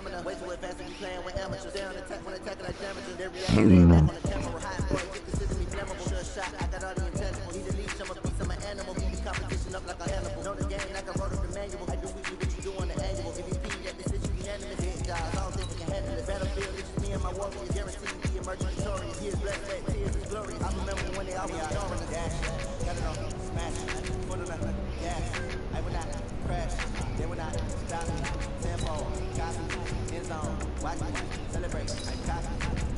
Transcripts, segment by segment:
stamina. Way too advanced to be playing with amateurs. Stay on attack when attacking like damages. They're reacting back on the tempo. Hot boy, get consistently flammable. Sure shot, I got all the intangibles. Need a leash, I'm a beast, I'm an animal. Beat the competition up like a animal. Know the game like I wrote up the manual. I do weekly what you do on the annual. MVP, that decision unanimous. Big guys, I don't think we can handle it. Battlefield, it's just me and my warriors. Guaranteed to be emerging victorious. He is blessed, that tears is glorious. I remember when they always ignoring us. Dash, got it on, smash, put it on, gas. I would not crash, they would not stop me. Tempo, copy, end zone, watch me, celebrate, I copy,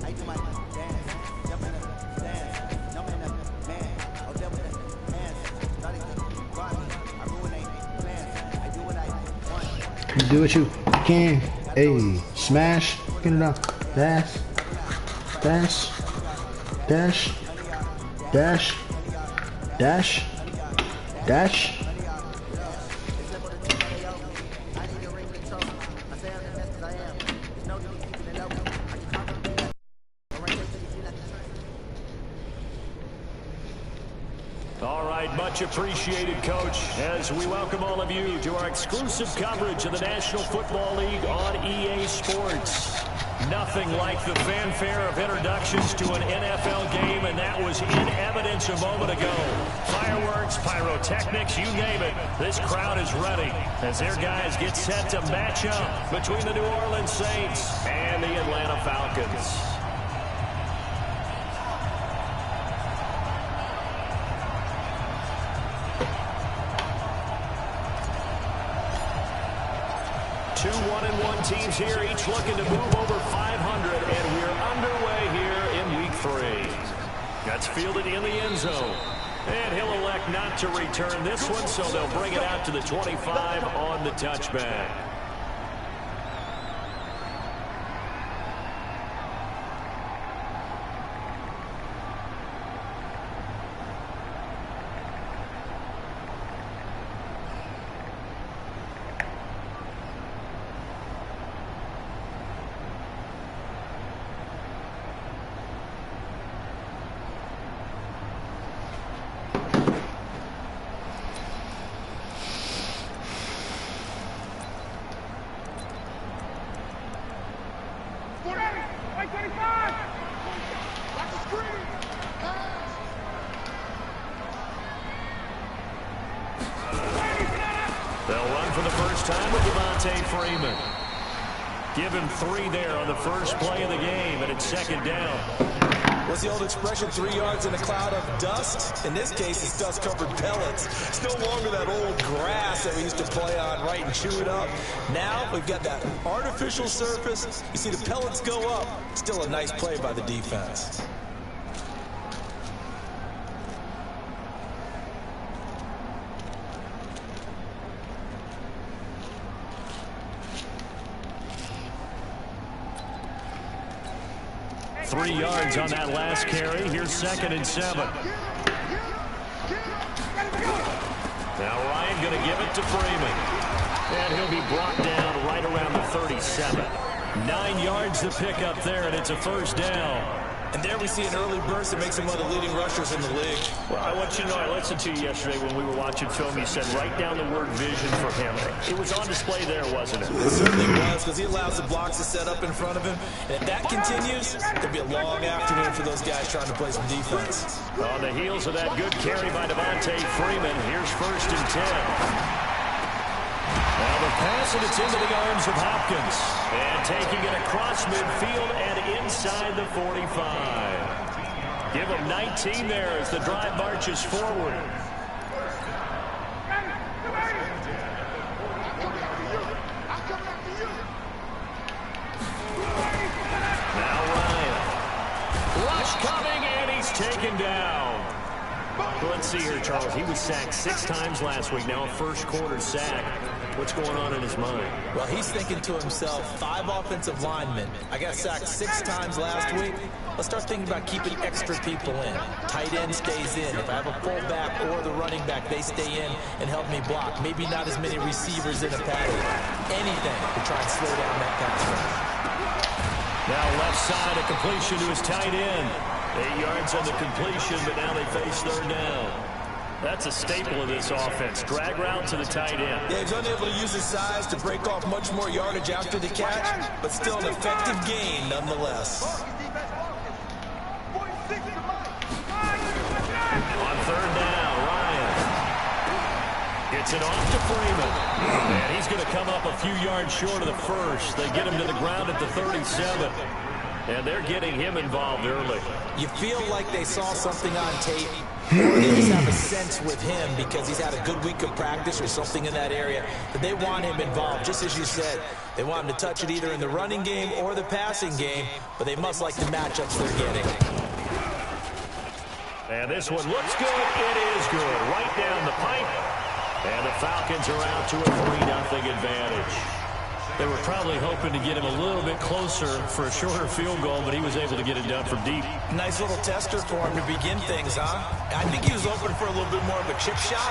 I do my dance, jump in the stands, jump in the man, oh devil with the hands, starting to guard me, I ruinate plans, I do what I want. You do what you can, hey, smash, pin it up, dash, dash, dash, dash, dash, dash. All right, much appreciated, Coach, as we welcome all of you to our exclusive coverage of the National Football League on EA Sports. Nothing like the fanfare of introductions to an NFL game, and that was in evidence a moment ago. Fireworks, pyrotechnics, you name it. This crowd is ready as their guys get set to match up between the New Orleans Saints and the Atlanta Falcons. Two 1-1 teams here, each looking to move over 500, and we're underway here in Week 3. That's fielded in the end zone. And he'll elect not to return this one, so they'll bring it out to the 25 on the touchback. They'll run for the first time with Freeman. Give him 3 there on the first play of the game, and it's second down. What's the old expression, 3 yards in a cloud of dust? In this case, it's dust-covered pellets. It's no longer that old grass that we used to play on, right, and chew it up. Now we've got that artificial surface. You see the pellets go up. Still a nice play by the defense. Three yards on that last carry. Here's 2nd and 7. Now Ryan going to give it to Freeman. And he'll be brought down right around the 37. 9 yards to pick up there, and it's a first down. And there we see an early burst that makes him one of the leading rushers in the league. Well, I want you to know, I listened to you yesterday when we were watching film. You said write down the word vision for him. It was on display there, wasn't it? It certainly was, because he allows the blocks to set up in front of him. And if that continues, it'll be a long afternoon for those guys trying to play some defense. On the heels of that good carry by Freeman, here's 1st and 10. Now the pass, and it's into the arms of Hopkins. And taking it across midfield and inside the 45. Give him 19 there as the drive marches forward. Now Ryan. Rush coming, and he's taken down. Let's see here, Charles. He was sacked 6 times last week. Now a first quarter sack. What's going on in his mind? Well, he's thinking to himself, 5 offensive linemen. I got sacked 6 times last week. Let's start thinking about keeping extra people in. Tight end stays in. If I have a fullback or the running back, they stay in and help me block. Maybe not as many receivers in a pattern. Anything to try and slow down that pass rush. Now left side, a completion to his tight end. 8 yards on the completion, but now they face 3rd down. That's a staple of this offense. Drag route to the tight end. Yeah, he's unable to use his size to break off much more yardage after the catch, but still an effective gain nonetheless. On third down, Ryan gets it off to Freeman. And he's going to come up a few yards short of the first. They get him to the ground at the 37. And they're getting him involved early. You feel like they saw something on tape. They just have a sense with him because he's had a good week of practice or something in that area that they want him involved. Just as you said, they want him to touch it either in the running game or the passing game, but they must like the matchups they're getting. And this one looks good. It is good. Right down the pipe. And the Falcons are out to a 3-0 advantage. They were probably hoping to get him a little bit closer for a shorter field goal, but he was able to get it done from deep. Nice little tester for him to begin things, huh? I think he was open for a little bit more of a chip shot.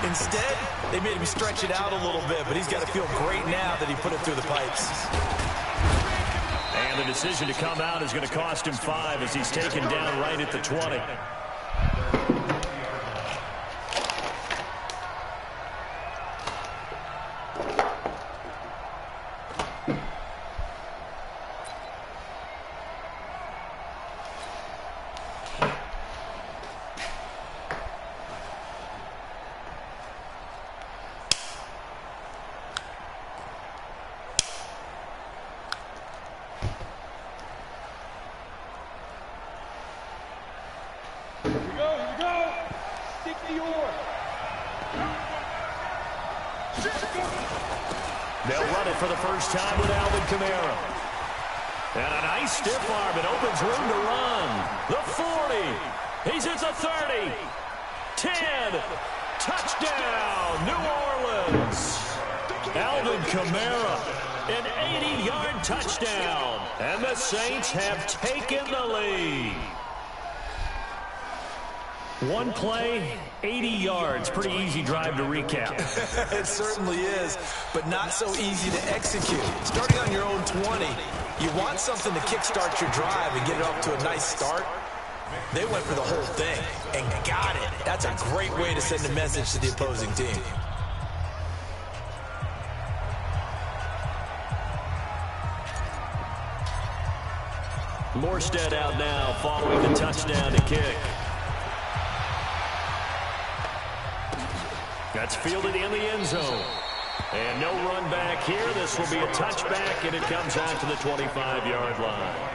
Instead, they made him stretch it out a little bit, but he's got to feel great now that he put it through the pipes. And the decision to come out is going to cost him 5 as he's taken down right at the 20. They'll run it for the first time with Alvin Kamara. And a nice stiff arm. It opens room to run. The 40. He's at the 30. 10. Touchdown, New Orleans. Alvin Kamara, an 80-yard touchdown. And the Saints have taken the lead. One play, 80 yards. Pretty easy drive to recap. It certainly is, but not so easy to execute. Starting on your own 20, you want something to kickstart your drive and get it off to a nice start. They went for the whole thing and got it. That's a great way to send a message to the opposing team. Morstead out now following the touchdown to kick. That's fielded in the end zone. And no run back here. This will be a touchback, and it comes out to the 25-yard line.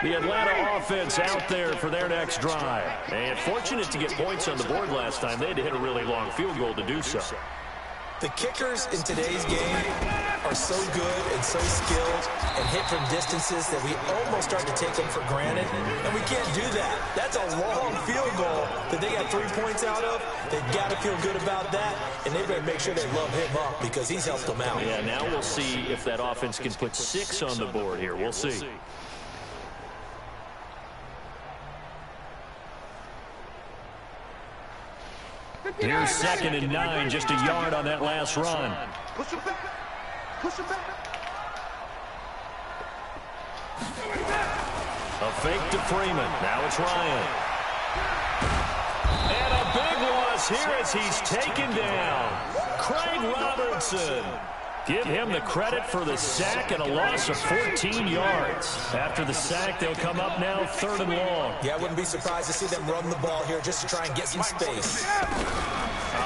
The Atlanta offense out there for their next drive. And fortunate to get points on the board last time. They had to hit a really long field goal to do so. The kickers in today's game are so good and so skilled and hit from distances that we almost start to take them for granted. And we can't do that. That's a long field goal that they got 3 points out of. They've got to feel good about that. And they better make sure they love him up because he's helped them out. Yeah, now we'll see if that offense can put 6 on the board here. We'll see. Here's 2nd and 9, just a yard on that last run. Push him back. Push him back. A fake to Freeman. Now it's Ryan. And a big loss here as he's taken down. Craig Robertson. Give him the credit for the sack and a loss of 14 yards. After the sack, they'll come up now 3rd and long. Yeah, I wouldn't be surprised to see them run the ball here just to try and get some space.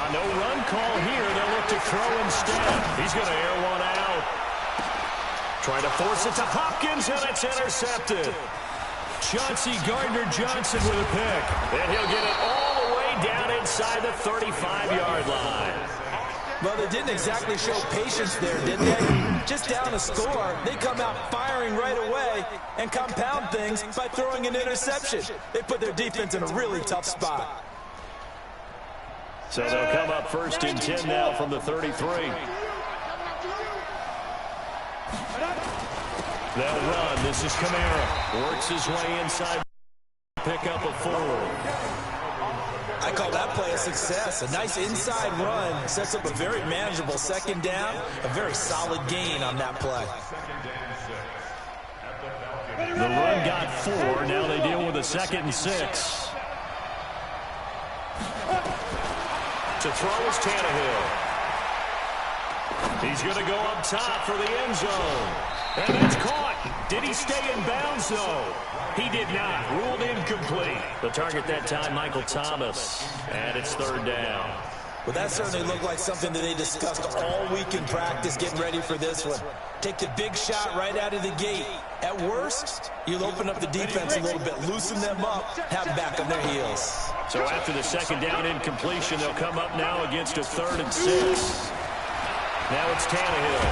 No run call here. They'll look to throw instead. He's going to air one out. Trying to force it to Hopkins, and it's intercepted. Chauncey Gardner-Johnson with a pick. And he'll get it all the way down inside the 35-yard line. Well, they didn't exactly show patience there, did they? Just down a score, they come out firing right away and compound things by throwing an interception. They put their defense in a really tough spot. So they'll come up first and 10 now from the 33. They'll run. This is Kamara. Works his way inside. Pick up a 4. I call that play a success. A nice inside run sets up a very manageable second down. A very solid gain on that play. The run got 4. Now they deal with a 2nd and 6. To throw is Tannehill. He's going to go up top for the end zone. And that's caught. Did he stay in bounds, though? He did not. Ruled incomplete. The target that time, Michael Thomas. And it's 3rd down. Well, that certainly looked like something that they discussed all week in practice, getting ready for this one. Take the big shot right out of the gate. At worst, you'll open up the defense a little bit, loosen them up, have them back on their heels. So after the 2nd down incompletion, they'll come up now against a 3rd and 6. Now it's Tannehill.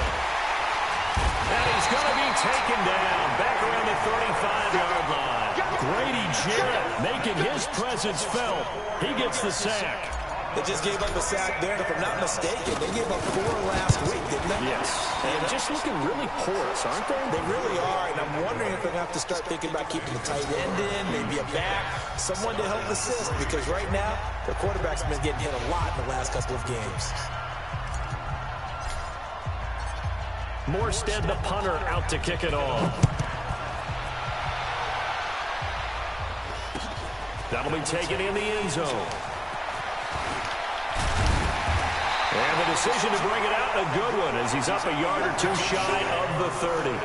And he's going to be taken down back around the 35-yard line. Grady Jarrett making his presence felt. He gets the sack. They just gave up a sack there, and if I'm not mistaken, they gave up 4 last week, didn't they? Yes. And just looking really porous, aren't they? They really are, and I'm wondering if they're going to have to start thinking about keeping the tight end in, maybe a back, someone to help assist, because right now, their quarterback's been getting hit a lot in the last couple of games. Morstead, the punter, out to kick it off. That'll be taken in the end zone. And the decision to bring it out, a good one, as he's up a yard or 2 shy of the 30.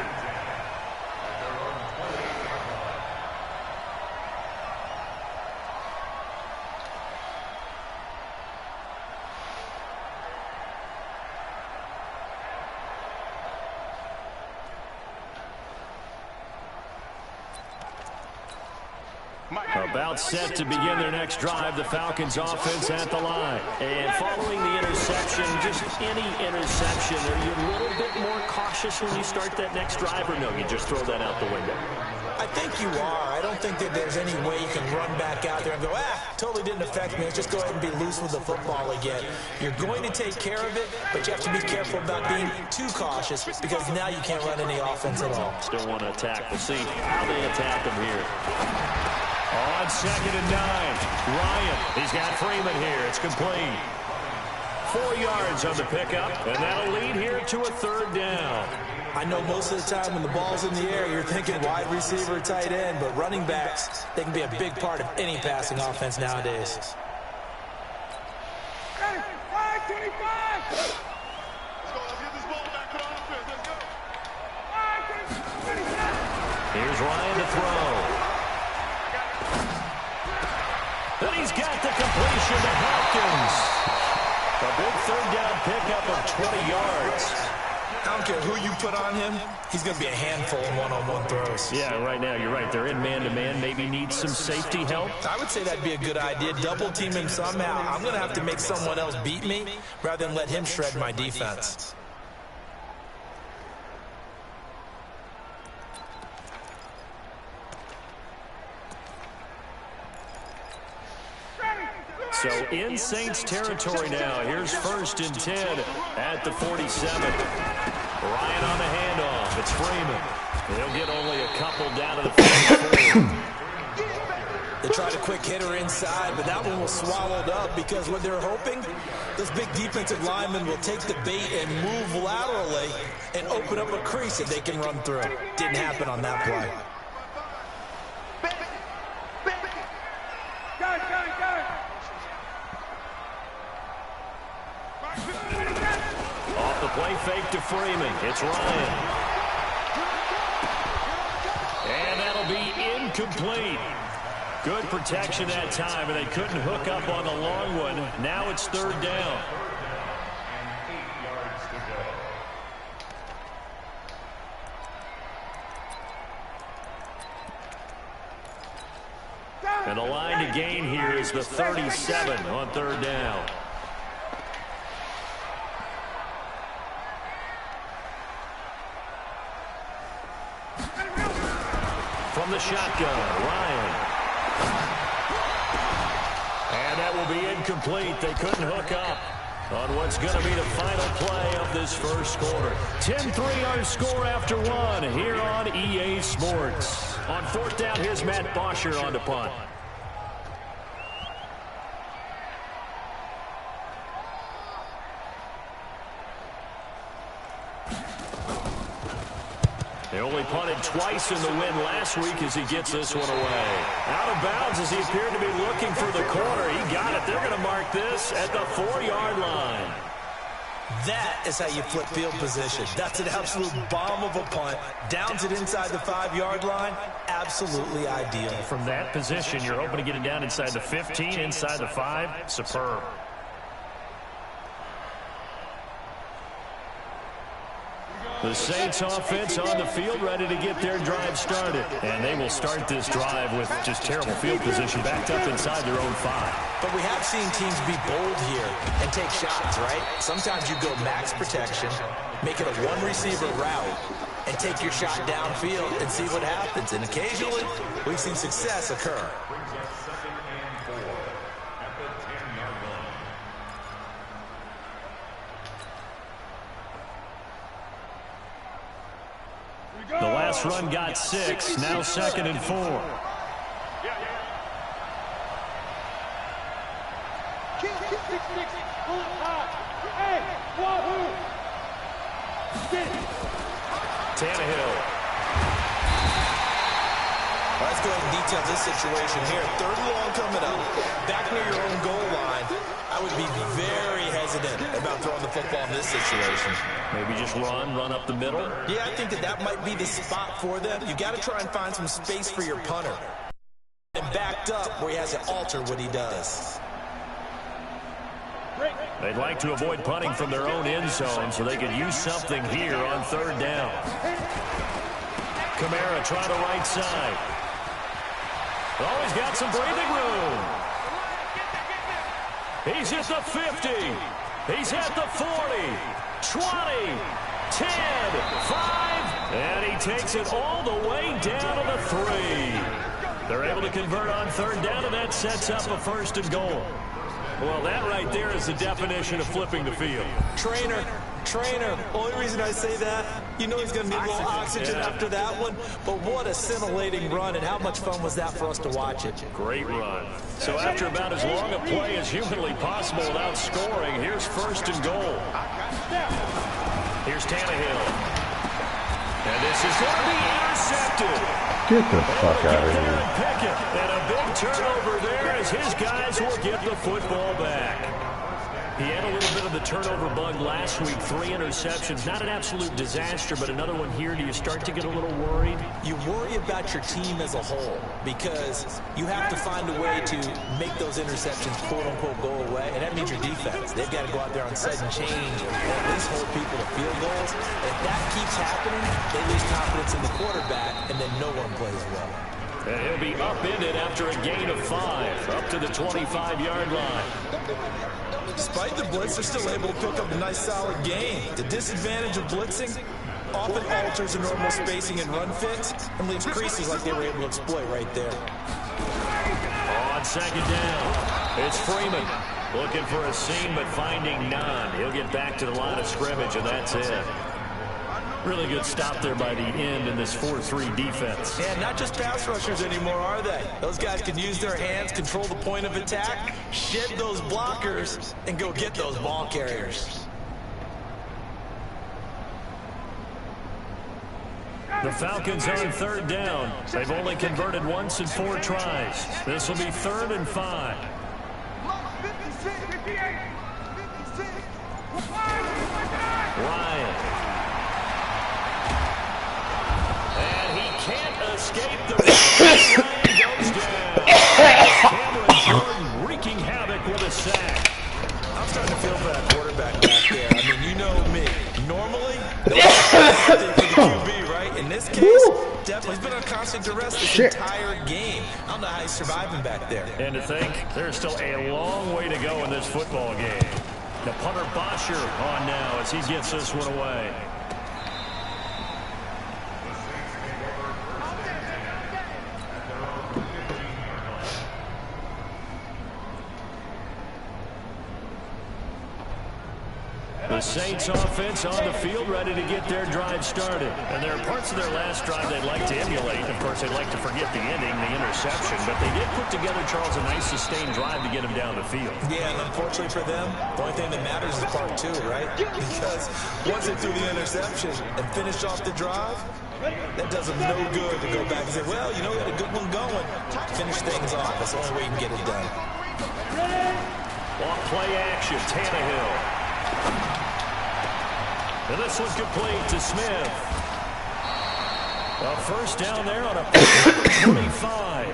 About set to begin their next drive, the Falcons offense at the line. And following the interception, just any interception, are you a little bit more cautious when you start that next drive, or no, you just throw that out the window? I think you are. I don't think that there's any way you can run back out there and go, totally didn't affect me. Let's just go ahead and be loose with the football again. You're going to take care of it, but you have to be careful about being too cautious, because now you can't run any offense at all. Still want to attack. We'll see how they attack them here. On 2nd and 9, Ryan, he's got Freeman here. It's complete. 4 yards on the pickup, and that'll lead here to a 3rd down. I know most of the time when the ball's in the air, you're thinking wide receiver, tight end, but running backs, they can be a big part of any passing offense nowadays. Here's Ryan to throw. And he's got the completion to Hopkins. A big 3rd down pickup of 20 yards. I don't care who you put on him, he's going to be a handful in one-on-one throws. Yeah, right now, you're right. They're in man-to-man. Maybe needs some safety help. I would say that'd be a good idea. Double team him somehow. I'm going to have to make someone else beat me rather than let him shred my defense. So in Saints territory now. Here's 1st and 10 at the 47. Ryan on the handoff. It's Freeman. He'll get only a couple down to the 44. They tried a quick hitter inside, but that one was swallowed up because what they're hoping, those big defensive linemen will take the bait and move laterally and open up a crease that they can run through. Didn't happen on that play. Off the play fake to Freeman. It's Ryan. And that'll be incomplete. Good protection that time, and they couldn't hook up on the long one. Now it's 3rd down. And the line to gain here is the 37 on 3rd down. From the shotgun, Ryan. And that will be incomplete. complete. They couldn't hook up on what's going to be the final play of this first quarter. 10-3 our score after one here on EA Sports. On fourth down, here's Matt Bosher on the punt. They only punted twice in the win last week as he gets this one away. Out of bounds as he appeared to be looking for the corner. He got it. They're going to mark this at the 4-yard line. That is how you flip field position. That's an absolute bomb of a punt. Downs it inside the 5-yard line. Absolutely ideal. From that position, you're hoping to get it down inside the 15, inside the 5. Superb. The Saints offense on the field, ready to get their drive started. And they will start this drive with just terrible field position, backed up inside their own 5. But we have seen teams be bold here and take shots, right? Sometimes you go max protection, make it a one-receiver route, and take your shot downfield and see what happens. And occasionally, we've seen success occur. The last run got 6, now 2nd and 4. Tannehill. Let's go ahead and detail this situation here. 3rd and long coming up. Back near your own goal line. I would be very hesitant about throwing the football in this situation. Maybe just run up the middle. Yeah, I think that might be the spot for them. You got to try and find some space for your punter. And backed up where he has to alter what he does. They'd like to avoid punting from their own end zone so they could use something here on 3rd down. Kamara try the right side. Oh, he's got some breathing room. He's at the 50. He's at the 40. 20. 10. 5. And he takes it all the way down to the 3. They're able to convert on 3rd down, and that sets up a 1st and goal. Well, that right there is the definition of flipping the field. Trainer. Only reason I say that, you know he's going to need a little oxygen after that one. But what a scintillating run, and how much fun was that for us to watch it. Great run. So after about as long a play as humanly possible without scoring, here's 1st and goal. Here's Tannehill. And this is going to be intercepted. Get the fuck out of here. And a big turnover there as his guys will get the football back. He had a little bit of the turnover bug last week. 3 interceptions. Not an absolute disaster, but another one here. Do you start to get a little worried? You worry about your team as a whole because you have to find a way to make those interceptions, quote-unquote, go away, and that means your defense. They've got to go out there on sudden change and at least hold people to field goals. And if that keeps happening, they lose confidence in the quarterback, and then no one plays well. And he'll be upended after a gain of 5, up to the 25-yard line. Despite the blitz, they're still able to pick up a nice, solid gain. The disadvantage of blitzing often alters the normal spacing and run fits and leaves creases like they were able to exploit right there. On 2nd down, it's Freeman looking for a seam but finding none. He'll get back to the line of scrimmage, and that's it. Really good stop there by the end in this 4-3 defense. Yeah, not just pass rushers anymore, are they? Those guys can use their hands, control the point of attack, shed those blockers, and go get those ball carriers. The Falcons on 3rd down. They've only converted once in 4 tries. This will be 3rd and 5. Ryan. And he can't escape the Ryan goes down. Cameron Jordan wreaking havoc with a sack. I'm starting to feel for that quarterback back there. I mean, you know me. Normally, for the QB, right? In this case, definitely he's been on constant duress this entire game. I don't know how he's surviving back there. And to think, there's still a long way to go in this football game. The punter Bosher on now as he gets this one away. The Saints offense on the field, ready to get their drive started. And there are parts of their last drive they'd like to emulate. Of course, they'd like to forget the ending, the interception. But they did put together, Charles, a nice sustained drive to get them down the field. Yeah, and unfortunately for them, the only thing that matters is part two, right? Because once they threw the interception and finished off the drive, that does them no good to go back and say, well, you know, we had a good one going. Finish things off. That's the only way you can get it done. Off play action, Tannehill. And this one's complete to Smith. A first down there on a 25.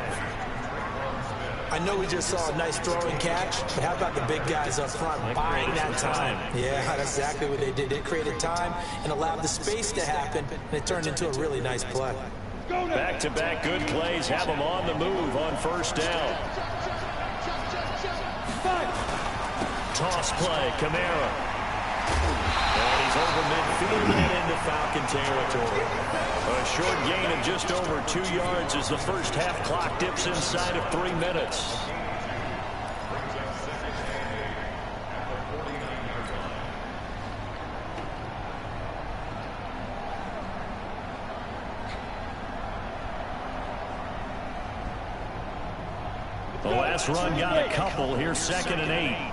I know we just saw a nice throwing catch, but how about the big guys up front buying that time? Yeah, that's exactly what they did. They created time and allowed the space to happen, and it turned into a really nice play. Back-to-back good plays have them on the move on first down. Toss play, Kamara. And he's over midfield and into Falcon territory. A short gain of just over 2 yards as the first half clock dips inside of 3 minutes. The last run got a couple. Here's 2nd and 8.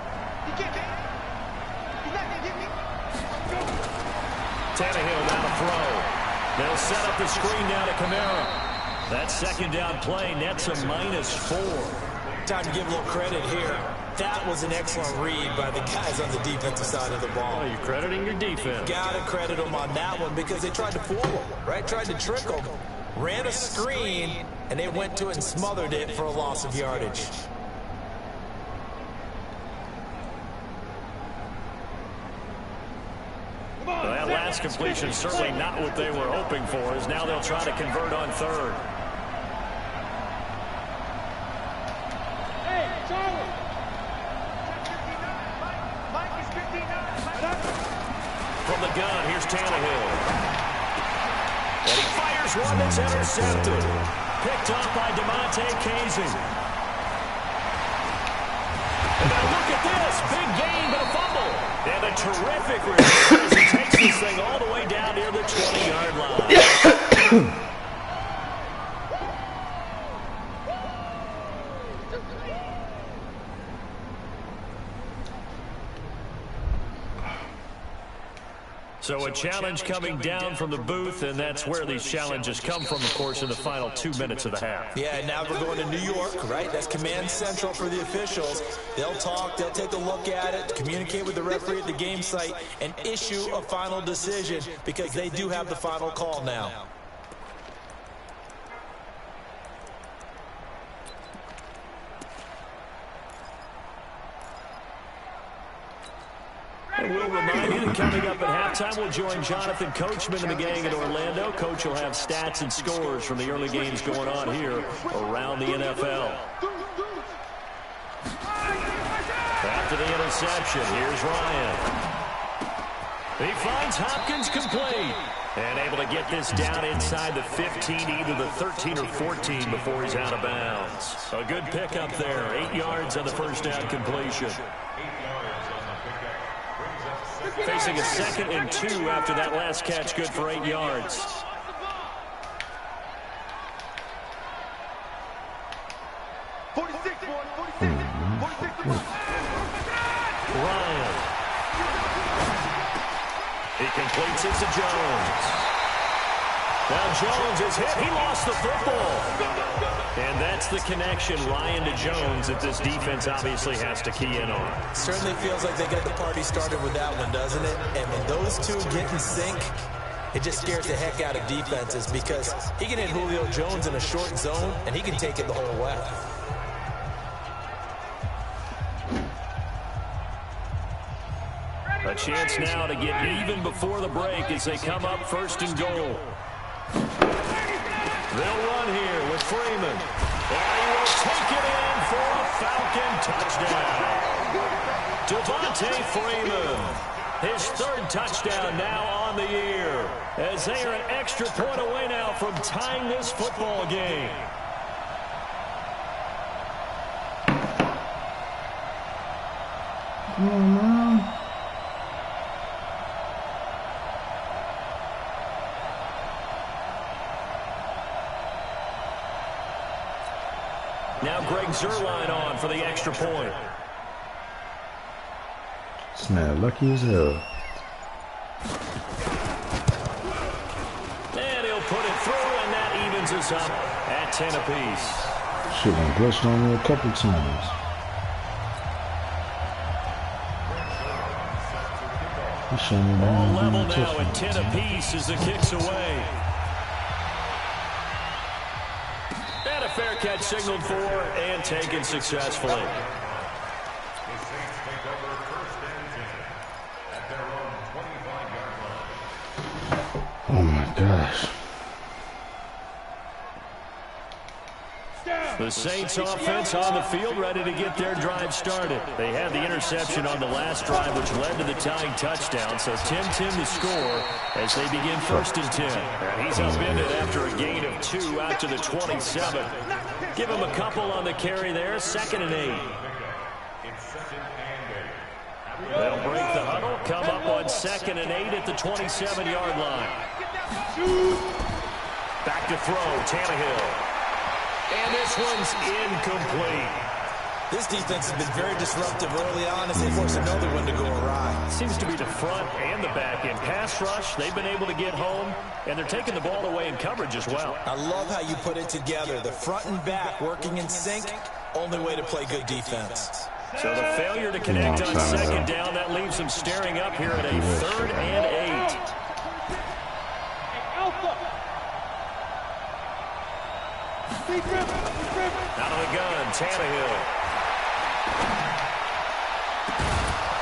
Tannehill down to throw. They'll set up the screen down to Kamara. That second down play nets a -4. Time to give a little credit here. That was an excellent read by the guys on the defensive side of the ball. Oh, you're crediting your defense. Gotta credit them on that one because they tried to fool them, right? Tried to trick them. Ran a screen, and they went to it and smothered it for a loss of yardage. Well, that last completion certainly not what they were hoping for, as now they'll try to convert on third. Hey, Charlie! From the gun, here's Tannehill. And he fires one that's intercepted. Picked up by DeMonte Casey. And now look at this. Big gain, but a fumble. And a terrific return as he takes this thing all the way down near the 20-yard line. So a challenge coming down from the booth, and that's where these challenges come from, of course, in the final 2 minutes of the half. Yeah, now we're going to New York, right? That's command central for the officials. They'll talk, they'll take a look at it, communicate with the referee at the game site, and issue a final decision because they do have the final call now. And we'll remind you that coming up at halftime, we'll join Jonathan Coachman and the gang at Orlando. Coach will have stats and scores from the early games going on here around the NFL. After the interception, here's Ryan. He finds Hopkins complete. And able to get this down inside the 15, either the 13 or 14 before he's out of bounds. A good pickup there. 8 yards on the first down completion. Facing a 2nd and 2 after that last catch, good for 8 yards. Ryan. He completes it to Jones. Now Jones is hit. He lost the football. And that's the connection, Ryan to Jones, that this defense obviously has to key in on. Certainly feels like they got the party started with that one, doesn't it? And when those two get in sync, it just scares the heck out of defenses because he can hit Julio Jones in a short zone, and he can take it the whole way. A chance now to get even before the break as they come up 1st and goal. They'll run here with Freeman. And he will take it in for a Falcon touchdown. Devontae Freeman, his 3rd touchdown now on the year, as they are an extra point away now from tying this football game. Now Greg Zuerlein on for the extra point. This man lucky as hell. And he'll put it through, and that evens us up at 10 apiece. Shit done glitched on me a couple times. All level now at 10 apiece as the kick's away. And a fair catch signaled for and taken successfully. Oh my gosh. The Saints offense on the field, ready to get their drive started. They had the interception on the last drive, which led to the tying touchdown. So 10-10 to score as they begin 1st and 10. And he's upended after a gain of 2 out to the 27. Give him a couple on the carry there. 2nd and 8. They'll break the huddle, come up on 2nd and 8 at the 27-yard line. Back to throw, Tannehill. And this one's incomplete. This defense has been very disruptive early on as they force another one to go awry. Seems to be the front and the back end. Pass rush, they've been able to get home, and they're taking the ball away in coverage as well. I love how you put it together. The front and back working in sync, only way to play good defense. So the failure to connect on 2nd down, that leaves them staring up here at a 3rd and 8. Out of the gun, Tannehill.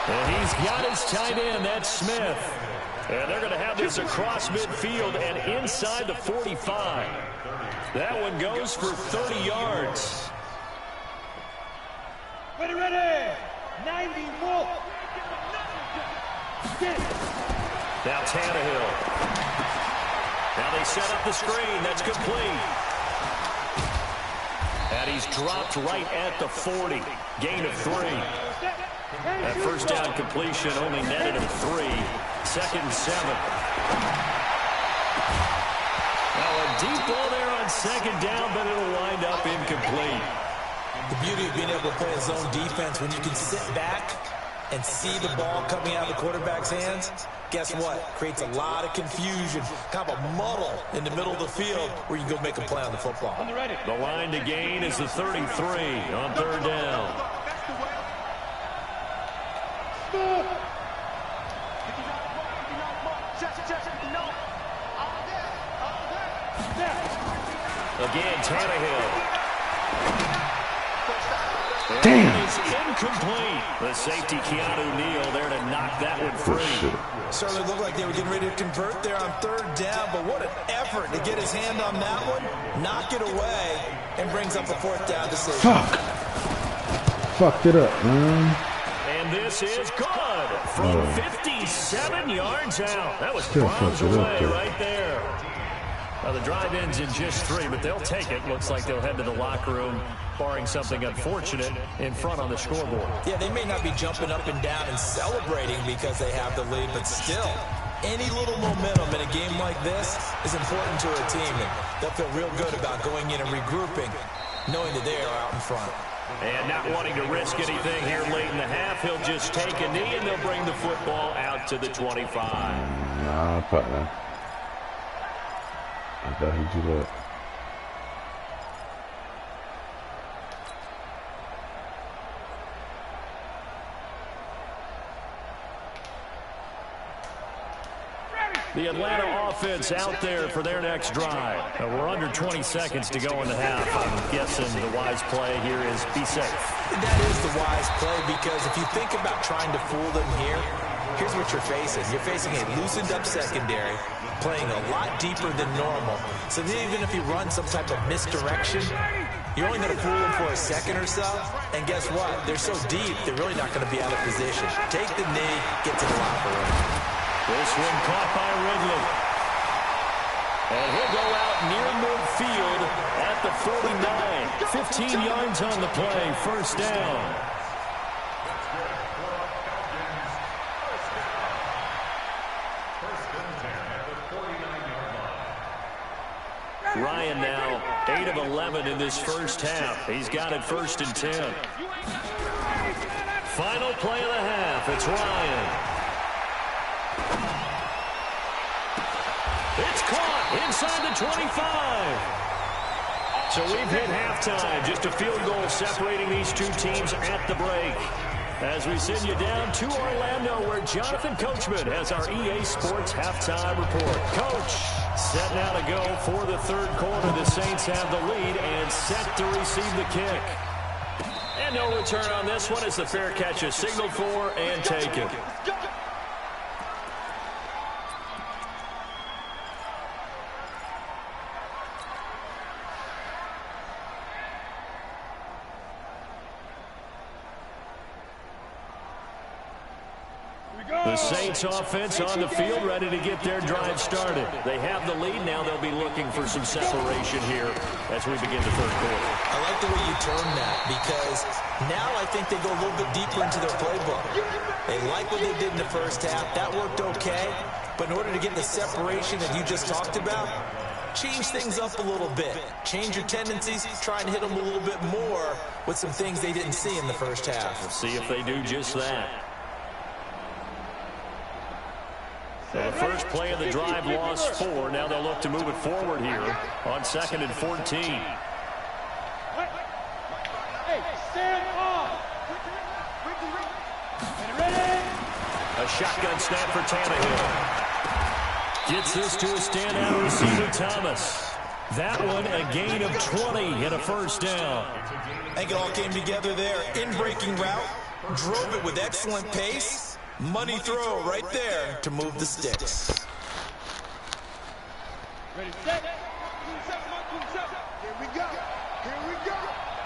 And he's got his tight end, that's Smith. And they're going to have this across midfield and inside the 45. That one goes for 30 yards. Ready, 94. Now Tannehill. Now they set up the screen. That's complete. And he's dropped right at the 40. Gain of 3. That 1st down completion only netted him 3. 2nd and 7. Now a deep ball there on 2nd down, but it'll wind up incomplete. The beauty of being able to play a zone defense when you can sit back and see the ball coming out of the quarterback's hands, guess what? Creates a lot of confusion, kind of a muddle in the middle of the field where you can go make a play on the football. The line to gain is the 33 on 3rd down. Again, Tannehill. Damn. It's incomplete. The safety, Keanu Neal, there to knock that one free. Certainly looked like they were getting ready to convert there on 3rd down, but what an effort to get his hand on that one, knock it away, and brings up a 4th down decision. Fuck. Fucked it up, man. And this is good from 57 yards out. That was Still bombs fucked it up, away too. right there. Well, the drive ends in just 3, but they'll take it. Looks like they'll head to the locker room, barring something unfortunate in front on the scoreboard. Yeah, they may not be jumping up and down and celebrating because they have the lead, but still, any little momentum in a game like this is important to a team, and they'll feel real good about going in and regrouping, knowing that they are out in front. And not wanting to risk anything here late in the half, he'll just take a knee, and they'll bring the football out to the 25. Nah, partner. I thought he'd do that. The Atlanta offense out there for their next drive. We're under 20 seconds to go in the half. I'm guessing the wise play here is be safe. That is the wise play, because if you think about trying to fool them here, here's what you're facing. You're facing a loosened up secondary, playing a lot deeper than normal. So even if you run some type of misdirection, you're only going to fool them for a second or so. And guess what? They're so deep, they're really not going to be out of position. Take the knee, get to the locker room. This one caught by Ridley. And he'll go out near midfield at the 49. 15 yards on the play, 1st down. Ryan now, 8 of 11 in this first half. He's got it 1st and 10. Final play of the half. It's Ryan. It's caught inside the 25. So we've hit halftime. Just a field goal separating these two teams at the break. As we send you down to Orlando, where Jonathan Coachman has our EA Sports halftime report. Coach, set now to go for the third quarter. The Saints have the lead and set to receive the kick. And no return on this one as the fair catch is signaled for and taken. The Saints offense on the field, ready to get their drive started. They have the lead. Now they'll be looking for some separation here as we begin the third quarter. I like the way you term that, because now I think they go a little bit deeper into their playbook. They like what they did in the first half. That worked okay. But in order to get the separation that you just talked about, change things up a little bit. Change your tendencies. Try and hit them a little bit more with some things they didn't see in the first half. We'll see if they do just that. So the first play of the drive lost 4. Now they'll look to move it forward here on 2nd and 14. Hey, stand on. Ready? A shotgun snap for Tannehill. Gets this to a standout receiver, Thomas. That one a gain of 20 and a first down. I think it all came together there. In-breaking route. Drove it with excellent pace. Money throw right there to move the sticks. Ready, set. Here we go. Here we go.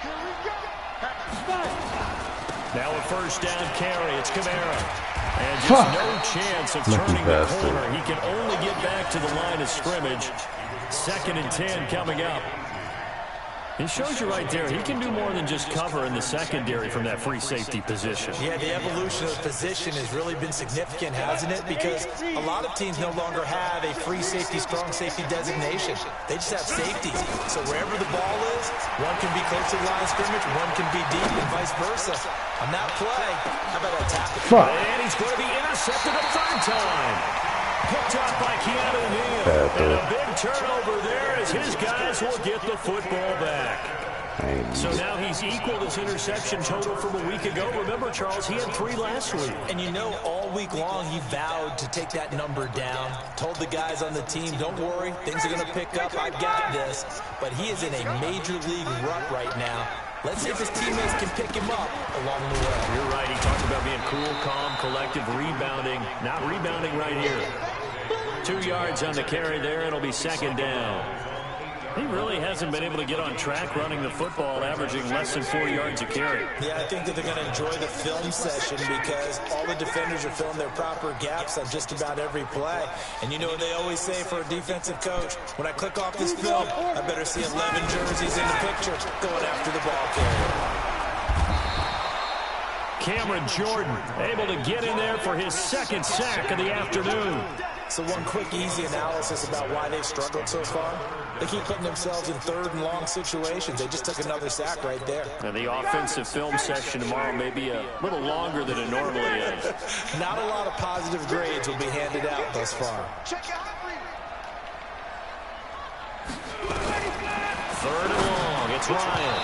Here we go. Now a first down carry. It's Kamara. And just no chance of turning the corner. He can only get back to the line of scrimmage. 2nd and 10 coming up. It shows you right there, he can do more than just cover in the secondary from that free safety position. Yeah, the evolution of the position has really been significant, hasn't it? Because a lot of teams no longer have a free safety, strong safety designation. They just have safeties. So wherever the ball is, one can be close to the line of scrimmage, one can be deep, and vice versa. On that play, how about that tackle? And he's going to be intercepted a 3rd time. Picked up by kjeremy1990's. And a big turnover there as his guys will get the football back. So now he's equaled his interception total from a week ago. Remember, Charles, he had 3 last week. And you know, all week long he vowed to take that number down. Told the guys on the team, don't worry, things are going to pick up. I've got this. But he is in a major league rut right now. Let's see if his teammates can pick him up along the way. You're right. He talked about being cool, calm, collective, rebounding. Not rebounding right here. 2 yards on the carry there. It'll be 2nd down. He really hasn't been able to get on track running the football, averaging less than 4 yards a carry. Yeah, I think that they're going to enjoy the film session because all the defenders are filling their proper gaps on just about every play. And you know what they always say for a defensive coach? When I click off this film, I better see 11 jerseys in the picture going after the ball carrier. Cameron Jordan able to get in there for his 2nd sack of the afternoon. So one quick, easy analysis about why they've struggled so far. They keep putting themselves in 3rd and long situations. They just took another sack right there. And the offensive film session tomorrow may be a little longer than it normally is. Not a lot of positive grades will be handed out thus far. 3rd and long. It's Ryan.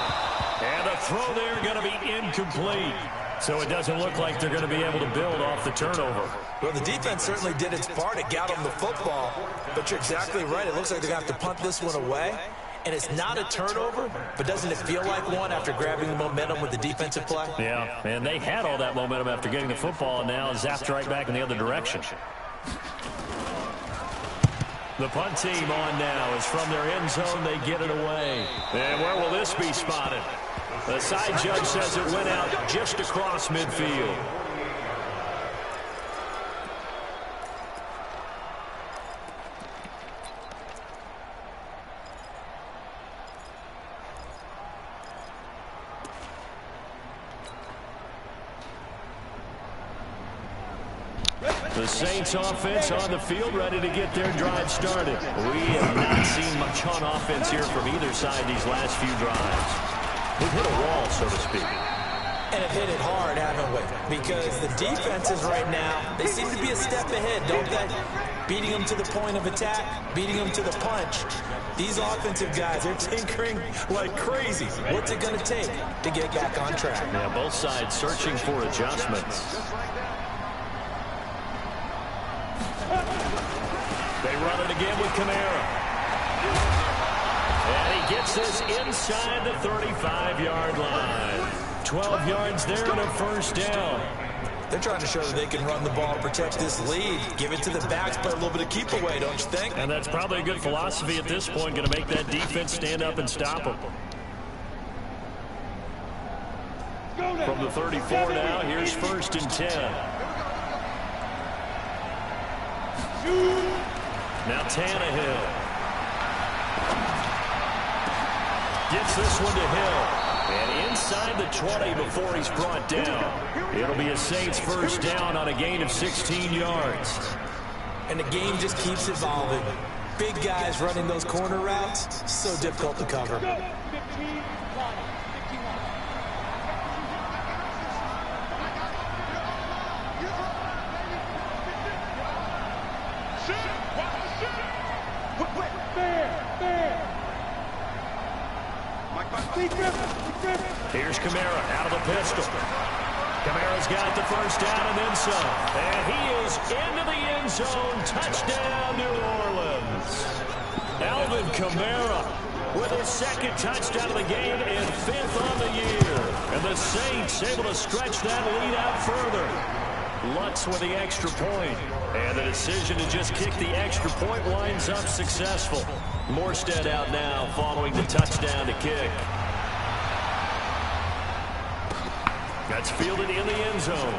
And a throw there going to be incomplete. So it doesn't look like they're going to be able to build off the turnover. Well, the defense certainly did its part. It got them the football. But you're exactly right. It looks like they're going to have to punt this one away. And it's not a turnover, but doesn't it feel like one after grabbing the momentum with the defensive play? Yeah, and they had all that momentum after getting the football, and now zapped right back in the other direction. The punt team on now is from their end zone. They get it away. And where will this be spotted? The side judge says it went out just across midfield. The The Saints offense on the field, ready to get their drive started. We have not seen much on offense here from either side these last few drives. We've hit a wall, so to speak. And have hit it hard, haven't we? Because the defenses right now, they seem to be a step ahead, don't they? Beating them to the point of attack, beating them to the punch. These offensive guys, they're tinkering like crazy. What's it going to take to get back on track? Yeah, both sides searching for adjustments. They run it again with Kamara. And he gets this inside the 35-yard line. 12 yards there and a first down. They're trying to show that they can run the ball, protect this lead, give it to the backs, play a little bit of keep away, don't you think? And that's probably a good philosophy at this point, going to make that defense stand up and stop them. From the 34 now, here's 1st and 10. Now Tannehill. Gets this one to Hill. And inside the 20 before he's brought down. It'll be a Saints first down on a gain of 16 yards. And the game just keeps evolving. Big guys running those corner routes, so difficult to cover. Here's Kamara out of the pistol. Kamara's got the first down and then some. And he is into the end zone. Touchdown, New Orleans. Alvin Kamara with his 2nd touchdown of the game and 5th on the year. And the Saints able to stretch that lead out further. Lutz with the extra point. And the decision to just kick the extra point winds up successful. Morstead out now following the touchdown to kick. That's fielded in the end zone.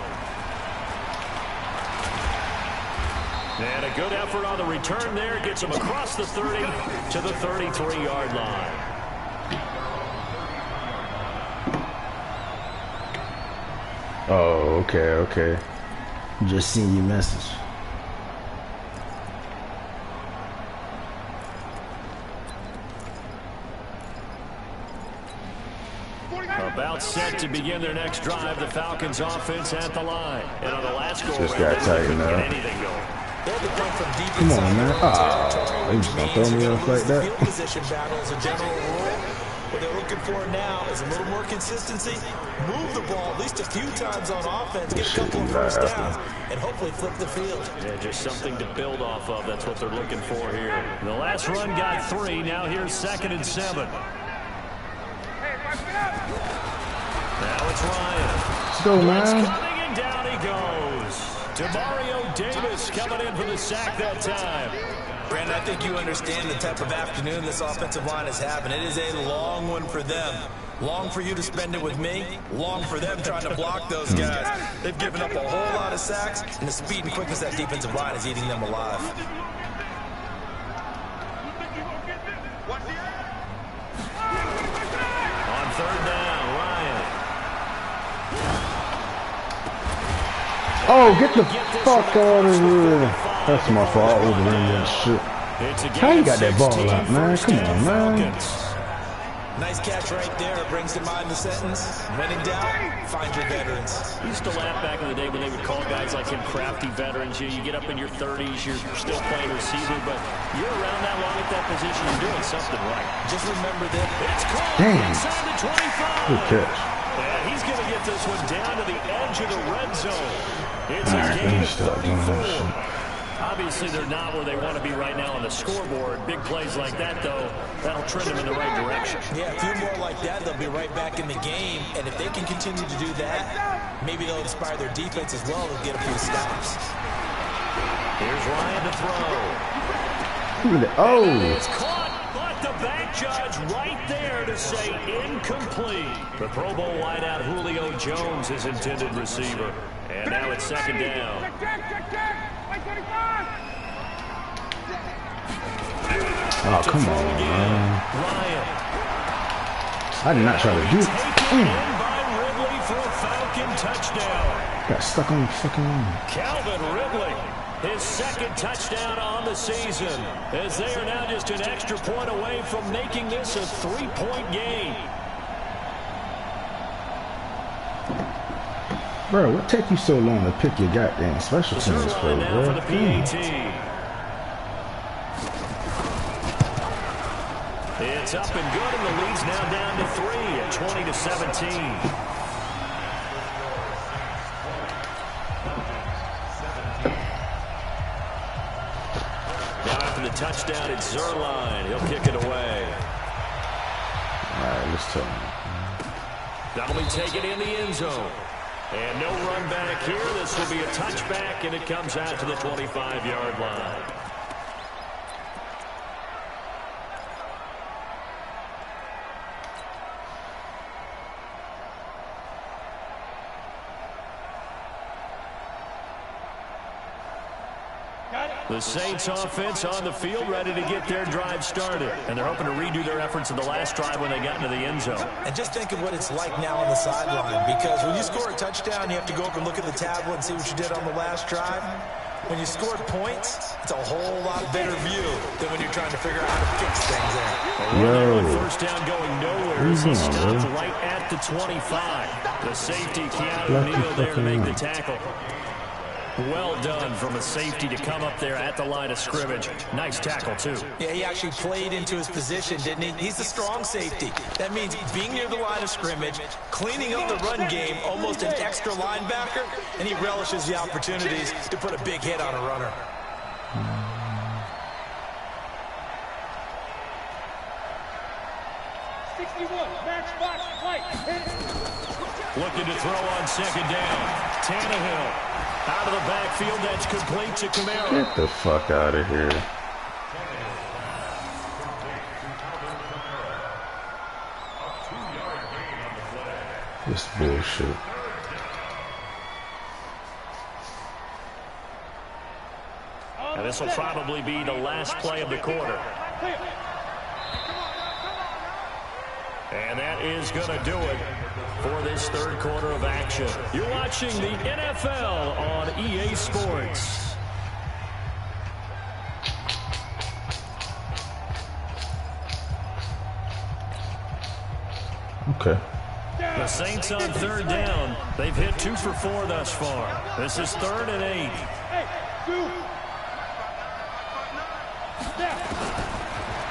And a good effort on the return there. Gets him across the 30 to the 33-yard line. Oh, okay. Just seen your message. About set to begin their next drive, the Falcons offense at the line. And on the last goal, Just got tightened up. Anything going. Come on, man. You just gonna throw me off like that? Field position battle is a general rule. What they're looking for now is a little more consistency. Move the ball at least a few times on offense. Get a couple of first downs and hopefully flip the field. Yeah, just something to build off of. That's what they're looking for here. And the last run got 3. Now here's 2nd and 7. Now it's Ryan. Let's go, man. Coming and down he goes. Demario Davis coming in for the sack that time. Brandon, I think you understand the type of afternoon this offensive line is having. It is a long one for them. Long for you to spend it with me. Long for them trying to block those guys. They've given up a whole lot of sacks, and the speed and quickness of that defensive line is eating them alive. On 3rd down, Ryan. Oh, get the fuck out of here. That's my fault. I was running that shit. How you got that ball out, man? Come on, man. Nice catch right there. Brings to mind the sentence. When in doubt, find your veterans. Used to laugh back in the day when they would call guys like him crafty veterans. You get up in your 30s, you're still playing receiver, but you're around that long at that position, you're doing something right. Just remember that. It's caught inside the 25. Good catch. And he's going to get this one down to the edge of the red zone. It's a Alright, gain let me stop doing that of 4. shit. Obviously, they're not where they want to be right now on the scoreboard. Big plays like that, though, that'll trend them in the right direction. Yeah, a few more like that, they'll be right back in the game. And if they can continue to do that, maybe they'll inspire their defense as well and get a few stops. Here's Ryan to throw. Oh! It's caught, but the back judge right there to say incomplete. The Pro Bowl wideout Julio Jones is intended receiver. And now it's 2nd down. Oh, come on, man. Ryan. I did not try to do it. Taken in by Ridley for a Falcon touchdown. Got stuck on the fucking line. Calvin Ridley, his second touchdown on the season, as they are now just an extra point away from making this a 3-point game. Bro, what take you so long to pick your goddamn special teams for, now for the PAT. It's up and good, and the lead's now down to 3 at 20-17. The touchdown at Zerline. He'll kick it away. All right, let's tell him. That'll be taken in the end zone. And no run back here. This will be a touchback, and it comes out to the 25-yard line. The Saints offense on the field, ready to get their drive started. And they're hoping to redo their efforts in the last drive when they got into the end zone. And just think of what it's like now on the sideline, because when you score a touchdown, you have to go up and look at the tablet and see what you did on the last drive. When you scored points, it's a whole lot better view than when you're trying to figure out how to fix things there. Yo. First down going nowhere. He stopped right at the 25. The safety, kjeremy1990's, there to make the tackle. Well done from a safety to come up there at the line of scrimmage. Nice tackle, too. Yeah, he actually played into his position, didn't he? He's the strong safety. That means being near the line of scrimmage, cleaning up the run game, almost an extra linebacker, and he relishes the opportunities to put a big hit on a runner. Looking to throw on second down. Tannehill. Out of the backfield, that's complete to Kamara. Get the fuck out of here. This bullshit. And this will probably be the last play of the quarter. And that is going to do it for this third quarter of action. You're watching the NFL on EA Sports. Okay. The Saints on third down. They've hit 2 for 4 thus far. This is 3rd and 8.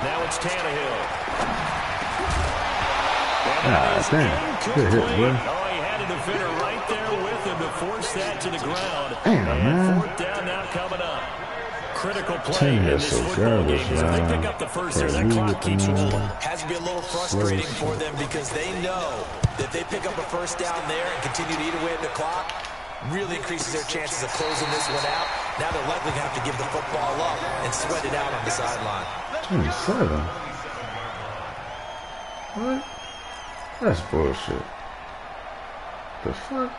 Now it's Tannehill. Ah, damn. Good hit, bro. Oh, he had a defender right there with him to force that to the ground. Damn, man. 4th down now coming up. Critical play in this so football garbage, game. If they pick up the first there, that clock keeps rolling. Has to be a little frustrating for them because they know that they pick up a first down there and continue to eat away at the clock, really increases their chances of closing this one out. Now they're likely going to have to give the football up and sweat it out on the sideline. 27? What? That's bullshit. The fuck?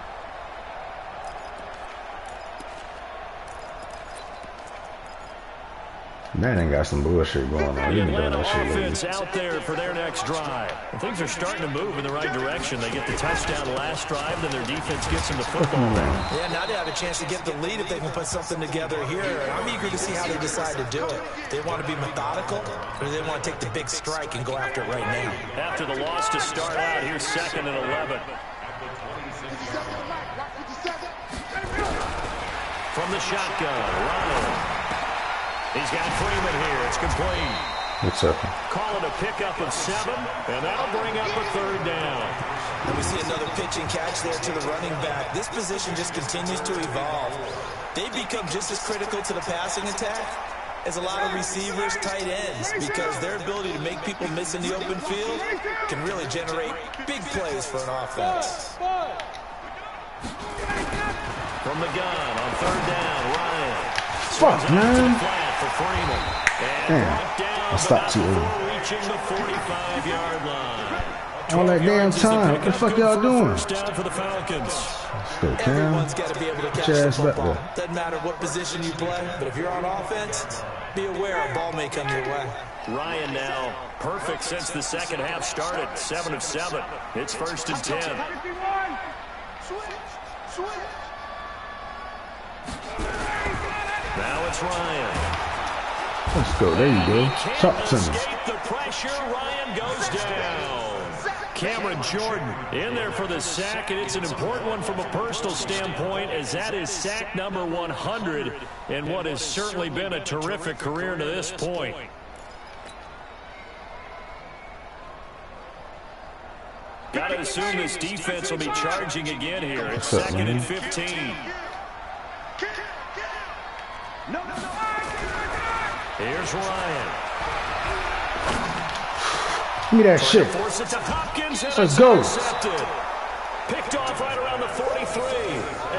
Manning got some bullshit going on. The Atlanta offense out there for their next drive. And things are starting to move in the right direction. They get the touchdown last drive, then their defense gets them the football. Yeah, now they have a chance to get the lead if they can put something together here. I'm eager to see how they decide to do it. They want to be methodical, or they want to take the big strike and go after it right now. After the loss to start out, here's 2nd and 11. From the shotgun, Ronald. He's got Freeman here. It's complete. What's up? Call it a pickup of 7, and that'll bring up a 3rd down. And we see another pitch and catch there to the running back. This position just continues to evolve. They become just as critical to the passing attack as a lot of receivers, tight ends, because their ability to make people miss in the open field can really generate big plays for an offense. From the gun on 3rd down, Ryan. Fuck, man. Damn. I stopped too early. Reaching the 45-yard line. All that damn time. What the fuck y'all doing? First down for the Falcons. Everyone's got to be able to catch the football. Doesn't matter what position you play, but if you're on offense, be aware a ball may come your way. Ryan now perfect since the second half started. 7 of 7. It's 1st and 10. it's Ryan. Let's go. There you go. Talk to me. Escape the pressure. Ryan goes down. Cameron Jordan in there for the sack, and it's an important one from a personal standpoint, as that is sack number 100 in what has certainly been a terrific career to this point. Got to assume this defense will be charging again here. It's 2nd and 15. Here's Ryan. Give me that shit. Force it to Hopkins. Let's go. Picked off right around the 43.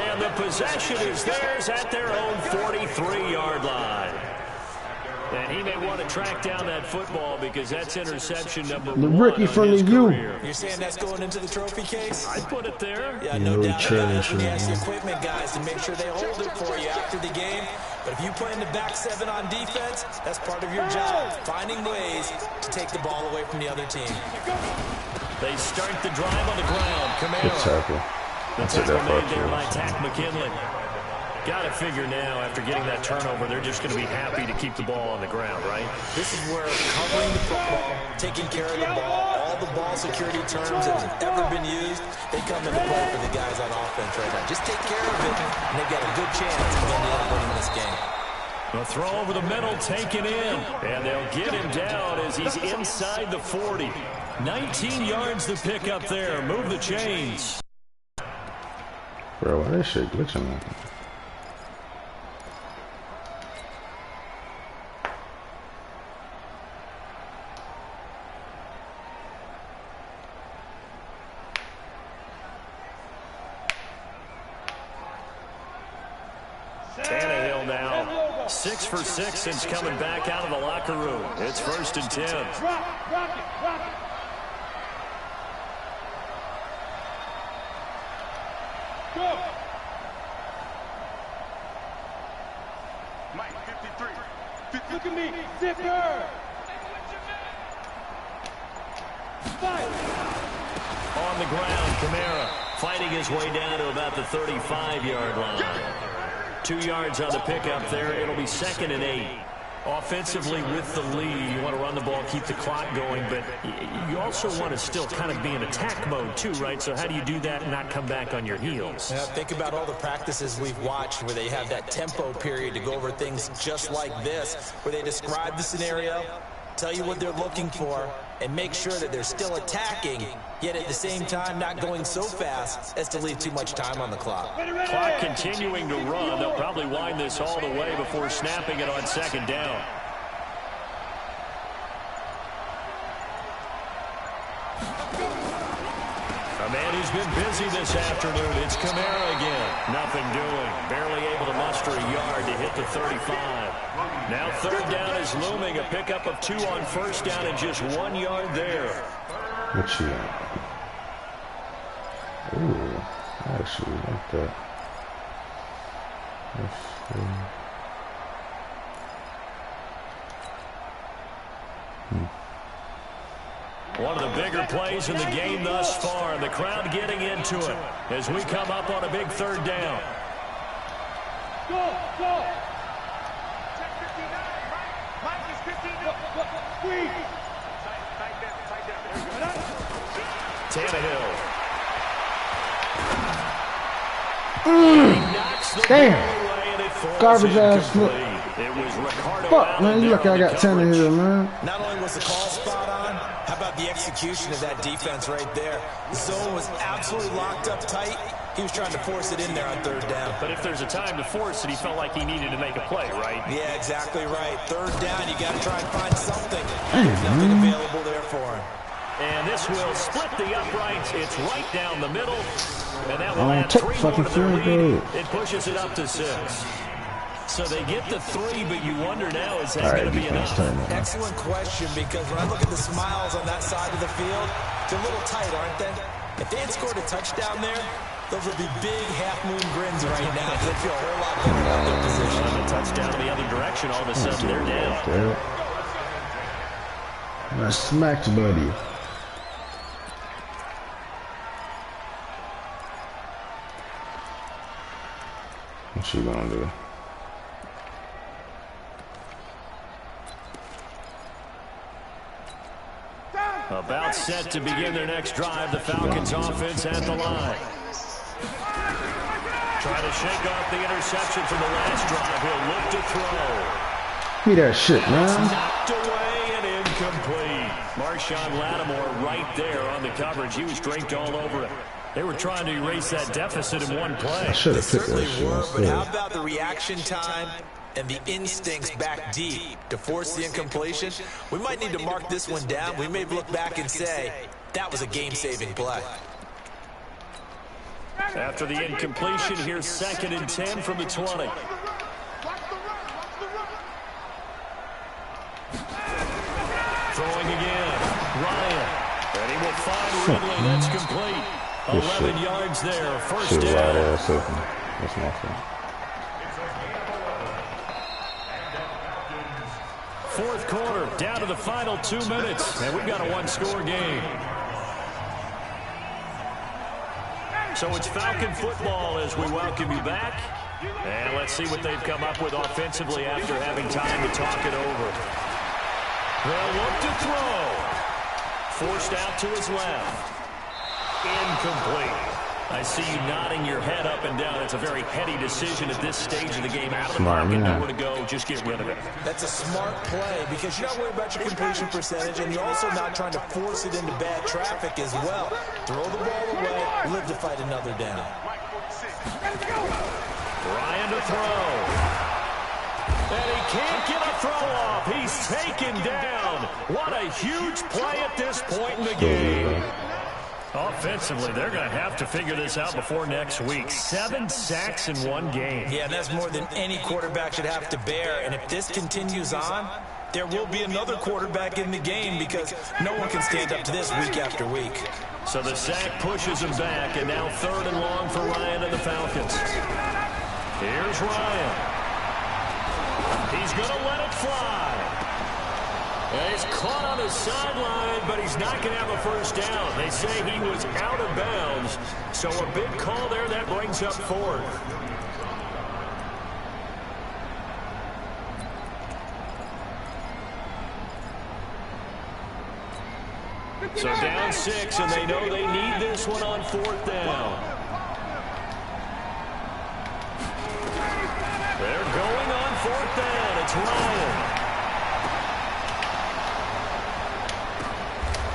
And the possession is theirs at their own 43-yard line. And he may want to track down that football because that's interception number 1. The rookie from the U. You're saying that's going into the trophy case? I'd put it there. Yeah, no doubt about it. We ask the equipment guys to make sure they hold it for you after the game. But if you play in the back 7 on defense, that's part of your job, finding ways to take the ball away from the other team. They start the drive on the ground. Camaro. Good tackle. The tackle made there by Tack McKinley. Got to figure now, after getting that turnover, they're just going to be happy to keep the ball on the ground, right? This is where covering the football, taking care of the ball, all the ball security terms that have ever been used, they come into play for the guys on offense right now. Just take care of it, and they've got a good chance of ending up winning this game. A throw over the middle taken in, and they'll get him down as he's inside the 40. 19 yards to pick up there. Move the chains. Bro, why that shit glitching like that? Tannehill now 6 for 6 since coming back out of the locker room. It's 1st and 10. Rock it. Go. Mike, 53. Look at me, zipper. Fight. On the ground, Camara fighting his way down to about the 35-yard line. 2 yards on the pickup there. It'll be 2nd and 8. Offensively with the lead, you want to run the ball, keep the clock going, but you also want to still kind of be in attack mode too, right? So how do you do that and not come back on your heels? Yeah, think about all the practices we've watched where they have that tempo period to go over things just like this, where they describe the scenario, tell you what they're looking for, and make sure that they're still attacking, yet at the same time not going so fast as to leave too much time on the clock. Clock continuing to run. They'll probably wind this all the way before snapping it on 2nd down. A man who's been busy this afternoon. It's Camara again. Nothing doing. Barely able to muster a yard to hit the 35. Now 3rd down is looming. A pickup of 2 on 1st down and just 1 yard there. What you got? Ooh, I actually like that. Let's see. One of the bigger plays in the game thus far. The crowd getting into it as we come up on a big 3rd down. Go. Check 59. Mike is 59. Squeeze. Tight down. Tannehill. Damn. Garbage ass look. It was Ricardo. Fuck, man. You lucky I got Tannehill, man. Not only was the call spot on, how about the execution of that defense right there? The zone was absolutely locked up tight. He was trying to force it in there on 3rd down. But if there's a time to force it, he felt like he needed to make a play, right? Yeah, exactly right. 3rd down, you got to try and find something. There's nothing available there for him. And this will split the uprights. It's right down the middle. And that will add take 3 fucking more to their field lead. goal. It pushes it up to 6. So they get the 3, but you wonder now, is that going to be enough? Excellent question, because when I look at the smiles on that side of the field, they're a little tight, aren't they? If they had scored a touchdown there, those would be big half-moon grins right now. They feel a whole lot better about their position. A touchdown in the other direction, all of a sudden they're down. I smacked buddy. What she gonna do? About set to begin their next drive, the Falcons offense at the line. Trying to shake off the interception from the last drive. He'll look to throw. Give me that shit, man. Knocked away and incomplete. Marshawn Lattimore right there on the coverage. He was draped all over it. They were trying to erase that deficit in one play. I should have picked that Certainly shit. were, but how about the reaction time and the instincts back deep to force the incompletion? We might need to mark this one down. We may look back and say, that was a game-saving play. After the incompletion, here's 2nd and 10 from the 20. Throwing again. Ryan. And he will find Ridley. That's complete. 11 yards there. First down. That's my fault. Fourth quarter, down to the final 2 minutes, and we've got a one-score game. So it's Falcon football as we welcome you back. And let's see what they've come up with offensively after having time to talk it over. They'll look to throw. Forced out to his left. Incomplete. I see you nodding your head up and down. It's a very heady decision at this stage of the game. Out of the pocket, nowhere to go. Just get rid of it. That's a smart play because you're not worried about your completion percentage, and you're also not trying to force it into bad traffic as well. Throw the ball away, live to fight another down. Ryan to throw. And he can't get a throw off. He's taken down. What a huge play at this point in the game. Offensively, they're going to have to figure this out before next week. 7 sacks in one game. Yeah, that's more than any quarterback should have to bear. And if this continues on, there will be another quarterback in the game because no one can stand up to this week after week. So the sack pushes him back, and now 3rd and long for Ryan and the Falcons. Here's Ryan. He's going to let it fly. And he's caught on the sideline, but he's not going to have a first down. They say he was out of bounds. So a big call there that brings up 4th. So down 6, and they know they need this one on 4th down. They're going on 4th down. It's Ryan.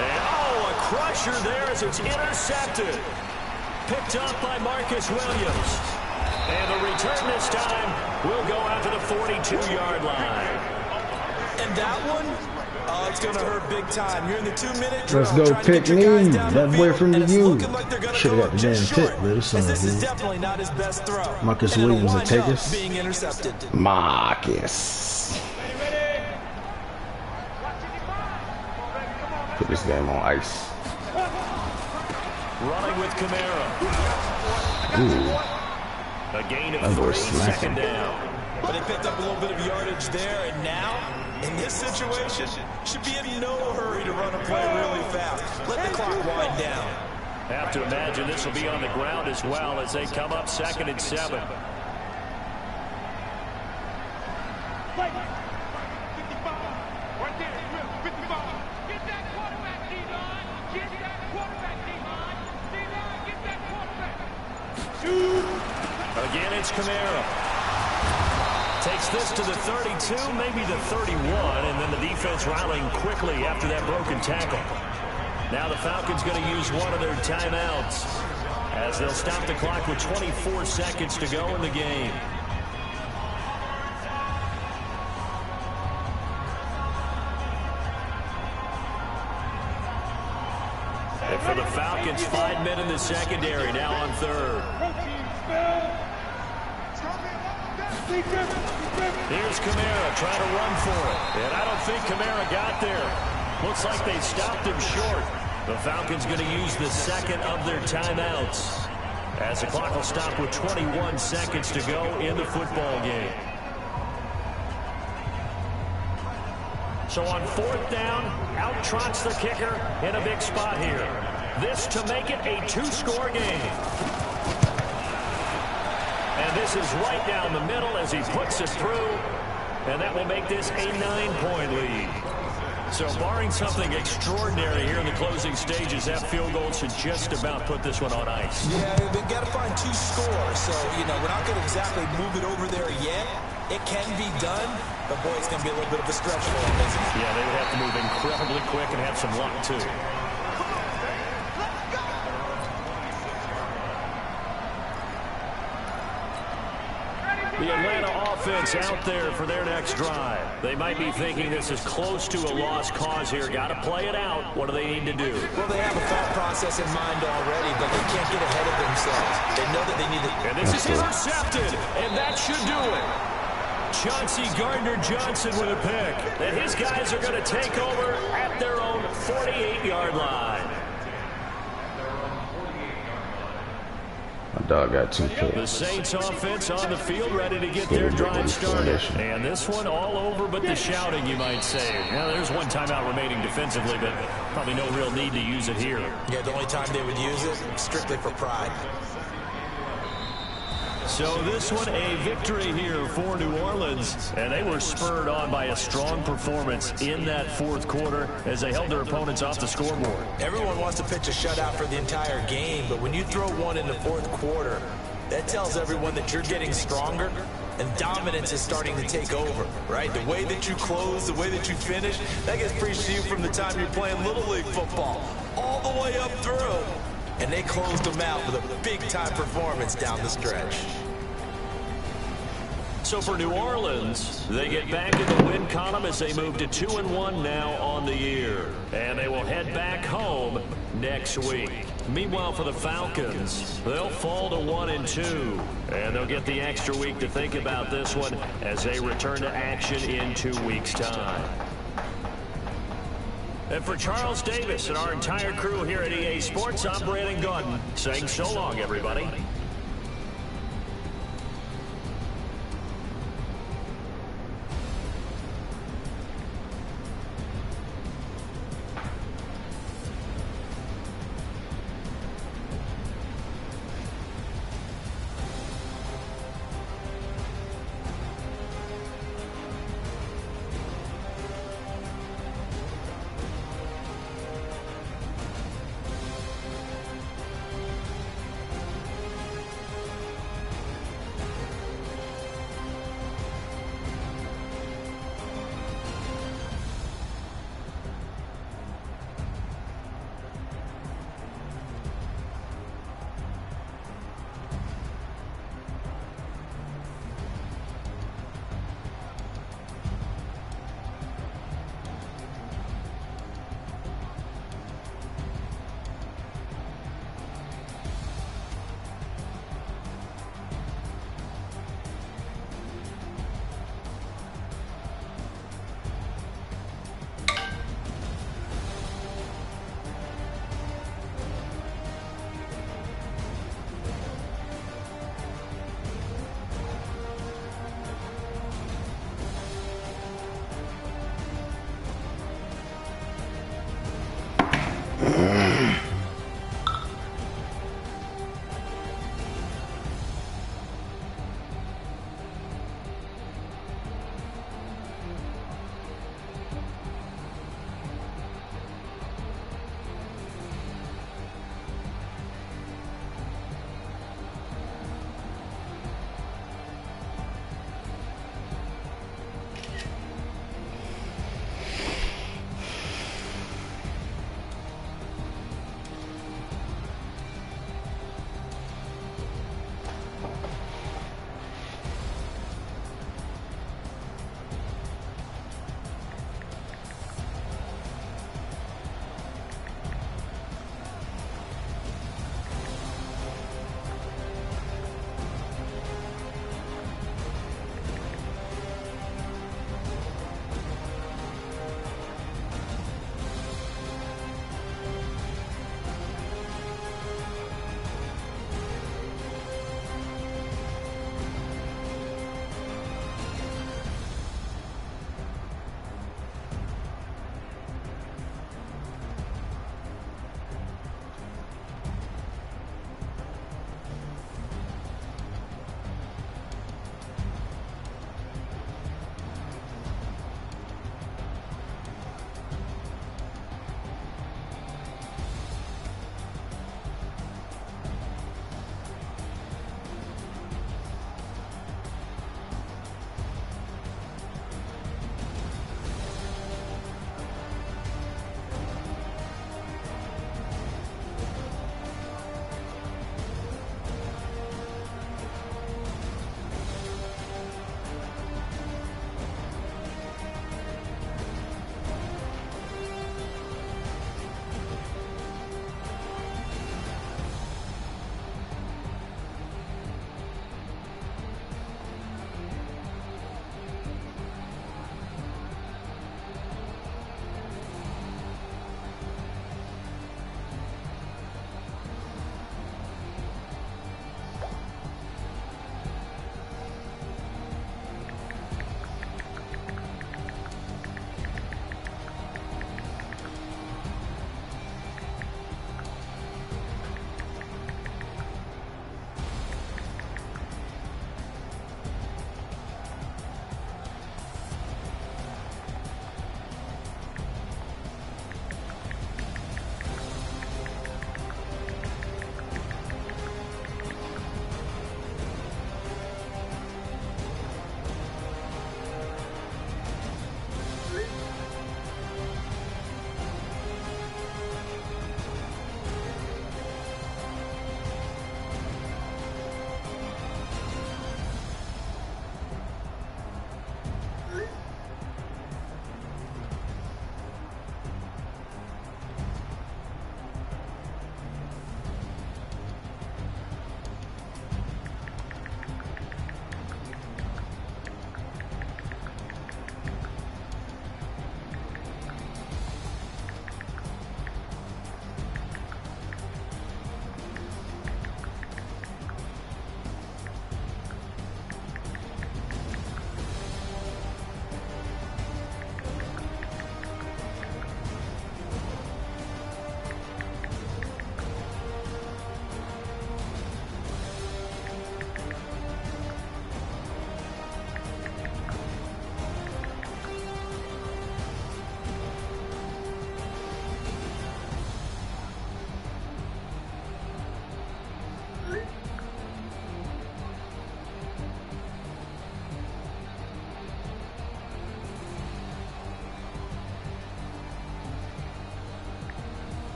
And, oh, a crusher there as it's intercepted. Picked up by Marcus Williams. And the return this time will go out to the 42-yard line. And that one, oh, it's going to hurt big time. You're in the 2-minute drill. Let's go pick me. That boy from the U. Should have got the damn short. pick, but it's on This is here. definitely not his best throw. Marcus And it'll Williams will wind take up us. being intercepted. Marcus. Put this game on ice. Running with Kamara. Ooh. A gain of That 3, boy's smacking. 2nd down. But he picked up a little bit of yardage there, and now, in this situation, should be in no hurry to run a play really fast. Let the clock wind down. Have to imagine this will be on the ground as well as they come up 2nd and 7. Again, it's Kamara. Takes this to the 32, maybe the 31, and then the defense rallying quickly after that broken tackle. Now the Falcons going to use one of their timeouts as they'll stop the clock with 24 seconds to go in the game. And for the Falcons, 5 men in the secondary, now on 3rd. Here's Kamara trying to run for it. And I don't think Kamara got there. Looks like they stopped him short. The Falcons going to use the 2nd of their timeouts as the clock will stop with 21 seconds to go in the football game. So on 4th down, out trots the kicker in a big spot here. This to make it a 2-score game. And this is right down the middle as he puts it through. And that will make this a 9-point lead. So barring something extraordinary here in the closing stages, that field goal should just about put this one on ice. Yeah, we've got to find 2 scores. So, you know, we're not going to exactly move it over there yet. It can be done, but boy, it's going to be a little bit of a stretch for them, isn't it? Yeah, they would have to move incredibly quick and have some luck, too. The Atlanta offense out there for their next drive. They might be thinking this is close to a lost cause here. Got to play it out. What do they need to do? Well, they have a thought process in mind already, but they can't get ahead of themselves. They know that they need to... And this is intercepted, and that should do it. Chauncey Gardner-Johnson with a pick. And his guys are going to take over at their own 48-yard line. My dog got 2 picks. The Saints offense on the field ready to get their drive started. And this one all over but the shouting, you might say. Now, there's one timeout remaining defensively, but probably no real need to use it here. Yeah, the only time they would use it, strictly for pride. So this one a victory here for New Orleans, and they were spurred on by a strong performance in that fourth quarter as they held their opponents off the scoreboard. Everyone wants to pitch a shutout for the entire game, but when you throw one in the fourth quarter, that tells everyone that you're getting stronger and dominance is starting to take over, right? The way that you close, the way that you finish, that gets preached to you from the time you're playing Little League football all the way up through. And they closed them out with a big-time performance down the stretch. So for New Orleans, they get back in the win column as they move to 2-1 now on the year. And they will head back home next week. Meanwhile, for the Falcons, they'll fall to 1-2. And they'll get the extra week to think about this one as they return to action in 2 weeks' time. And for Charles Davis and our entire crew here at EA Sports, I'm Brandon Gordon saying so long, everybody.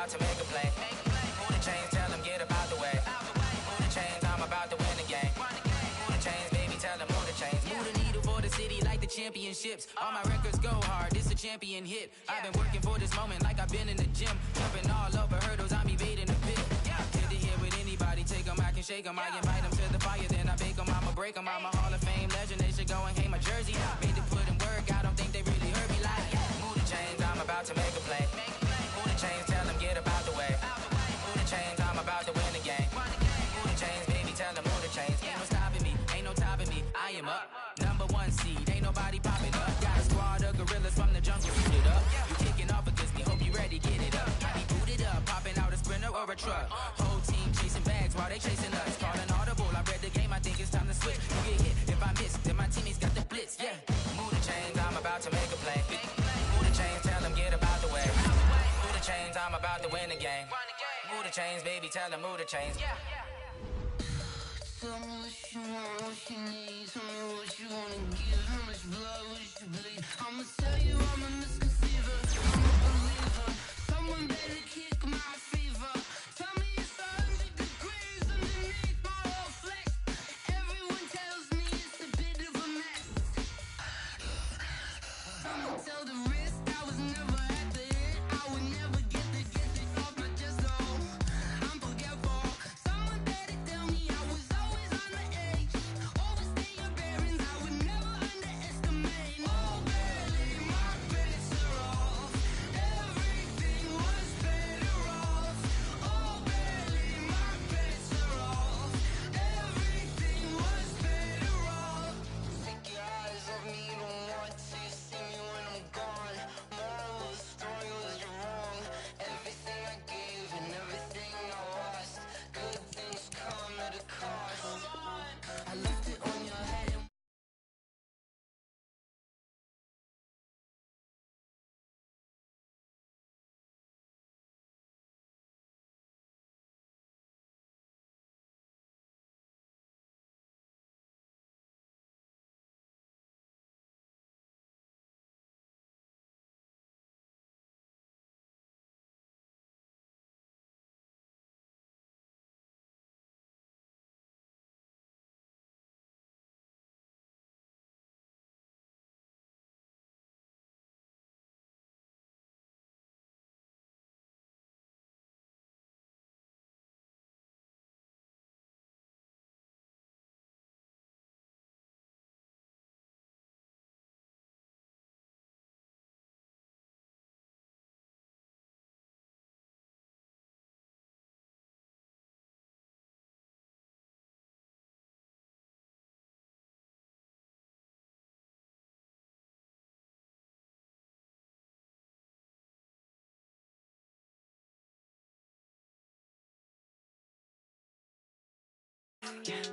about to make a play. Move the chains, tell them get about the way. Move the chains, I'm about to win the game. Move the chains, baby, tell them move the chains. Move the needle for the city like the championships. All my records go hard, this a champion hit. I've been working for this moment like I've been in the gym. Jumping all over hurdles, I'm evading the pit. Good to hear with anybody, take them, I can shake them. I invite them to the fire, then I bake them, I'ma break them. I'm a Hall of Fame legend, they should go and hang my jersey. Made to put in work, I don't think they really heard me like. Move the chains, I'm about to make a play. Move the chains, tell them get about the way. Move the chains, I'm about to win the game. Move the chains, baby, tell them move the chains. Ain't no stopping me, ain't no topping me. I am up, #1 seed, ain't nobody popping up. Got a squad of gorillas from the jungle, suited up. You kicking off against me, hope you ready, get it up. I be booted up, popping out a sprinter or a truck. Whole team chasing bags while they chasing us. Calling audible, I read the game, I think it's time to switch. You get hit, if I miss, then my teammates got the blitz, yeah. Move the chains, I'm about to make a play. Move the chains, tell them get about the way. Move the chains, I'm about to win the game. Move the chains, baby, tell them move the chains. Tell me what you want, what you need. Tell me what you wanna give. How much blood would you bleed? I'ma tell you I'm a misconceiver. I'm a believer. Someone better kick my fever. Tell me it's 100 degrees underneath my whole flesh. Everyone tells me it's a bit of a mess. I'ma tell the risk I was never at the hit. I would never get this off my chest. So I'm forgetful. Someone better tell me I was always on the edge. Overstay your bearings, I would never underestimate. Oh, barely, my bets are off. Everything was better off. Oh, barely, my bets are off. Everything was better off. Take your eyes off me, don't want to see me when I'm gone. Moral of the story was you're wrong. Everything I gave and everything I lost. Good things come at a cost. I left it on your head and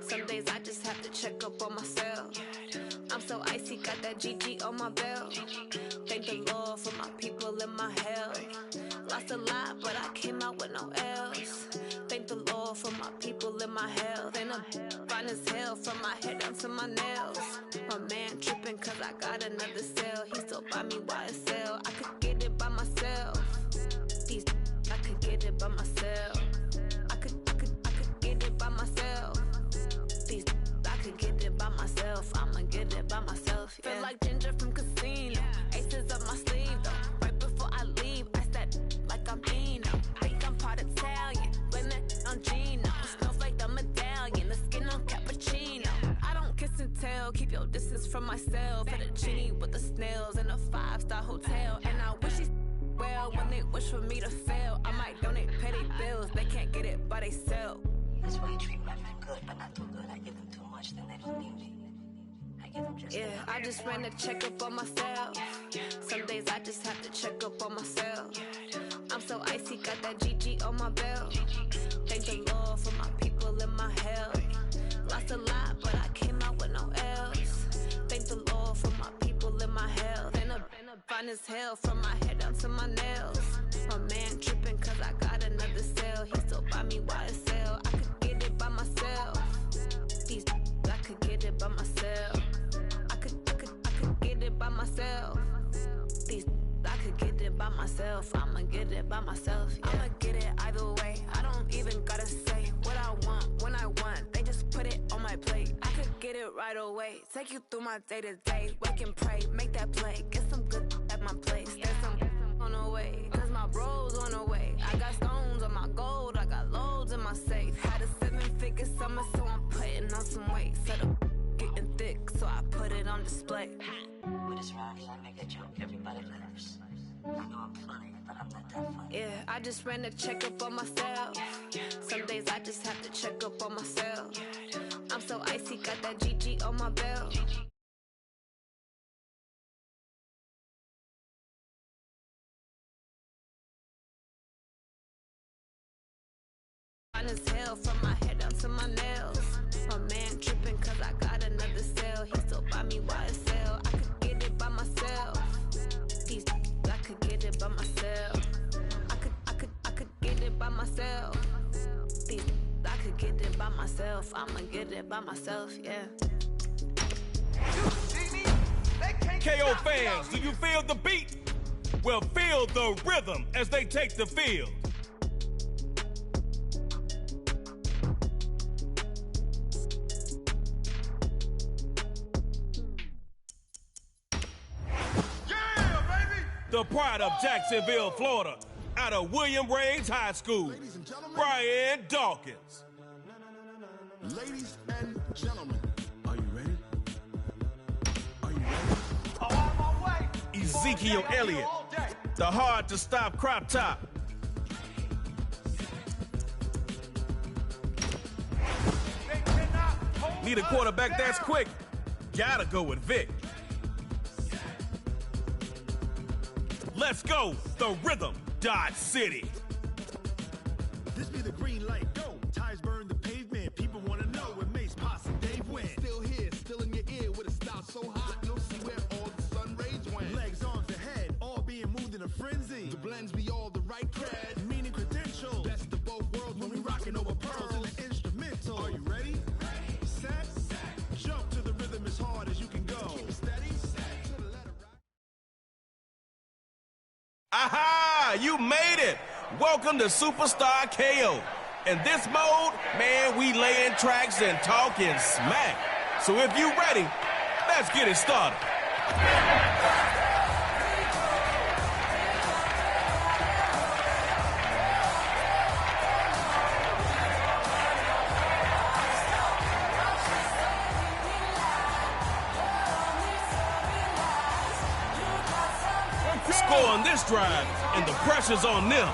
some days I just have to check up on myself. I'm so icy, got that GG on my belt. Thank the Lord for my people and my health. Lost a lot, but I came out with no else. Thank the Lord for my people and my health. And I'm fine as hell from my head down to my nails. My man tripping cause I got another cell. He still buy me YSL. I could get it by myself. These I could get it by myself. I could get it by myself. These I could get it by myself. I'ma get it by myself. Yeah. Feel like Ginger from Casino. Aces up my sleeve though. Right before I leave, I start like I'm Dino. Think I'm part Italian. Blame it on Gino. Smells like the medallion. The skin on cappuccino. I don't kiss and tell. Keep your distance from myself. Fettuccine with the snails in a 5-star hotel. And I wish he's well when they wish for me to fail. I might donate petty bills. They can't get it by themselves. That's why you treat women good, but not too good. I give them too much, then they don't need me. I give them just yeah, I just ran to check up on myself. Some days I just have to check up on myself. I'm so icy, got that GG on my belt. Thank the Lord for my people and my health. Lost a lot, but I came out with no else. Thank the Lord for my people and my health. And I'm fine as hell from my head down to my nails. My man tripping cause I got another cell. He still buy me YSL. I could get it by myself. These I could get it by myself. I could get it by myself. These I could get it by myself. I'ma get it by myself. Yeah. I'ma get right away. Take you through my day-to-day. Wake and pray, make that play. Get some good at my place. There's some on the way, cause my bro's on the way. I got stones on my gold, I got loads in my safe. Had a 7-figure summer, so I'm putting on some weight. Set up getting thick, so I put it on display. With this rhymes, I make a joke, everybody laughs. I know I'm funny, but I'm not that funny. Yeah, I just ran a checkup on myself. Some days I just have to check up on myself. I'm so icy, got that GG on my belt. Fine as hell from my head down to my nails. My man tripping cause I got another sale. He still buy me YSL. I could get it by myself. These I could get it by myself. I could get it by myself. These I could get it by myself. I'ma get it by myself, yeah. KO fans, do you feel the beat? Well, feel the rhythm as they take the field. The pride of Jacksonville, Florida, out of William Raines High School, Brian Dawkins. Ladies and gentlemen, are you ready? Are you ready? Oh, I'm on my way. Ezekiel Elliott, the hard-to-stop crop top. Need a quarterback that's quick? Gotta go with Vic. Let's go, the rhythm, Dodge City. This be the green light, go. Tires burn the pavement. People want to know where Mace, Posse, and Dave went. Still here, still in your ear with a style so hot, you'll see where all the sun rays went. Legs, arms, ahead, all being moved in a frenzy. The blends be all the right cred, meaning credentials. Best of both worlds when we rocking over pearls in the instrumental. Are you ready? Set, jump to the rhythm as hard as you can go. Keep it steady, set to the letter right. Aha! You made it! Welcome to Superstar KO. In this mode, man, we laying tracks and talking smack. So if you ready, let's get it started. Score on this drive, and the pressure's on them.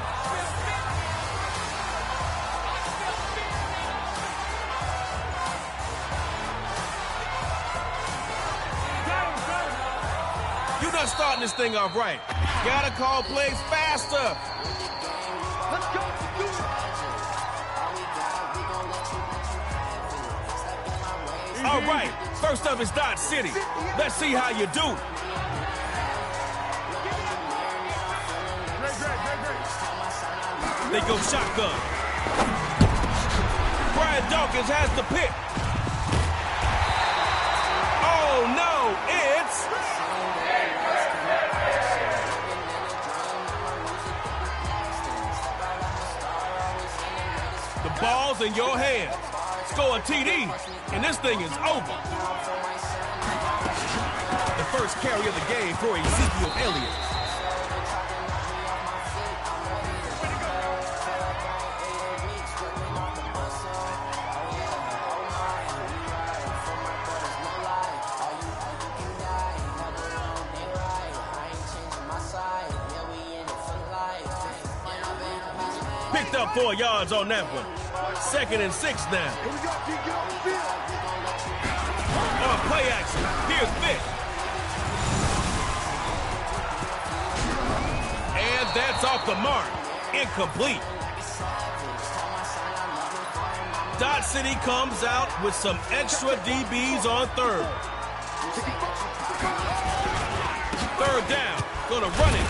You done starting this thing off right. Gotta call plays faster. Let's go. All right, first up is Dodge City. Let's see how you do. They go shotgun. Brian Dawkins has the pick. Oh no, it's... The ball's in your hands. Score a TD, and this thing is over. The first carry of the game for Ezekiel Elliott. Picked up 4 yards on that one. 2nd and 6 now. Here we go, keep it on the field. On play action, here's Vic. And that's off the mark. Incomplete. Dodge City comes out with some extra DBs on 3rd. 3rd down, gonna run it.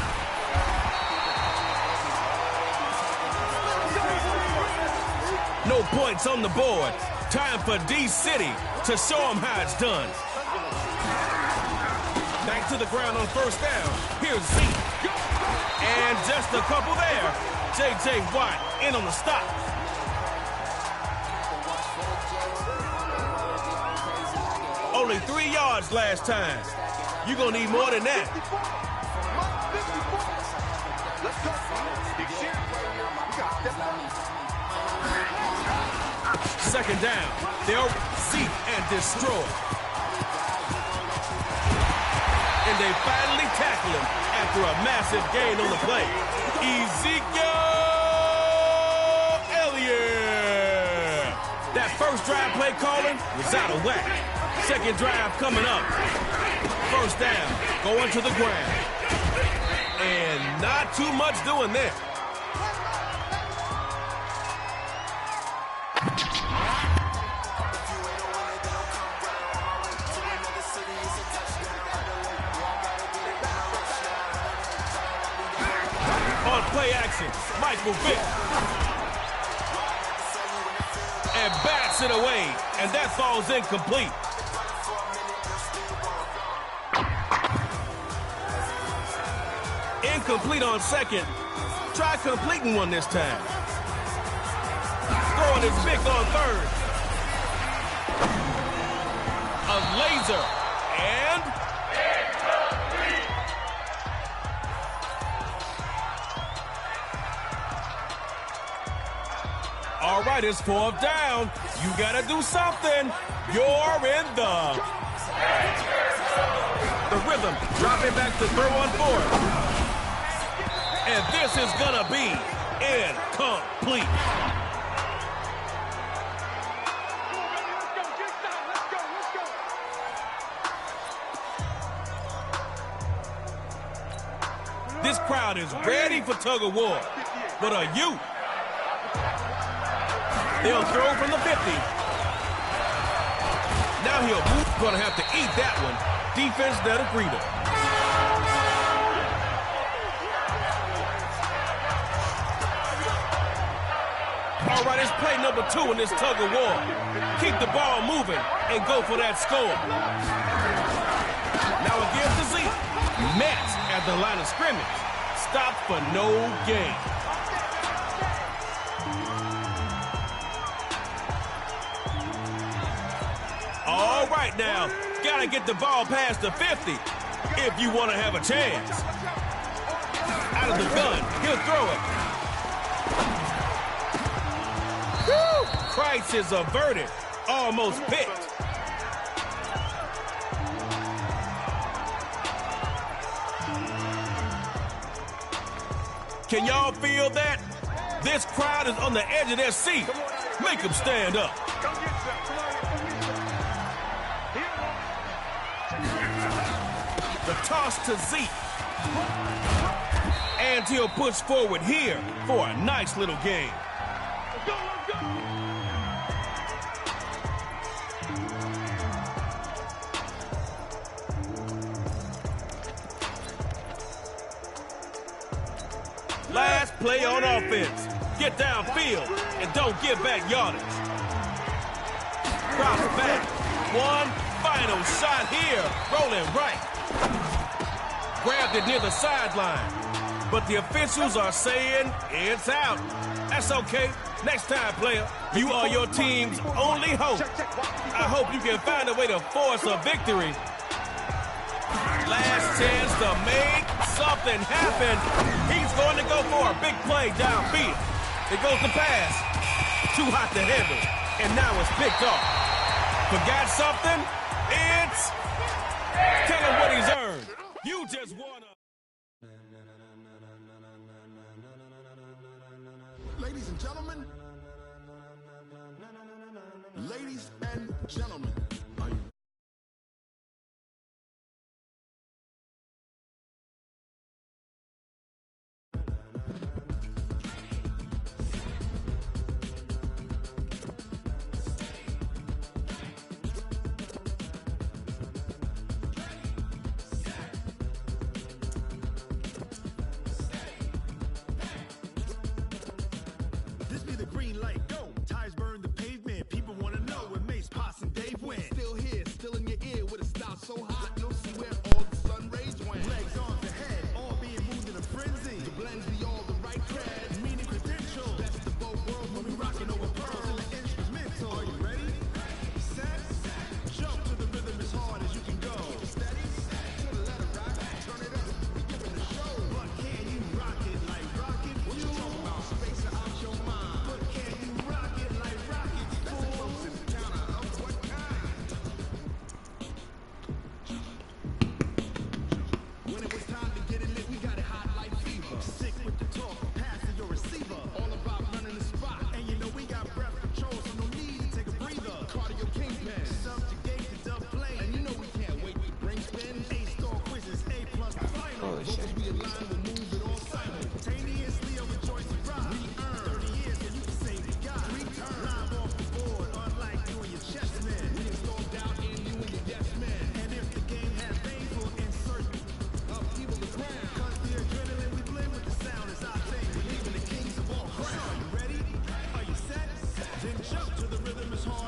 No points on the board. Time for D-City to show them how it's done. Back to the ground on 1st down. Here's Zeke. And just a couple there. J.J. Watt in on the stop. only 3 yards last time. You're going to need more than that. Second down. They'll seek and destroy. And they finally tackle him after a massive gain on the play. Ezekiel Elliott. That first drive play calling was out of whack. Second drive coming up. First down, going to the ground. And not too much doing there. On play action, Michael Vick. And bats it away, and that falls incomplete. Incomplete on second. Try completing one this time. Throwing his Vick on third. A laser, and all right, it's fourth down. You gotta do something. You're in the rhythm. Dropping back to throw on fourth. And this is gonna be incomplete. This crowd is ready for tug of war. But are you? They'll throw from the 50. Now he'll move. Gonna have to eat that one. Defense that'll greet him. All right, it's play number 2 in this tug of war. Keep the ball moving and go for that score. Now against the Zeke. Met at the line of scrimmage. Stopped for no gain. All right now, gotta get the ball past the 50 if you want to have a chance. Out of the gun, he'll throw it. Woo! Crisis averted, almost picked. Can y'all feel that? This crowd is on the edge of their seat. Make them stand up. The toss to Zeke. And he'll push forward here for a nice little game. Last play on offense. Get downfield and don't give back yardage. Drops back. One final shot here. Rolling right. Grabbed it near the sideline. But the officials are saying it's out. That's okay. Next time, player. You are your team's only hope. I hope you can find a way to force a victory. Last chance to make something happen. He's going to go for a big play downfield. It goes to pass. Too hot to handle. And now it's picked off. Forgot something? It's... Tell him what he's earned. You just wanna... Ladies and gentlemen. Ladies and gentlemen. Are you This be the green light, go. Ties burn the pavement. People wanna know when Mace, Poss, and Dave went. Still here, still in your ear with a style so hot, you'll see where all the sun rays went. Legs, arms, and head, all being moved in a frenzy. The blends be all the right creds, meaning credentials. Best of both worlds when we rockin' over pearls and the instrumental. Are you ready? Set, jump to the rhythm is hard.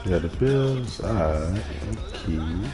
Yeah, the Bills. Alright, okay.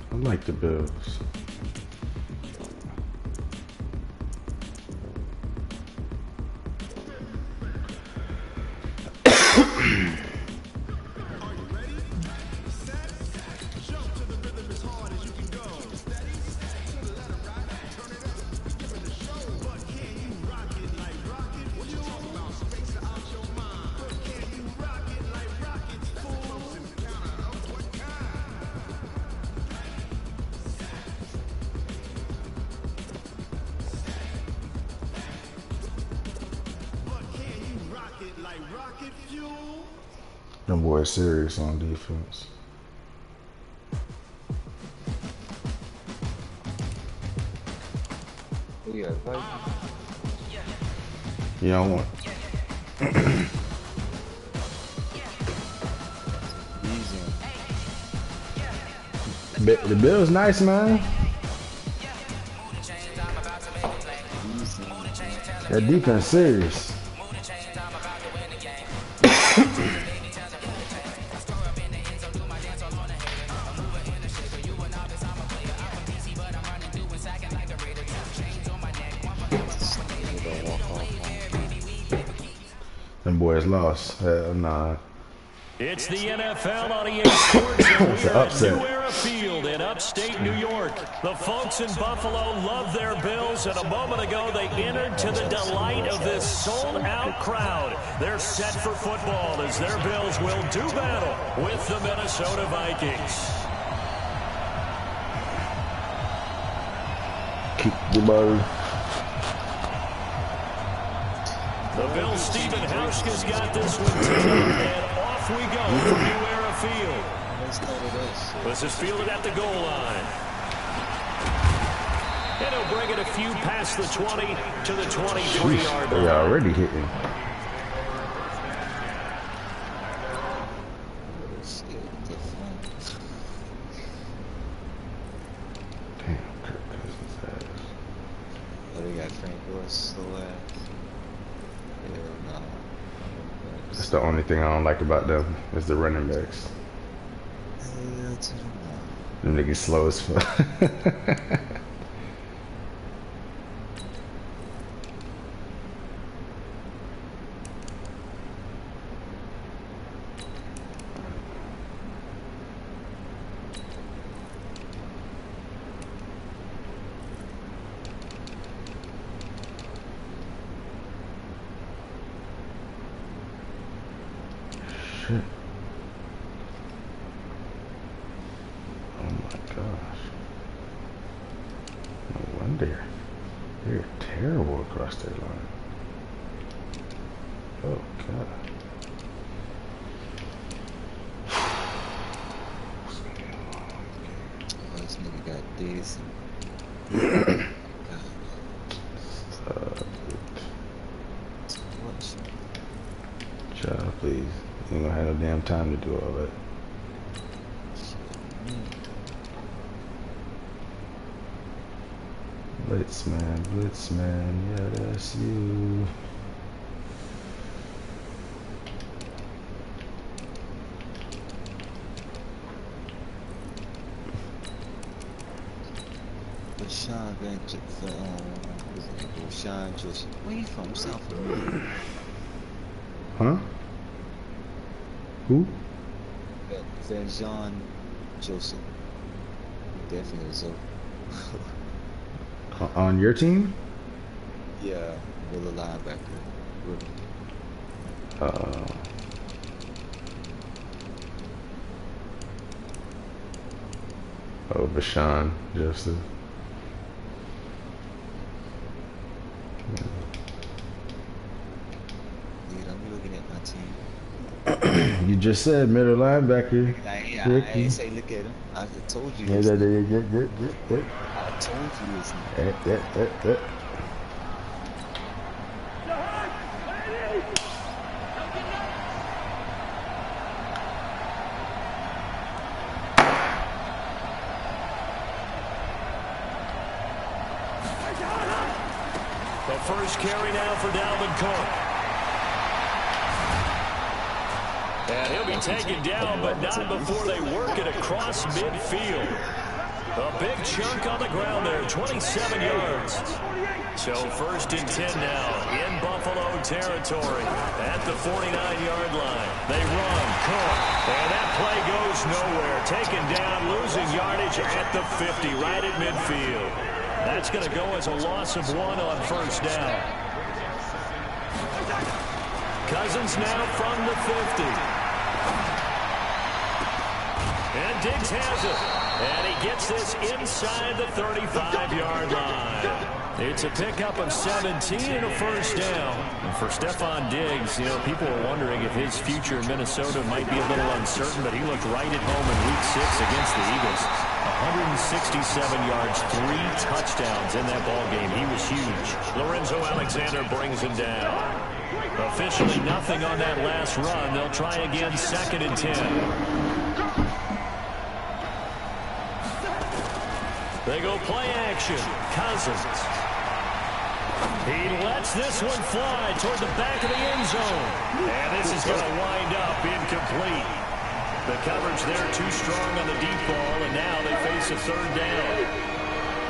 I like the Bills. Them boys serious on defense. Yeah, like, Yeah, I want. The Bills nice, man. That defense serious. Them boys lost. Hell nah. It's the NFL on EA Sports, and It's an we're at upset. New Era Field in upstate New York. The folks in Buffalo love their Bills, and a moment ago they entered to the delight of this sold-out crowd. They're set for football as their Bills will do battle with the Minnesota Vikings. Keep the ball. The Bills' Stephen Hauschka's got this one teed up, and off we go from New Era Field. This is fielded at the goal line. And he'll bring it a few past the 20 to the 23-yard line. They already hitting. Damn, Kirk Cousins ass. oh, they got Frank Gore slow ass. Hell no. That's the only thing I don't like about them is the running backs. Hell to the no. Them niggas slow as fuck. Shit. Oh my gosh. No wonder. They're terrible across their line. Oh god. Oh, this nigga got this. Child, please. You ain't gonna have no damn time to do all that. Blitzman, yeah, that's you. Sean Sean Joseph. Where you from? South America. Huh? Who? Van Jean Joseph. Definitely so. On your team? Yeah, middle linebacker. Rookie. Oh, Bashan Joseph. team. You just said middle linebacker. I ain't say look at him. I just told you. I told you it's not. The first carry now for Dalvin Cook. And he'll be taken down, but not before they work it across midfield. A big chunk on the ground there, 27 yards. So 1st and 10 now in Buffalo territory at the 49-yard line. They run, Cook, and that play goes nowhere. Taken down, losing yardage at the 50, right at midfield. That's going to go as a loss of 1 on 1st down. Cousins now from the 50. And Diggs has it. And he gets this inside the 35-yard line. It's a pickup of 17 and a 1st down. And for Stephon Diggs, you know, people are wondering if his future in Minnesota might be a little uncertain, but he looked right at home in Week 6 against the Eagles. 167 yards, 3 touchdowns in that ball game. He was huge. Lorenzo Alexander brings him down. Officially nothing on that last run. They'll try again 2nd and 10. They go play action. Cousins. He lets this one fly toward the back of the end zone. And this is going to wind up incomplete. The coverage there too strong on the deep ball, and now they face a 3rd down.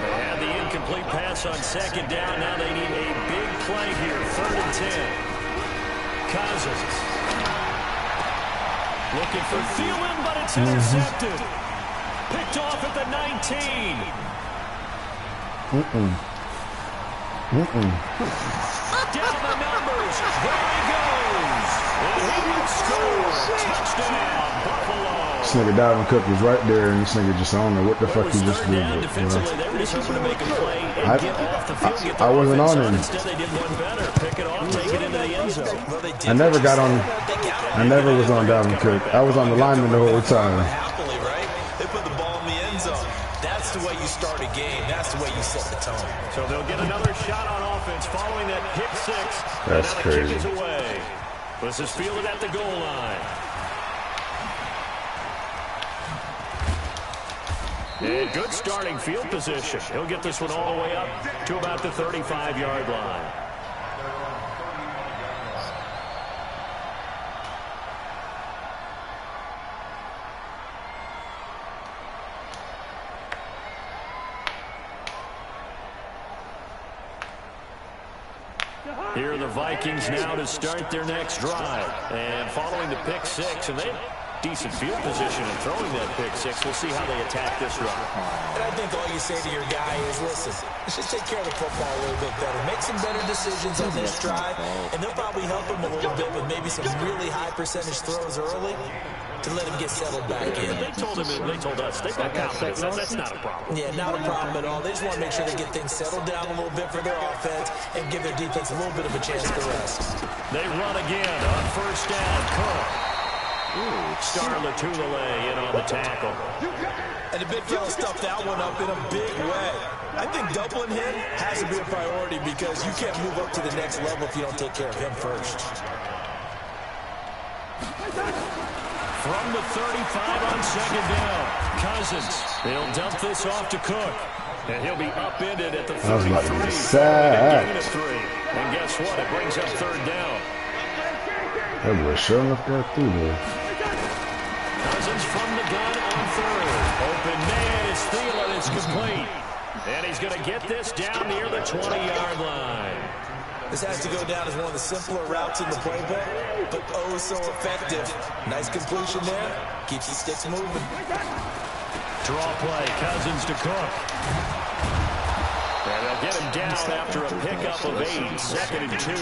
They had the incomplete pass on 2nd down. Now they need a big play here, 3rd and 10. Cousins. Looking for Thielen, but it's intercepted. Picked off at the 19. Down the numbers. There he goes. And he will score. Touchdown, Buffalo. This nigga Dalvin Cook was right there, and this nigga just, I don't know what the fuck he just did. Defensively, they were just hoping to make a play and get off the field, get the I wasn't on him. Instead, they did one better. Pick it off, take it into the end zone. I never got on. I never was on Dalvin Cook. I was on the lineman the whole time. Happily, right? They put the ball in the end zone. That's the way you start a game. That's the way you set the tone. So they'll get another shot on offense following that pick 6. That's and crazy. Kick is away. This is fielded at the goal line. And good starting field position. He'll get this one all the way up to about the 35-yard line. Here are the Vikings now to start their next drive. And following the pick 6, and they have decent field position in throwing that pick 6. We'll see how they attack this run. And I think all you say to your guy is, listen, let's just take care of the football a little bit better. Make some better decisions on this drive, and they'll probably help him a little bit with maybe some really high percentage throws early to let him get settled back in. They told us they got confidence. That's not a problem. Yeah, not a problem at all. They just want to make sure they get things settled down a little bit for their offense and give their defense a little bit of a chance to rest. They run again on 1st down. Cook. Star Latulele in on the tackle. And the big fella stuffed that one up in a big way. I think doubling him has to be a priority because you can't move up to the next level if you don't take care of him first. From the 35 on 2nd down. Cousins. They'll dump this off to Cook. And he'll be upended at the 33. I was about to be sad. And guess what? It brings up 3rd down. That boy sure enough got through there. Cousins from the gun on 3rd. Open man is Thielen. It's complete. And he's going to get this down near the 20-yard line. This has to go down as one of the simpler routes in the playbook, but oh so effective. Nice completion there. Keeps the sticks moving. Draw play. Cousins to Cook. And they'll get him down after a pickup of 8. 2nd and 2.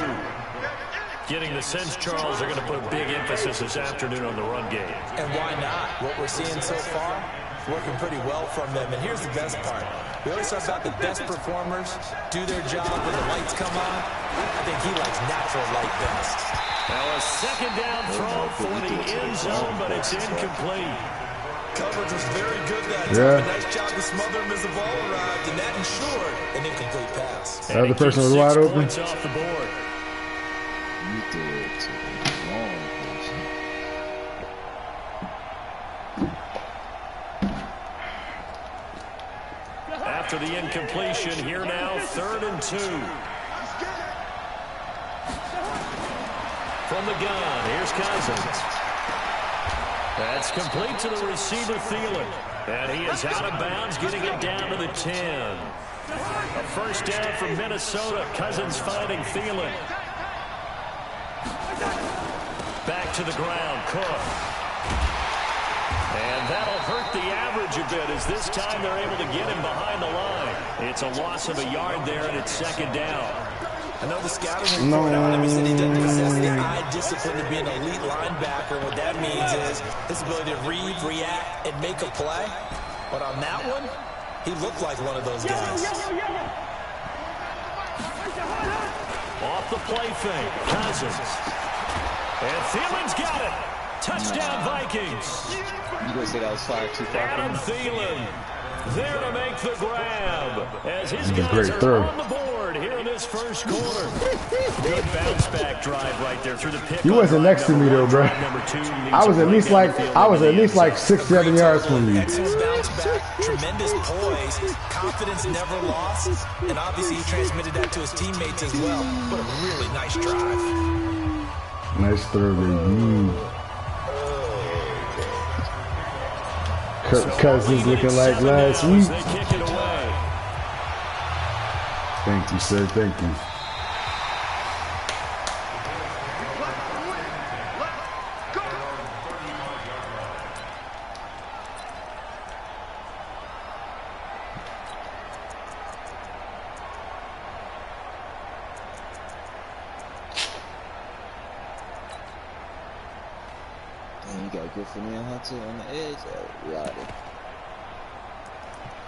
Getting the sense Charles are going to put big emphasis this afternoon on the run game. And why not? What we're seeing so far is working pretty well from them. And here's the best part. We always talk about the best performers do their job when the lights come on. I think he likes natural light best. Now a second down throw for the end zone, but it's incomplete. Coverage was very good that time. A nice job to smother him as the ball arrived, and that ensured an incomplete pass. The other person was wide open. Off the board. You did it to the wrong person. After the incompletion, here now, 3rd and 2. From the gun, here's Cousins. That's complete to the receiver, Thielen. And he is out of bounds, getting it down to the 10. A first down from Minnesota. Cousins finding Thielen. Back to the ground, Cook. And that'll hurt the average a bit as this time they're able to get him behind the line. It's a loss of a yard there, and it's 2nd down. I know the scouting report on him. He said he doesn't possess the eye discipline to be an elite linebacker. What that means is his ability to read, react, and make a play. But on that one, he looked like one of those guys. Off the play fake, Cousins. And Thielen's got it. Touchdown, Vikings. You gonna say that was fire too far? Adam Thielen there to make the grab as his Great guys are throw. on the board here in this first quarter. Good bounce back drive right there through the pick. You wasn't next to me though, bro. I was at least like 6-7 yards from you. Excellent bounce back, tremendous poise, confidence never lost, and obviously he transmitted that to his teammates as well. What a really nice drive. Nice throw, baby. Kirk Cousins looking like last week. Thank you, sir. Thank you. And you got Griffin and Hunter on the edge.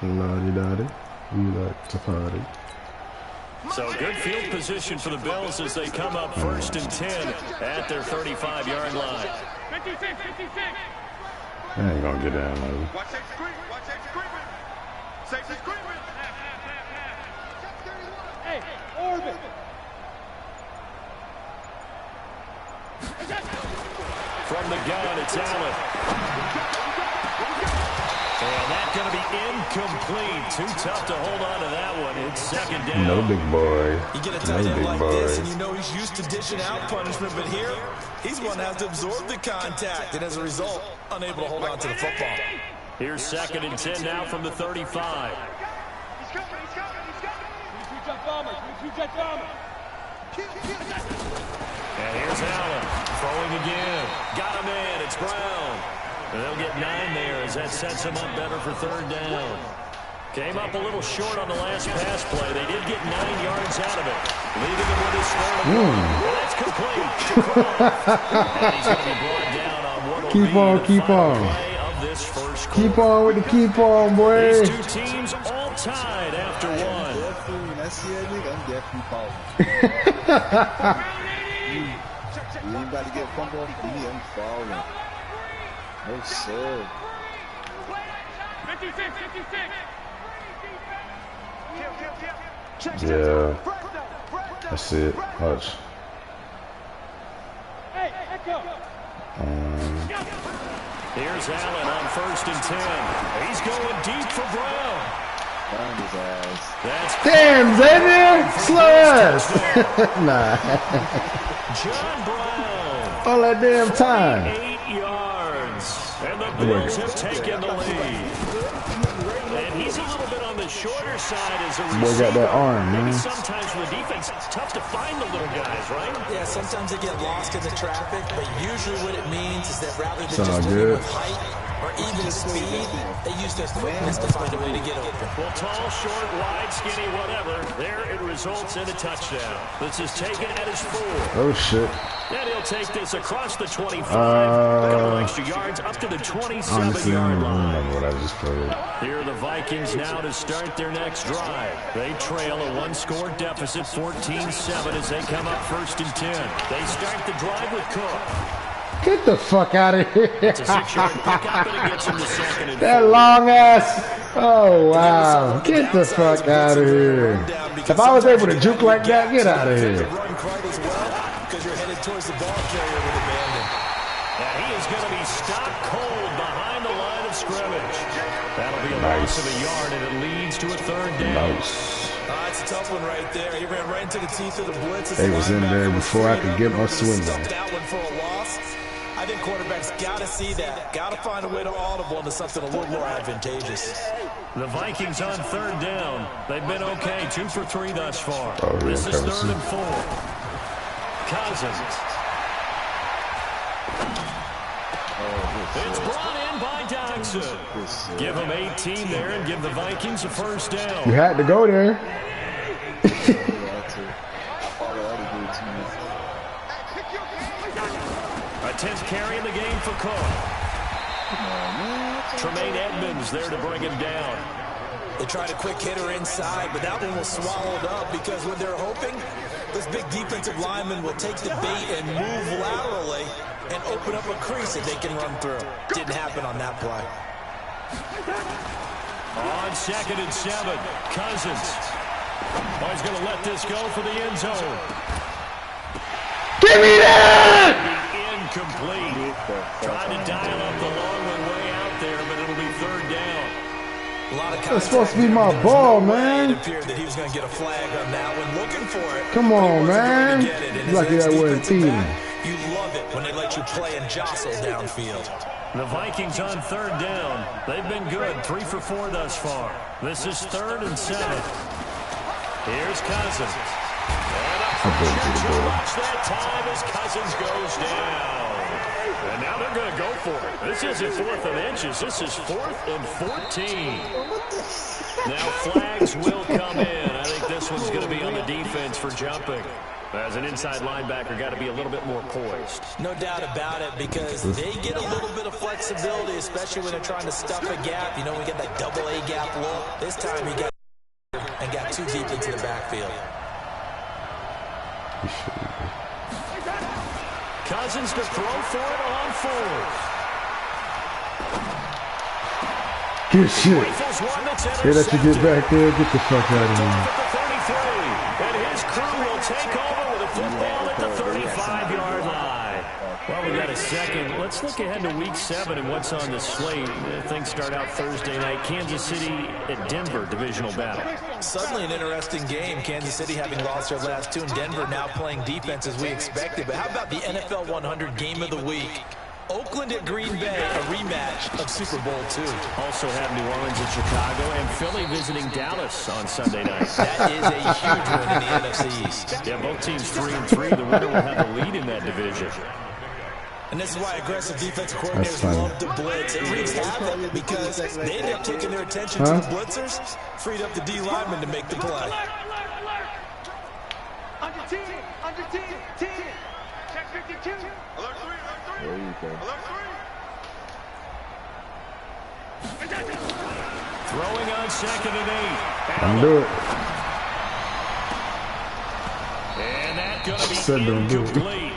Lottie. We like to party. So good field position for the Bills as they come up 1st and 10 at their 35-yard line. 56. I ain't gonna get down there. Watch that screen. Safety screaming. Hey, orbit. From the gun, it's Allen. And that's going to be incomplete. Too tough to hold on to that one. It's 2nd down. No big boy. You get a tight end like this, and you know he's used to dishing out punishment, but here, he's one that has to absorb the contact, and as a result, unable to hold on to the football. Here's 2nd and 10 now from the 35. He's coming. 22-jet bomber. And here's Allen throwing again. Got him in. It's Brown. And they'll get 9 there as that sets him up better for 3rd down. Came up a little short on the last pass play. They did get 9 yards out of it, leaving him with his third and 1. And that's complete. And he's going to be brought down on what will be the final play of this first quarter. Keep on with the keep on, boy. These two teams all tied after one. When I see that nigga, I'm definitely falling. You ain't about to get a fumble off of me, I'm falling. No, sir. 56. Yeah. That's it. Watch. Hey, echo. Here's Allen on 1st and 10. He's going deep for Brown. Found his ass. That's Damn, Xavier! Slow ass! Nah. John Brown. All that damn time. 8 yards. And the Bills have taken the lead. And he's a little bit on the shorter side as a receiver. Boy got that arm, man. Maybe sometimes for the defense, it's tough to find the little guys, right? Yeah, sometimes they get lost in the traffic, but usually what it means is that rather than Sound just good. winning with height, or even speed, they use their quickness to find a way to get open. Well, tall, short, wide, skinny, whatever. There it results in a touchdown. This is taken at his 4. Oh, shit. And he'll take this across the 25. A couple extra yards up to the 27-yard line. I don't remember what I just played. Here are the Vikings now to start their next drive. They trail a 1-score deficit, 14-7, as they come up 1st and 10. They start the drive with Cook. Get the fuck out of here. It's a 6-yard pickup, and it gets him to 2nd and 4. That long ass. Oh, wow. Get the fuck out of here. If I was able to juke like that, get out of here. Because you're headed towards the ball carrier with abandon. And he is going to be stopped cold behind the line of scrimmage. That'll be a loss of a yard, and it leads to a 3rd down. Nice. That's a tough one right there. He ran right into the teeth of the blitz. They was in there before I could get my swing on. That one for a loss. I think quarterbacks got to see that. Got to find a way to audible into something a little more advantageous. The Vikings on 3rd down. They've been okay, 2 for 3 thus far. Oh, this is 3rd and 4. Cousins. It's brought in by Dodson. Give him 18 there and give the Vikings a 1st down. You had to go there. A 10th carry in the game for Cook. Tremaine Edmonds there to bring him down. They tried a quick hitter inside, but that one was swallowed up because what they're hoping, this big defensive lineman will take the bait and move laterally and open up a crease that they can run through. Didn't happen on that play. On 2nd and 7, Cousins. Oh, he's going to let this go for the end zone. Give me that! Incomplete. Trying to dial up the long one way out there, but it'll be 3rd down. That's supposed to be my ball, man. It appeared that he was going to get a flag on that one, looking for it. Come on, man. Lucky that wasn't team. You love it when they let you play and jostle downfield. The Vikings on 3rd down. They've been good, 3 for 4 thus far. This is 3rd and 7. Here's Cousins. And watch that time as Cousins goes down. And now they're going to go for it. This isn't 4th and inches. This is 4th and 14. Now flags will come in. I think this one's going to be on the defense for jumping. As an inside linebacker, got to be a little bit more poised. No doubt about it, because they get a little bit of flexibility, especially when they're trying to stuff a gap. You know, we get that double A gap look. This time he got and got too deep into the backfield. Cousins to throw for it on 4th. Good shit. Hey, let you get back there. Get the fuck out of here. And his crew will take over with a football at the 35-yard line. Well, we got a second. Let's look ahead to Week 7 and what's on the slate. Things start out Thursday night. Kansas City at Denver, divisional battle. Suddenly an interesting game. Kansas City having lost their last 2, and Denver now playing defense as we expected. But how about the NFL 100 Game of the Week? Oakland at Green Bay, a rematch of Super Bowl II. Also have New Orleans at Chicago and Philly visiting Dallas on Sunday night. That is a huge win in the NFC East. Yeah, both teams 3-3. The winner will have the lead in that division. And this is why aggressive defensive coordinators love to blitz. It wreaks havoc because they end up taking their attention to the blitzers, freed up the D lineman to make the play. Under 10, 10. Check 52. Alert 3, alert 3. There you go. Alert 3. Throwing on 2nd and 8. Don't do it. And that's going to be incomplete.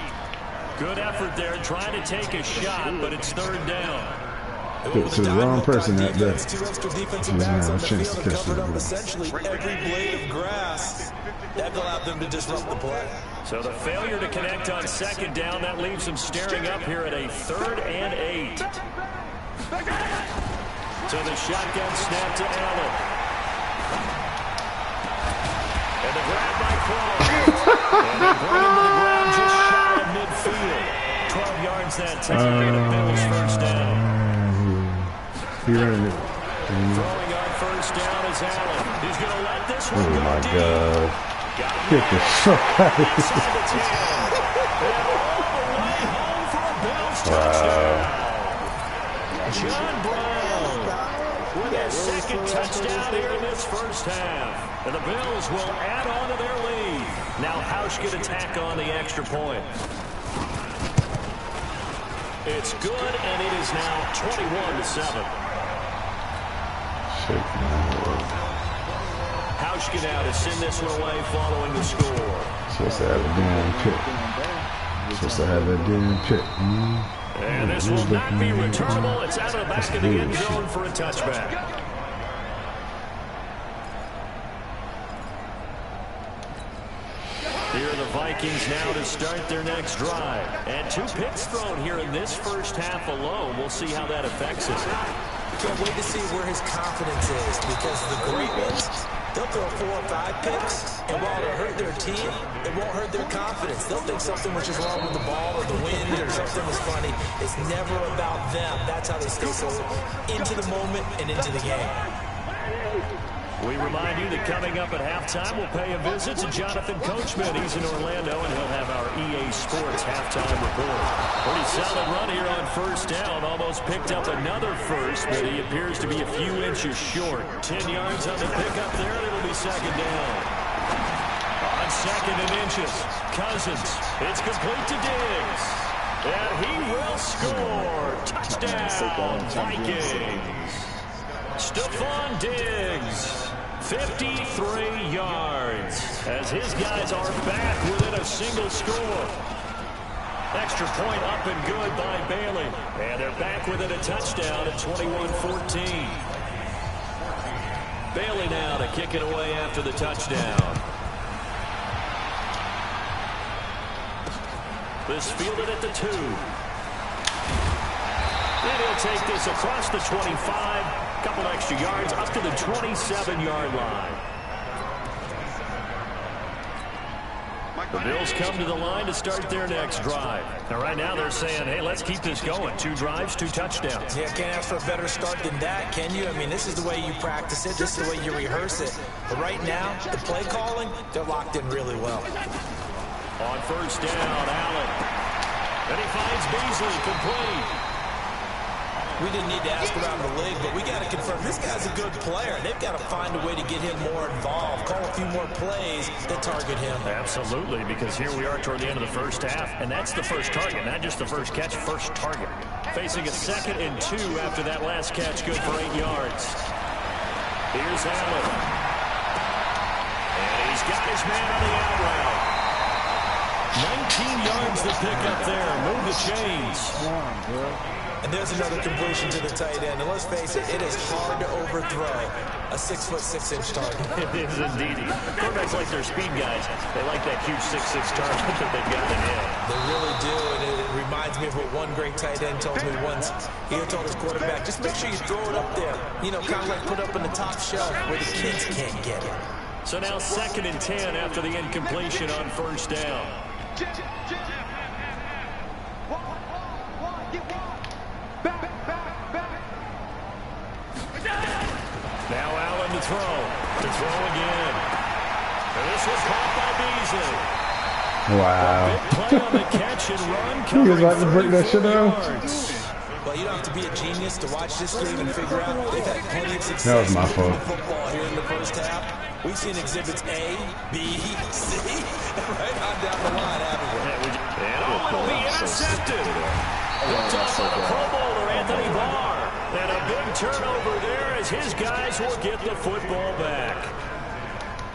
Good effort there, trying to take a shot, but it's 3rd down. To the wrong person that day. 2 extra defensive backs on the field and covered up essentially every blade of grass. That allowed them to disrupt the play. So the failure to connect on 2nd down, that leaves them staring up here at a 3rd and 8. So the shotgun snap to Allen. And the grab by Crow. And they bring him to the ground just shy of midfield. 12 yards that time, and a Bills 1st down. He ran it. Throwing on 1st down is Allen. He's going to let this one Oh go my deep. God. Get the fuck out of here. Wow. John Brown with his second touchdown here in this first half. And the Bills will add on to their lead. Now Hausch can attack on the extra point. It's good, and it is now 21-7. Hausch get out to send this one away following the score. Supposed to have a damn pick. Supposed to have a damn pick. And this will not be returnable. It's out of the back of the end zone for a touchback. Here are the Vikings now to start their next drive. And 2 picks thrown here in this first half alone. We'll see how that affects us. Can't wait to see where his confidence is, because the great ones, they'll throw 4 or 5 picks, and while it'll hurt their team, it won't hurt their confidence. They'll think something was just wrong with the ball or the wind or something was funny. It's never about them. That's how they stay so into the moment and into the game. We remind you that coming up at halftime, we'll pay a visit to Jonathan Coachman. He's in Orlando, and he'll have our EA Sports halftime report. Pretty solid run here on first down. Almost picked up another first, but he appears to be a few inches short. 10 yards on the pickup there, and it'll be second down. On second and inches, Cousins. It's complete to Diggs. And he will score. Touchdown, Vikings. Stephon Diggs, 53 yards, as his guys are back within a single score. Extra point up and good by Bailey. And they're back within a touchdown at 21-14. Bailey now to kick it away after the touchdown. This fielded at the 2. And he'll take this across the 25. Couple extra yards up to the 27-yard line. The Bills come to the line to start their next drive. Now, right now, they're saying, hey, let's keep this going. 2 drives, 2 touchdowns. Yeah, can't ask for a better start than that, can you? I mean, this is the way you practice it. This is the way you rehearse it. But right now, the play calling, they're locked in really well. On first down, Allen. And he finds Beasley complete. We didn't need to ask around the league, but we got to confirm this guy's a good player. They've got to find a way to get him more involved, call a few more plays that target him. Absolutely, because here we are toward the end of the first half, and that's the first target, not just the first catch, first target. Facing a 2nd and 2 after that last catch, good for 8 yards. Here's Allen. And he's got his man on the out route. 19 yards to pick up there. Move the chains. And there's another completion to the tight end. And let's face it, it is hard to overthrow a 6'6" target. It is indeed. Quarterbacks like their speed guys. They like that huge 6'6" target that they've got in him. They really do, and it reminds me of what one great tight end told me once. He had told his quarterback, just make sure you throw it up there. You know, kind of like put up in the top shelf where the kids can't get it. So now 2nd and 10 after the incompletion on first down. Now Allen to throw again. And this was caught by Beasley. Wow. Big play on the catch and run. He was about to break that shit out. Well, you don't have to be a genius to watch this game and figure out they've had plenty of success That was my fault. with football here in the first half. We've seen exhibits A, B, C, right on down the line, haven't we? And it'll be intercepted. Picked off by the Pro Bowler, Anthony Barr. And a big turnover there as his guys will get the football back.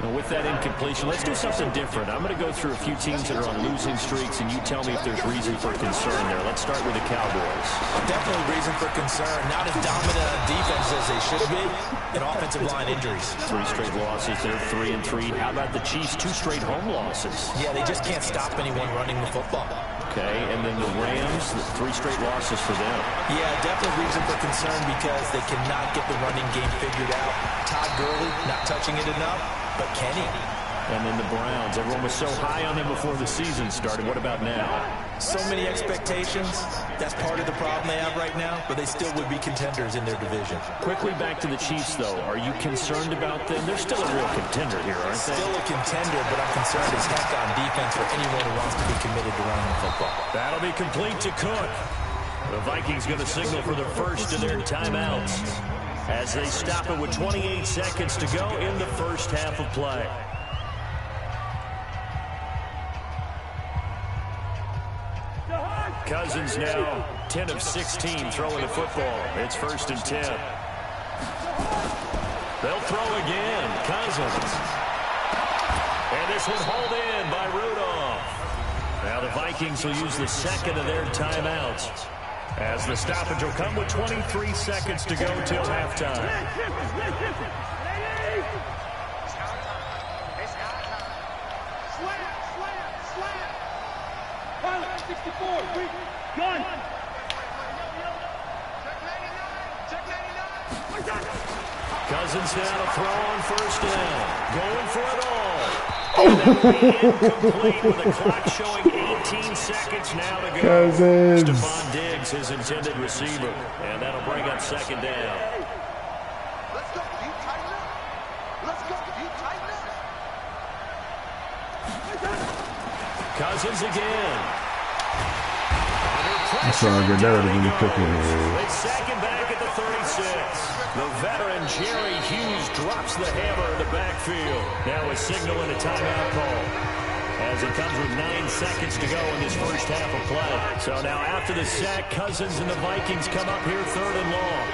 Now with that incompletion, let's do something different. I'm going to go through a few teams that are on losing streaks, and you tell me if there's reason for concern there. Let's start with the Cowboys. Definitely reason for concern. Not as dominant on defense as they should be, and offensive line injuries. 3 straight losses. They're 3-3. How about the Chiefs? 2 straight home losses. Yeah, they just can't stop anyone running the football. Okay, and then the Rams, 3 straight losses for them. Yeah, definitely reason for concern because they cannot get the running game figured out. Todd Gurley not touching it enough, but can he? And then the Browns. Everyone was so high on them before the season started. What about now? So many expectations. That's part of the problem they have right now, but they still would be contenders in their division. Quickly back to the Chiefs, though. Are you concerned about them? They're still a real contender here, aren't they? Still a contender, but I'm concerned as heck on defense for anyone who wants to be committed to running the football. That'll be complete to Cook. The Vikings going to signal for the first of their timeouts as they stop it with 28 seconds to go in the first half of play. Cousins now 10 of 16 throwing the football. It's 1st and 10. They'll throw again. Cousins. And this one hauled in by Rudolph. Now the Vikings will use the second of their timeouts as the stoppage will come with 23 seconds to go till halftime. Pilot 64, gun. Cousins now to throw on 1st down. Going for it all. And that will be incomplete with the clock showing 18 seconds now to go. Cousins. Stephon Diggs, his intended receiver. And that'll bring up 2nd down. Let's go. You tighten up. Let's go. You tighten up. Cousins again. That's all good. That would have been cooking. They sack him back at the 36. The veteran Jerry Hughes drops the hammer in the backfield. Now a signal and a timeout call as it comes with 9 seconds to go in this first half of play. So now after the sack, Cousins and the Vikings come up here 3rd and long.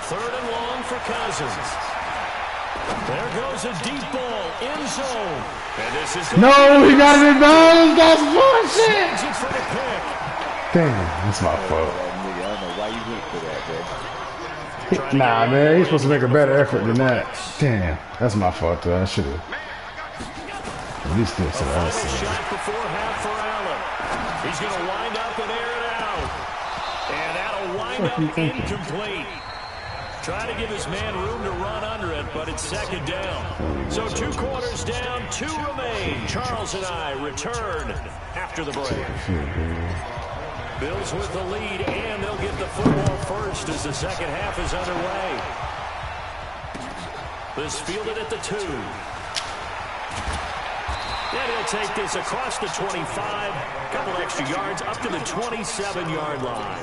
Third and long for Cousins. There goes a deep ball, end zone. And this is no, he got it in bounds. That's bullshit. For the pick. Damn, that's my fault. I don't know why you went for that, bro. Nah, man, he's supposed to make a better effort than that. Damn, that's my fault, though. I should have at least did some else. Shot before half for Allen. He's going to wind up and air it out. And that'll wind up incomplete. Trying to give his man room to run under it, but it's 2nd down. So 2 quarters down, 2 remain. Charles and I return after the break. Bills with the lead, and they'll get the football first as the second half is underway. This fielded at the 2. And he'll take this across the 25, a couple extra yards up to the 27-yard line.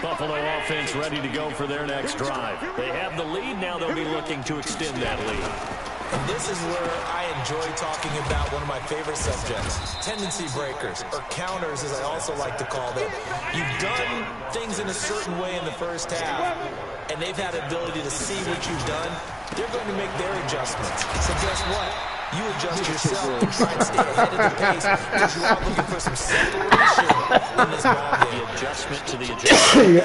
Buffalo offense ready to go for their next drive. They have the lead. Now they'll be looking to extend that lead. And this is where I enjoy talking about one of my favorite subjects, tendency breakers, or counters as I also like to call them. You've done things in a certain way in the first half, and they've had the ability to see what you've done. They're going to make their adjustments. So guess what? You adjust yourself and try and stay ahead of the pace because you are looking for some separation in this ball game. The adjustment to the adjustment.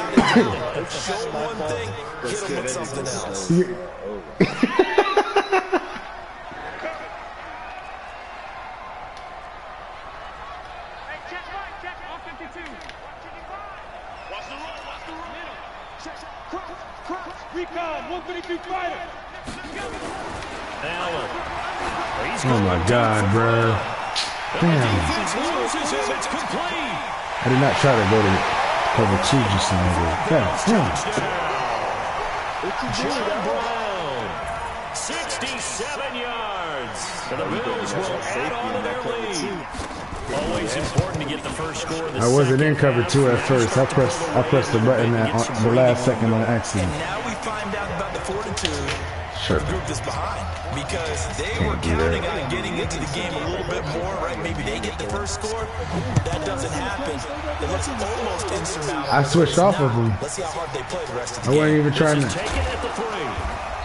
Show them one thing, hit them with something else. Recon, 152 fighter. Allen. Oh my God, bro. Damn. It's complete. I did not try to go to cover 2 just now. God damn. John Brown, 67 yards. And the Bills will add on to their lead. Always important to get the first score. I wasn't in cover 2 at first. I pressed the button on the last second on accident. And now we find out about the fortitude Sure. of the group that's behind. Because they were counting on getting into the game a little bit more, right? Maybe they get the first score. That doesn't happen. It looks almost insurmountable. I switched off of them. Let's see how hard they play the rest of the I wasn't game. even trying to. Take it at the 3.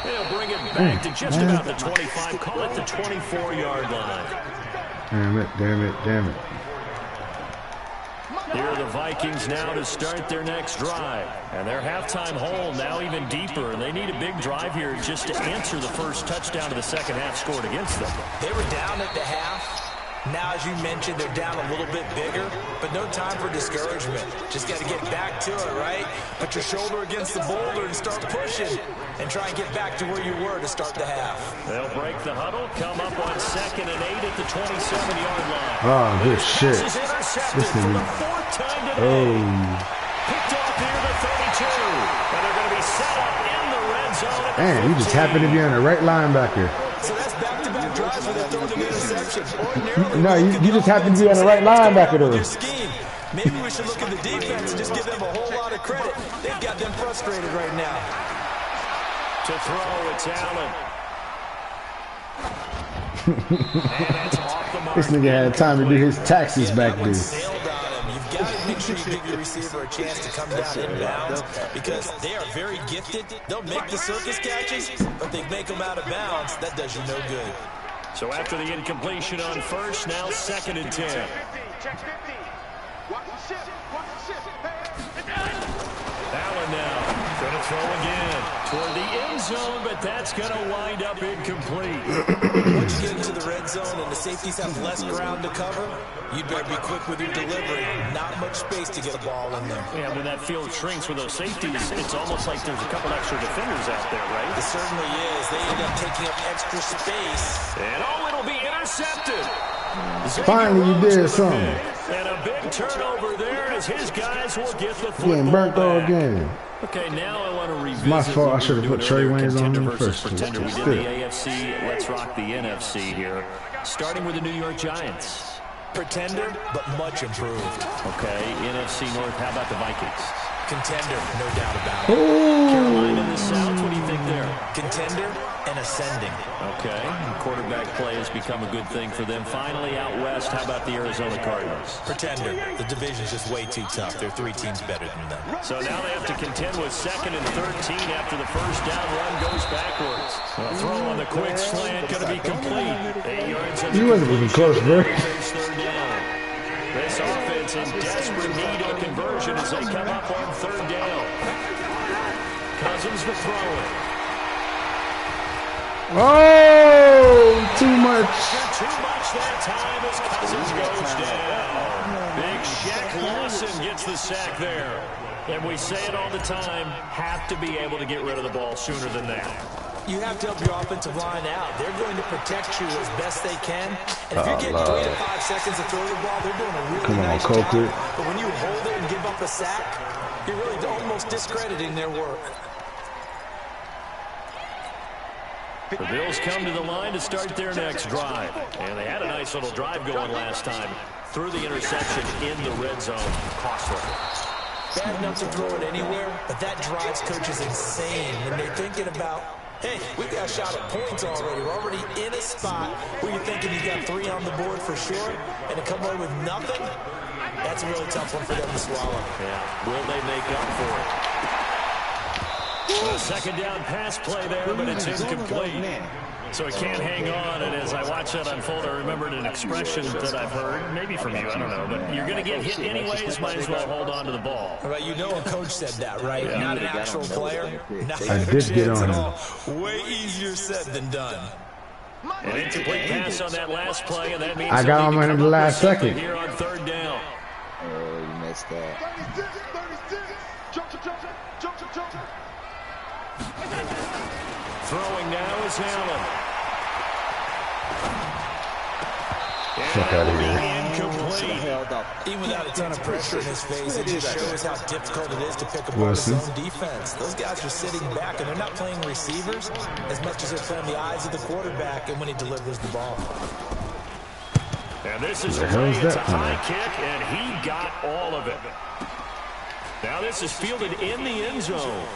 They'll bring it back to just about the 25. Call it the 24-yard line. Damn it, damn it, damn it. Here are the Vikings now to start their next drive. And their halftime hole now even deeper. And they need a big drive here just to answer the first touchdown of the second half scored against them. They were down at the half. Now, as you mentioned, they're down a little bit bigger, but no time for discouragement. Just got to get back to it, right? Put your shoulder against the boulder and start pushing and try and get back to where you were to start the half. They'll break the huddle, come up on 2nd and 8 at the 27-yard line. Oh, good shit. This for the 4th time today. Picked off near the 32. And they're going to be set up in the red zone. Man, you just happen to be on the right linebacker. So that's back-to-back drives where they throw an interception. Ordinarily, No, we look you at just the happen to offense be on and the say, right "What's going on linebacker with though." your scheme?" Maybe we should look at the defense and just give them a whole lot of credit. They've got them frustrated right now. To throw, it's Allen. And that's off the mark. This nigga had time to do his taxes back That one there. sailed on him. You've got to make sure you give your receiver a chance to come down inbounds because they are very gifted. They'll make the circus catches, but they make them out of bounds. That does you no good. So after the incompletion on first, now 2nd and 10. Allen now going to throw again toward the end zone, but that's going to wind up incomplete. Once you get into the red zone and the safeties have less ground to cover, you'd better be quick with your delivery. Not much space to get a ball in there. Yeah, when that field shrinks with those safeties, it's almost like there's a couple extra defenders out there, right? It certainly is. They end up taking up extra space. And it'll be intercepted. Finally, you did something. And a big turnover there as his guys will get the football Getting burnt all back. game. Okay, now I want to revisit. My fault. I should have what put we were Trey doing Waynes on earlier, him contender versus first. pretender. We did Still. the AFC. Let's rock the NFC here. Starting with the New York Giants. Pretender, but much improved. Okay, NFC North. How about the Vikings? Contender, no doubt about it. Carolina in the South. What do you think there? Contender and ascending. Okay, quarterback play has become a good thing for them. Finally, out west, how about the Arizona Cardinals? Pretender. The division's just way too tough. There are 3 teams better than them. So now they have to contend with 2nd and 13 after the first down run goes backwards. A throw on the quick slant going to be complete. 8 yards. You wasn't even close, bro. Third down. This offense in desperate need of conversion as they come up on 3rd down. Cousins to throw it. Oh, too much. Too much that time as Cousins goes down. Big Shaq Lawson gets the sack there. And we say it all the time, have to be able to get rid of the ball sooner than that. You have to help your offensive line out. They're going to protect you as best they can. And if you're getting 3 to 5 seconds to throw the ball, they're doing a really nice job. But when you hold it and give up a sack, you're really almost discrediting their work. The Bills come to the line to start their next drive. And they had a nice little drive going last time. Threw the interception in the red zone. Costly. Bad enough to throw it anywhere, but that drives coaches insane when they're thinking about, hey, we've got a shot at points already. We're already in a spot where you're thinking you got 3 on the board for sure, and to come away with nothing, that's a really tough one for them to swallow. Yeah, will they make up for it? A 2nd down pass play there, but it's incomplete. So it can't hang on, and as I watch that unfold, I remembered an expression that I've heard, maybe from you, I don't know, but you're going to get hit anyways, might as well hold on to the ball. Right, you know a coach said that, right? Yeah. Not an actual player. Not I even a did get chance on at him. all. Way easier said than done. An incomplete pass on that last play, and that means I got him in the last second. Here on 3rd down. Oh, you messed up. Throwing now is Allen. Fuck out of here. Incomplete. Even without a ton of pressure in his face, it just shows how difficult it is to pick apart his own defense. Those guys are sitting back, and they're not playing receivers as much as they're playing the eyes of the quarterback and when he delivers the ball. And this is Where the hell is it's a that high from? kick, and he got all of it. Now this is fielded in the end zone.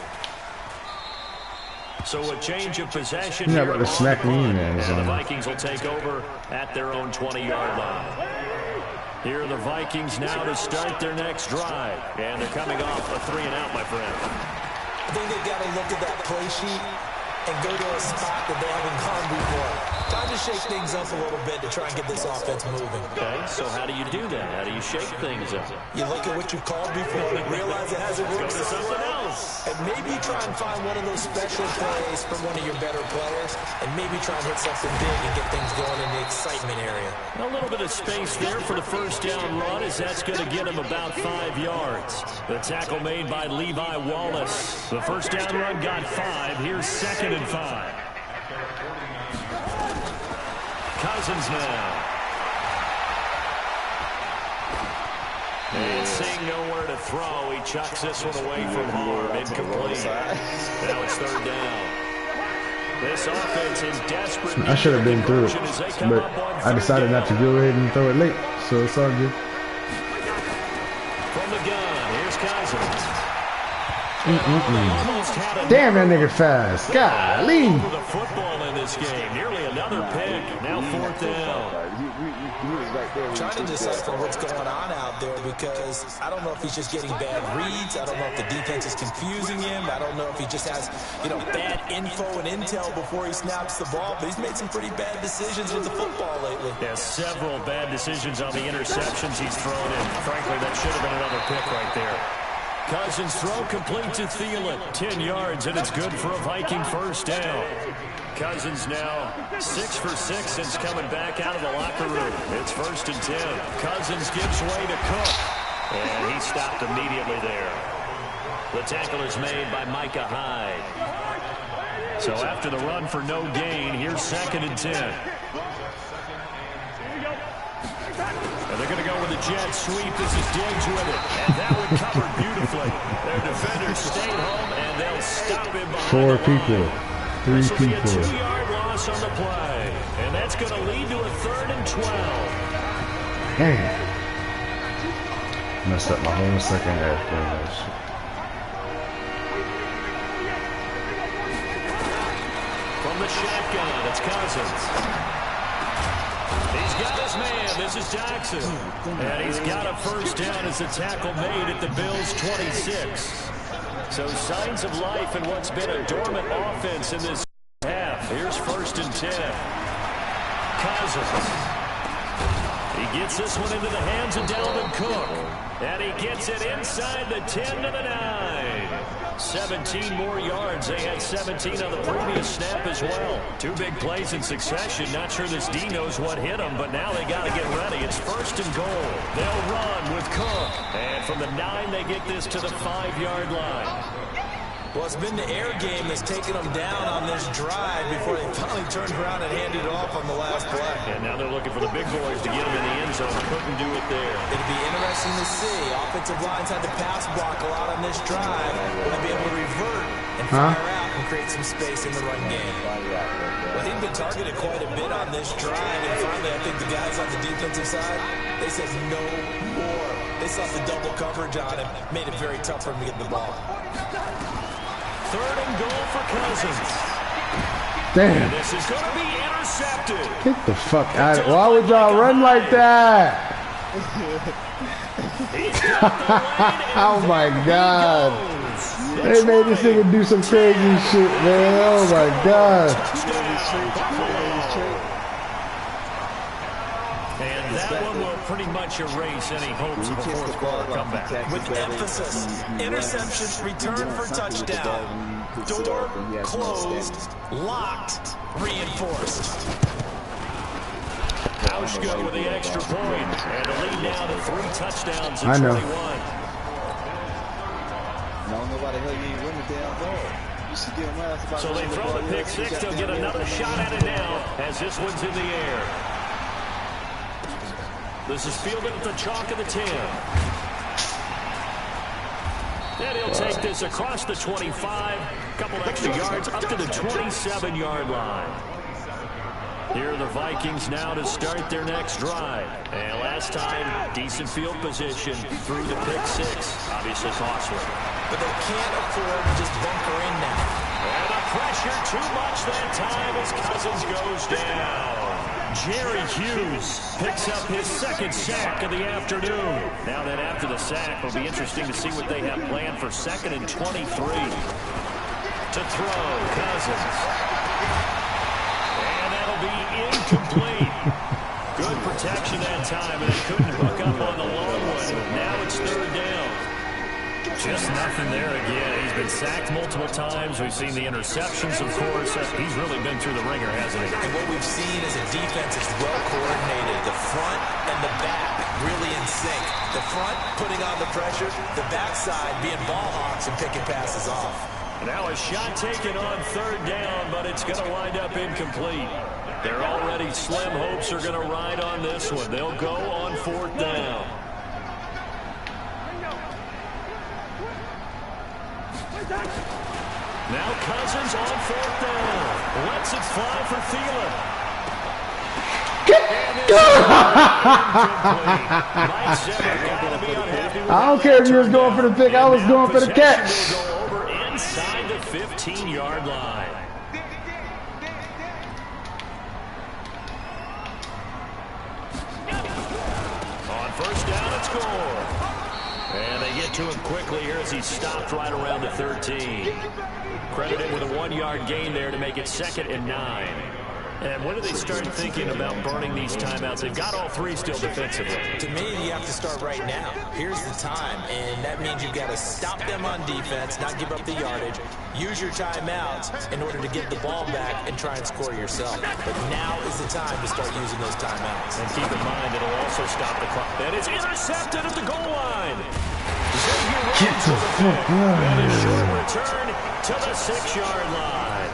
So a change of possession. You're here not about to on smack the me in punt, there, and son. the Vikings will take over at their own 20-yard line. Here are the Vikings now to start their next drive. And they're coming off a 3-and-out, my friend. I think they've got to look at that play sheet and go to a spot that they haven't gone before. Time to shake things up a little bit to try and get this offense moving. Okay, so how do you do that? How do you shake things up? You look at what you've called before, realize it hasn't worked Go to something somewhere else. and maybe try and find one of those special plays from one of your better players, and maybe try and hit something big and get things going in the excitement area. A little bit of space there for the first down run, as that's going to get him about 5 yards. The tackle made by Levi Wallace. The first down run got 5. Here's 2nd and 5. Cousins now. And seeing nowhere to throw. He chucks this one away from harm. Incomplete. Now it's third down. This offense is desperate. I should have been through it, but I decided not to go ahead and throw it late, so it's all good. From the gun, here's Cousins. Damn, that nigga fast. Golly. The football in this game. Nearly another pick. Now fourth down. Trying to decipher what's going on out there because I don't know if he's just getting bad reads. I don't know if the defense is confusing him. I don't know if he just has, bad info and intel before he snaps the ball. But he's made some pretty bad decisions with the football lately. Yeah, several bad decisions on the interceptions he's thrown in. Frankly, that should have been another pick right there. Cousins throw complete to Thielen. 10 yards, and it's good for a Viking first down. Cousins now 6 for 6 since coming back out of the locker room. It's 1st and 10. Cousins gives way to Cook, and he stopped immediately there. The tackle is made by Micah Hyde. So after the run for no gain, here's 2nd and 10. And they're going to go with a jet sweep. This is Diggs with it. And that one covered beautifully. Their defenders stayed home, and they'll stop him behind 4 people. 3 this will be a people. 2-yard loss on the play. And that's going to lead to a 3rd and 12. Dang. Messed up my whole second half doing that shit. From the shotgun, it's Cousins. He's got his man. This is Jackson. And he's got a first down as the tackle made at the Bills' 26. So signs of life in what's been a dormant offense in this half. Here's 1st and 10. Cousins. He gets this one into the hands of Dalvin Cook. And he gets it inside the 10 to the 9. 17 more yards. They had 17 on the previous snap as well. 2 big plays in succession. Not sure this D knows what hit them, but now they got to get ready. It's 1st and goal. They'll run with Cook. And from the 9, they get this to the 5-yard line. Well, it's been the air game that's taken them down on this drive before they finally turned around and handed it off on the last play. And now they're looking for the big boys to get them in the end zone. Couldn't do it there. It'd be interesting to see. Offensive lines had to pass block a lot on this drive. Will they be able to revert and fire out and create some space in the run game? Well, he'd been targeted quite a bit on this drive, and finally I think the guys on the defensive side, they said no more. They saw the double coverage on him. Made it very tough for him to get the ball. 3rd and goal for Cousins. Damn. And this is going to be intercepted. Get the fuck out of it. Why would y'all run like that? Oh my god. They made this nigga do some crazy shit, man. Oh my god. And that one will pretty much erase any hopes of a 4th quarter comeback. With emphasis, interception, return for touchdown. Door closed, locked, reinforced. Auschko with the extra point, and the lead now to 3 touchdowns I in know. 21. So they throw the pick 6. They'll get another shot at it now as this one's in the air. This is fielded at the chalk of the 10. And he'll take this across the 25. Couple extra yards up to the 27-yard line. Here are the Vikings now to start their next drive. And last time, decent field position through the pick 6. Obviously costly. But they can't afford to just bunker in now. And the pressure too much that time as Cousins goes down. Jerry Hughes picks up his 2nd sack of the afternoon. Now then after the sack, it'll be interesting to see what they have planned for 2nd and 23. To throw, Cousins. And that'll be incomplete. Good protection that time, and they couldn't hook up on the long one. Now it's 3rd down. Just nothing there again. He's been sacked multiple times. We've seen the interceptions, of course. He's really been through the ringer, hasn't he? And what we've seen is a defense that's well coordinated. The front and the back really in sync. The front putting on the pressure, the backside being ball hawks and picking passes off. Now a shot taken on 3rd down, but it's going to wind up incomplete. Their already slim hopes are going to ride on this one. They'll go on 4th down. Now Cousins on 4th down. Lets it fly for Thielen. I don't care if you was going for the pick. I was going for the catch. Over inside the 15-yard line. On 1st down and score. And they get to him quickly here as he stopped right around the 13. Credited with a 1-yard gain there to make it 2nd and 9. And when do they start thinking about burning these timeouts? They've got all 3 still defensively. To me, you have to start right now. Here's the time, and that means you've got to stop them on defense, not give up the yardage, use your timeouts in order to get the ball back and try and score yourself. But now is the time to start using those timeouts. And keep in mind, it'll also stop the clock. That is intercepted at the goal line. Get the fuck out of And a short here. return to the 6-yard line.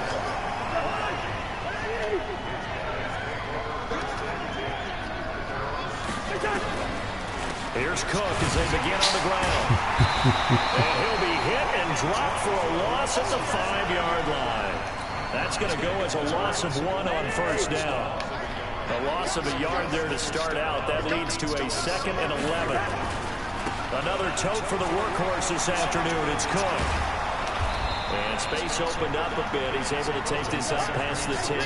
Here's Cook as they begin on the ground. And he'll be hit and dropped for a loss at the 5-yard line. That's going to go as a loss of 1 on 1st down. A loss of a yard there to start out. That leads to a 2nd and 11. Another tote for the workhorse this afternoon. It's Cook. And space opened up a bit. He's able to take this up past the 10.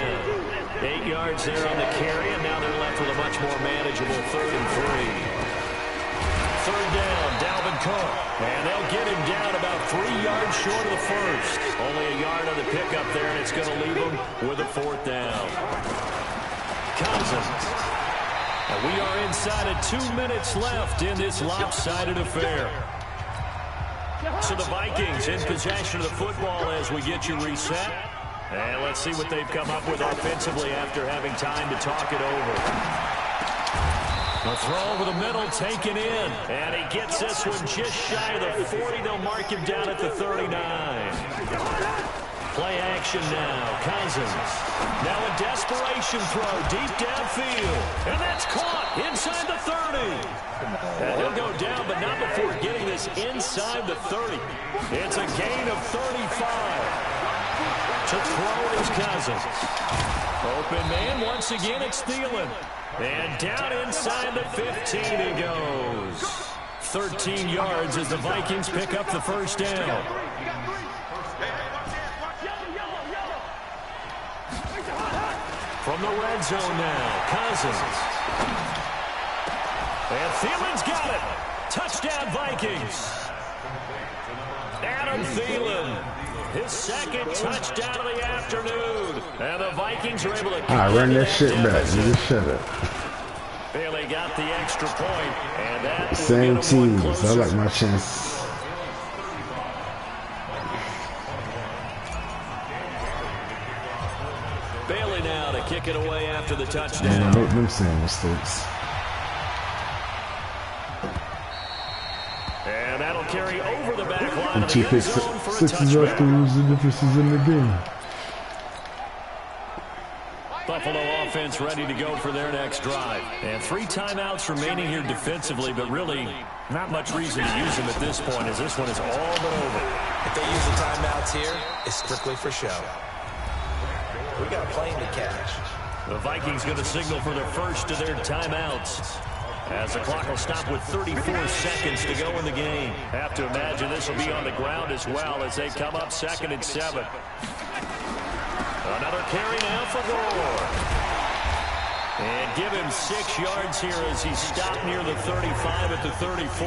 8 yards there on the carry, and now they're left with a much more manageable 3rd and 3. 3rd down, Dalvin Cook. And they'll get him down about 3 yards short of the 1st. Only a yard on the pickup there, and it's going to leave him with a 4th down. Cousins. And we are inside of 2 minutes left in this lopsided affair. So the Vikings in possession of the football as we get you reset. And let's see what they've come up with offensively after having time to talk it over. A throw over the middle, taken in. And he gets this one just shy of the 40. They'll mark him down at the 39. Play action now. Cousins. Now a desperation throw deep downfield. And that's caught inside the 30. And he'll go down, but not before getting this inside the 30. It's a gain of 35. To throw is Cousins. Open man, once again, it's Thielen. And down inside the 15 he goes. 13 yards as the Vikings pick up the 1st down. From the red zone now, Cousins. And Thielen's got it. Touchdown, Vikings. Adam Thielen. His 2nd touchdown of the afternoon. And the Vikings are able to... I run that shit back. You just shut up. Bailey got the extra point, and that Same teams. I like my chances. Bailey now to kick it away after the touchdown. Man, make them same mistakes. And that'll carry over the back line of Two the end picks, zone for a 6 is up to touchback. lose the differences in the game. Buffalo offense ready to go for their next drive. And 3 timeouts remaining here defensively, but really not much reason to use them at this point as this one is all but over. If they use the timeouts here, it's strictly for show. We got a plane to catch. The Vikings going to signal for the first of their timeouts as the clock will stop with 34 seconds to go in the game. Have to imagine this will be on the ground as well as they come up 2nd and 7. Another carry now for Gore. And give him 6 yards here as he stopped near the 35 at the 34.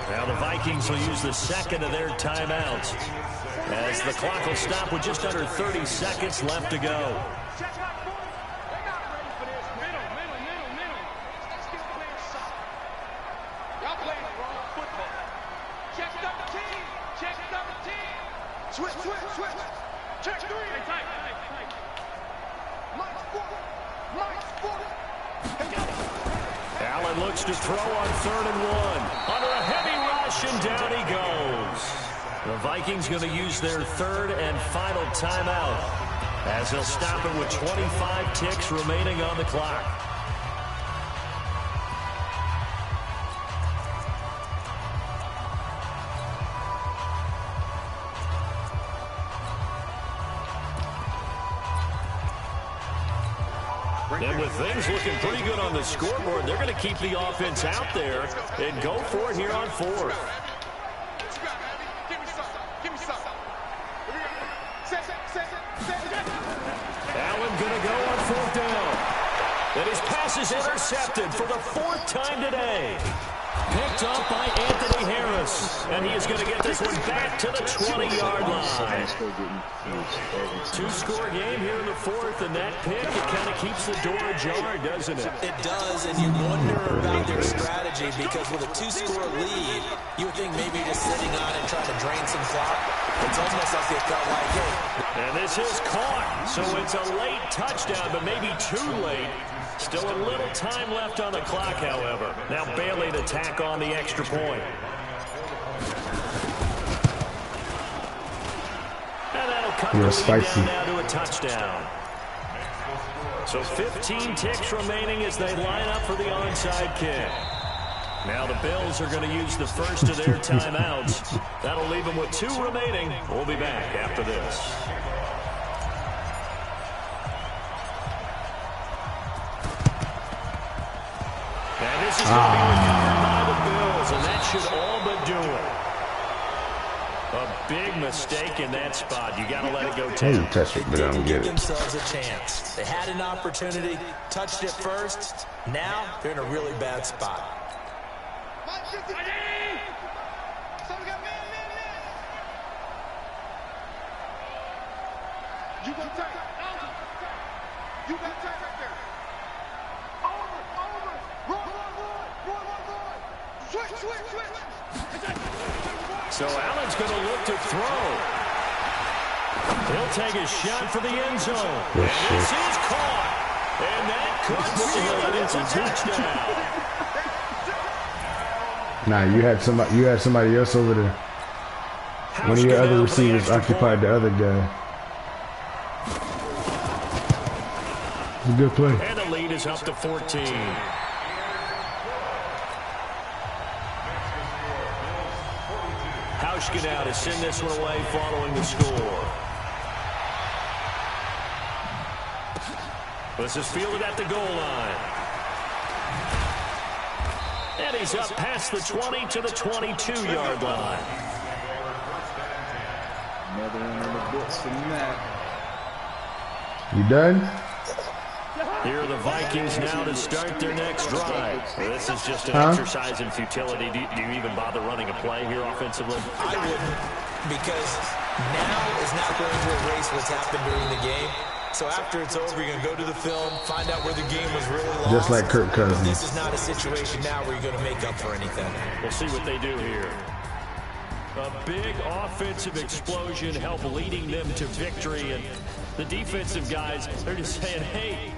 Now the Vikings will use the 2nd of their timeouts as the clock will stop with just under 30 seconds left to go. Allen looks to throw on 3rd and 1. Under a heavy rush, and down he goes. The Vikings going to use their 3rd and final timeout as they'll stop it with 25 ticks remaining on the clock. And with things looking pretty good on the scoreboard, they're going to keep the offense out there and go for it here on fourth. Allen going to go on fourth down. And his pass is intercepted for the fourth time today. Picked up by Anthony Harris. And he is going to get this one back to the 20-yard line. Two-score game here in the fourth, and that pick, it kind of keeps the door ajar, doesn't it? It does, and you wonder about their strategy because with a two-score lead, you would think maybe just sitting on it trying to drain some clock. It's almost like they felt like, hey. And this is caught, so it's a late touchdown, but maybe too late. Still a little time left on the clock, however. Now Bailey to tack on the extra point. And that'll cut the lead down now to a touchdown. So 15 ticks remaining as they line up for the onside kick. Now the Bills are going to use the first of their timeouts. That'll leave them with 2 remaining. We'll be back after this. And this is going to be recovered by the Bills, and that should all but do it. A big mistake in that spot. You got to let it go, Tim. Touch it, but I don't get it. Themselves a chance. They had an opportunity, touched it first. Now they're in a really bad spot. You got time. You got time right there. Over. Run. Switch. So Allen's going to look to throw. He'll take a shot for the end zone. And this is caught. And that could seal it. It's a touchdown. Nah, you had somebody else over there. One of your other receivers occupied the other guy. It's a good play. And the lead is up to 14. Hauschka now to send this one away following the score. This is fielded at the goal line. And he's up past the 20 to the 22-yard line. Another one in the books from that. You done? Here are the Vikings now to start their next drive. This is just an exercise in futility. Do you even bother running a play here offensively? I wouldn't, because now is not going to erase what's happened during the game. So after it's over, you're going to go to the film, find out where the game was really lost. Just like Kirk Cousins. But this is not a situation now where you're going to make up for anything. We'll see what they do here. A big offensive explosion helped leading them to victory. And the defensive guys, they're just saying, hey,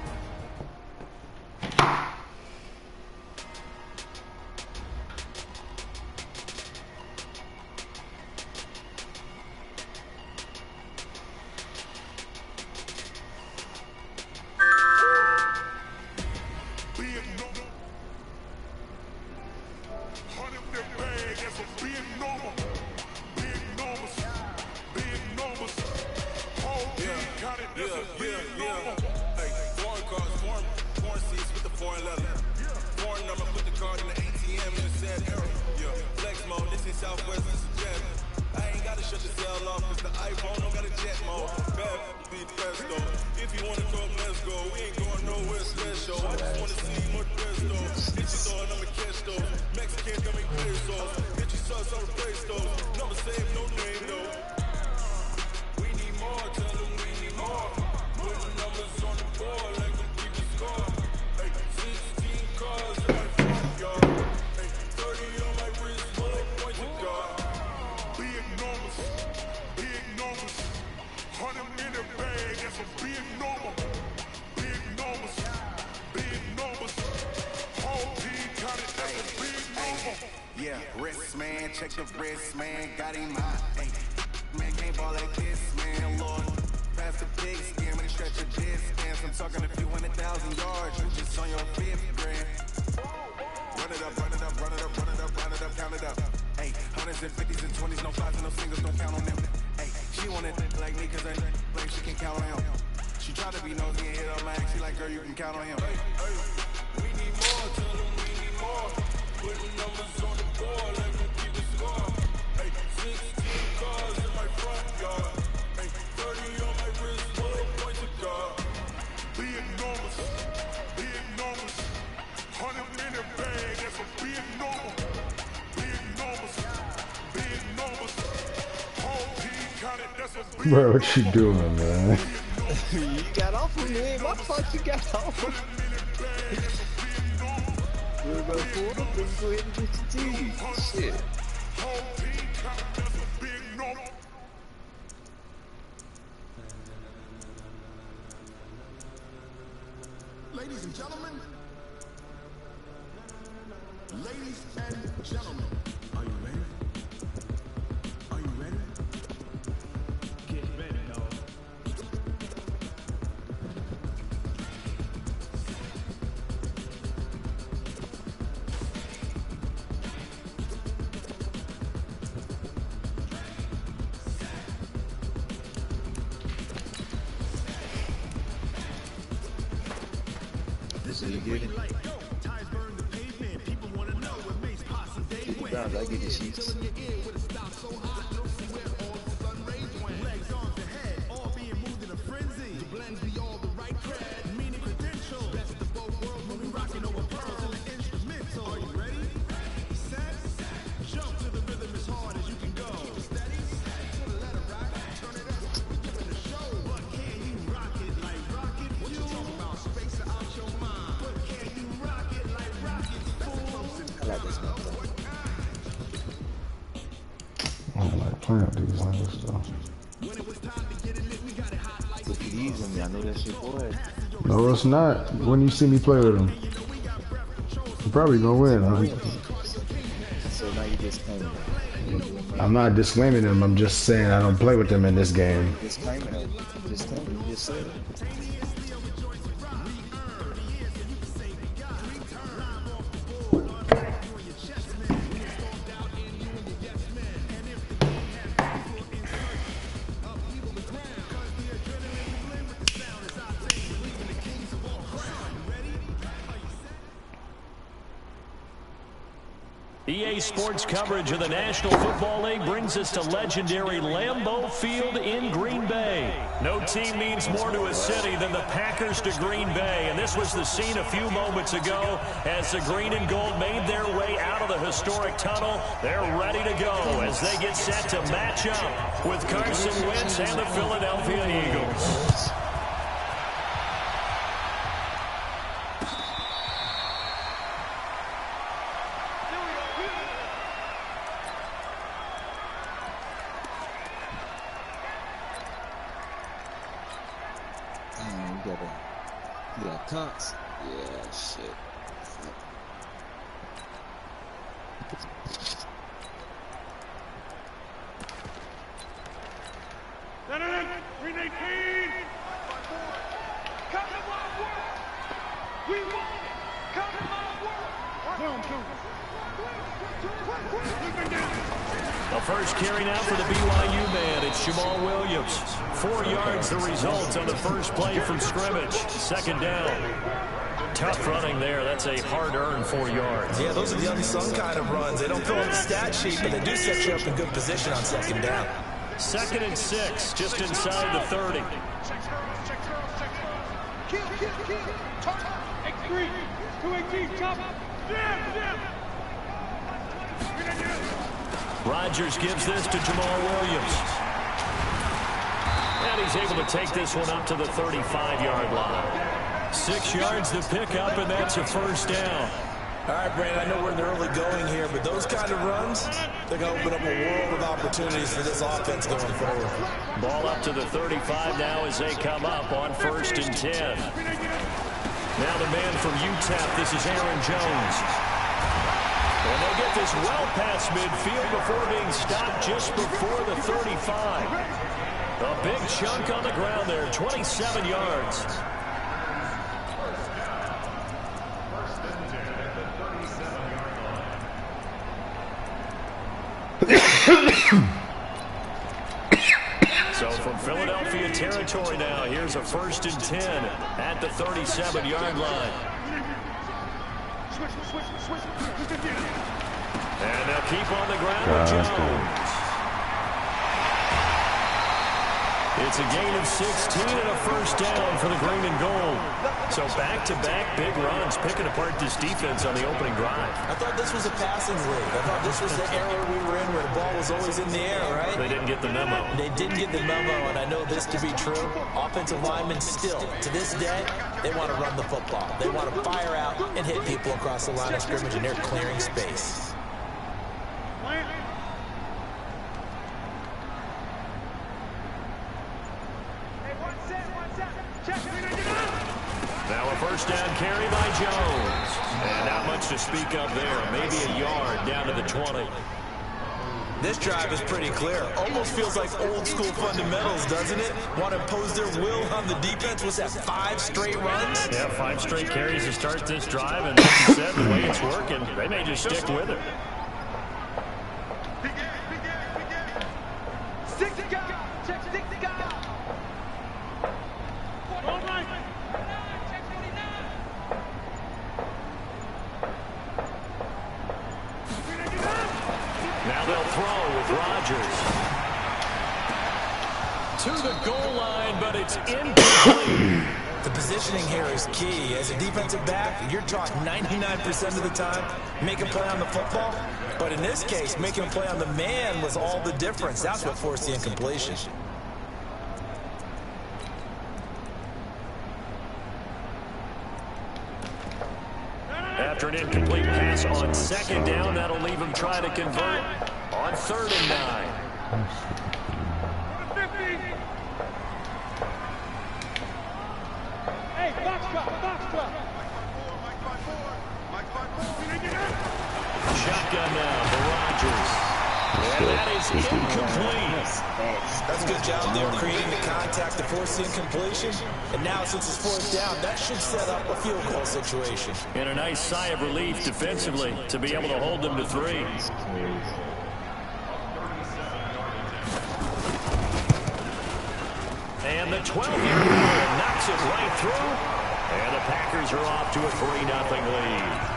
check the wrist, man, got him out. Hey, man, can't ball like this, man, Lord. Pass the big skin, when he stretch your distance. I'm talking a few 100,000 yards, you just on your 5th grand. Run it up, count it up. Hey, 100s and 50s and 20s, no 5s and no singles, don't count on them. Hey, she want it like me, cause I blame she can count on him. She try to be nosy and hit her man. She like, girl, you can count on him. Hey, hey. We need more, tell them we need more. Putting numbers on the board, let me keep it score. Hey, 16 cars in my front yard. Hey, 30 on my wrist, 12 points of guard. Be enormous, be enormous. 100-minute bag, that's a big normal. Be enormous, be enormous. Whole team counted, that's a big Bro, what you doing, man? You got off of me. What the fuck you got off of me? We're about 4. Let's go ahead and get the team. Shit. Ladies and gentlemen, ladies and gentlemen, are you ready? Are you ready? Get ready, dog. So you get it? I get the sheets. I don't like playing with these niggas though. Look at these on me. I know that shit, boy. No, it's not. When you see me play with them, I'm probably gonna win, huh? So now you just claim it. I'm not disclaiming them. I'm just saying I don't play with them in this game. Disclaimer it. Just claim it. You just said it. EA Sports coverage of the National Football League brings us to legendary Lambeau Field in Green Bay. No team means more to a city than the Packers to Green Bay, and this was the scene a few moments ago as the green and gold made their way out of the historic tunnel. They're ready to go as they get set to match up with Carson Wentz and the Philadelphia Eagles. You got Cox? Yeah, shit. The first carry now for the BYU man. It's Jamal Williams. 4 yards the result on the first play from scrimmage. Second down. Tough running there. That's a hard-earned 4 yards. Yeah, those are the unsung kind of runs. They don't fill in the stat sheet, but they do set you up in good position on second down. 2nd and 6, just inside the 30. X3, 218, chop. Rodgers gives this to Jamal Williams. And he's able to take this one up to the 35-yard line. 6 yards to pick up, and that's a first down. All right, Brandon, I know we're in the early going here, but those kind of runs, they're going to open up a world of opportunities for this offense going forward. Ball up to the 35 now as they come up on 1st and 10. Now the man from UTEP, this is Aaron Jones. And they'll get this well past midfield before being stopped just before the 35. A big chunk on the ground there, 27 yards. So From Philadelphia territory now, here's a 1st and 10 at the 37-yard line. And they'll keep on the ground with Jones. It's a gain of 16 and a 1st down for the green and gold. So back-to-back big runs, picking apart this defense on the opening drive. I thought this was a passing league. I thought this was the era we were in where the ball was always in the air, right? They didn't get the memo. They didn't get the memo, and I know this to be true. Offensive linemen still, to this day, they want to run the football. They want to fire out and hit people across the line of scrimmage, and they're clearing space. Now a 1st down carry by Jones. And not much to speak of there. Maybe a yard down to the 20. This drive is pretty clear. Almost feels like old school fundamentals, doesn't it? Want to impose their will on the defense. Was that 5 straight runs? Yeah, 5 straight carries to start this drive. And like you said, the way it's working, they may just stick with it. Now they'll throw with Rodgers. To the goal line, but it's incomplete. The positioning here is key. As a defensive back, you're taught 99% of the time, make a play on the football. But in this case, making a play on the man was all the difference. That's what forced the incompletion. After an incomplete pass on 2nd down, that'll leave him trying to convert on 3rd and 9. Hey, box drop. Shotgun now for Rodgers. And that is incomplete. That's a good job there, creating the contact to force the incompletion. And now, since it's 4th down, that should set up a field goal situation. And a nice sigh of relief defensively to be able to hold them to 3. And the 12-yard line knocks it right through. And the Packers are off to a 3-0 lead.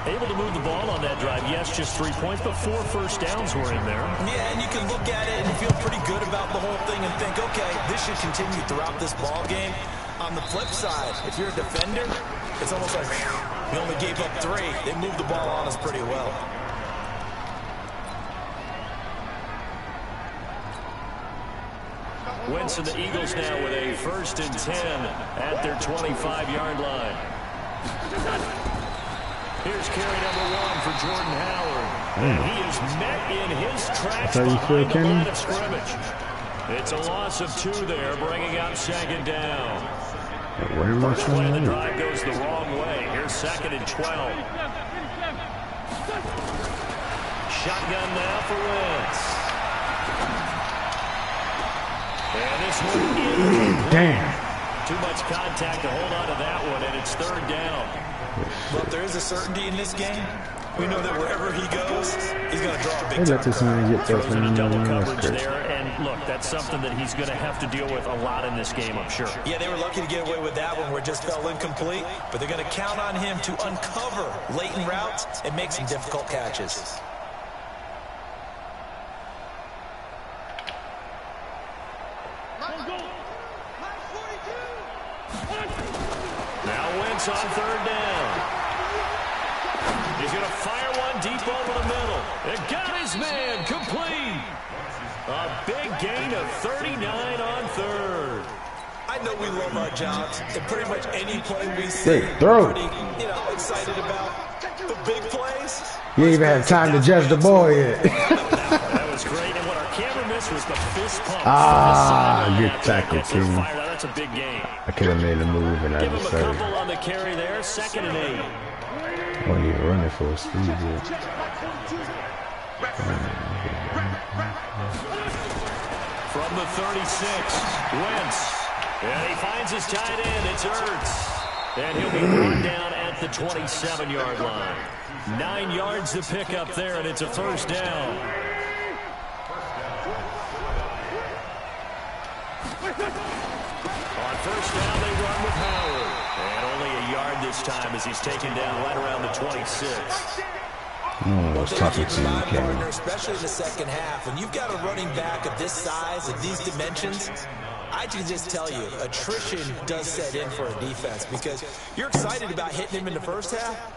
Able to move the ball on that drive. Yes, just 3 points, but 4 first downs were in there. Yeah, and you can look at it and feel pretty good about the whole thing and think, okay, this should continue throughout this ball game. On the flip side, if you're a defender, it's almost like we only gave up 3. They moved the ball on us pretty well. Wentz and the Eagles now with a 1st and 10 at their 25-yard line. Here's carry number 1 for Jordan Howard. And he is met in his tracks behind the line of scrimmage. It's a loss of 2 there, bringing up 2nd down. First play of the drive goes the wrong way. Here's 2nd and 12. Shotgun now for Wentz. And this one is damn. Too much contact to hold on to that one, and it's 3rd down. Well, if there is a certainty in this game, we know that wherever he goes, he's going to draw a big time. Throws in a double coverage there, and look, that's something that he's going to have to deal with a lot in this game, I'm sure. Yeah, they were lucky to get away with that one where it just fell incomplete, but they're going to count on him to uncover latent routes and make some difficult catches. Now Wentz on 3rd down. He's going to fire one deep over the middle. It got his man complete. A big gain of 39 on 3rd. I know we love our jobs, and pretty much any play we see, throw. pretty, excited about the big plays. You ain't even had time to judge the ball yet. That was great, and what our camera missed was the fist pump. Good tackle, King. That's a big game. I could have made a move, and I Give him a decided. couple on the carry there, 2nd and 8. Oh, he's running for a speed, yeah. From the 36, Wentz. And he finds his tight end. It's Ertz. And he'll be brought down at the 27-yard line. 9 yards to pick up there, and it's a 1st down. On first down, they run with Howard. And only a yard this time as he's taken down right around the 26. I was talking to you, Kevin. Especially in the second half. When you've got a running back of this size, of these dimensions, I can just tell you, attrition does set in for a defense because you're excited about hitting him in the first half.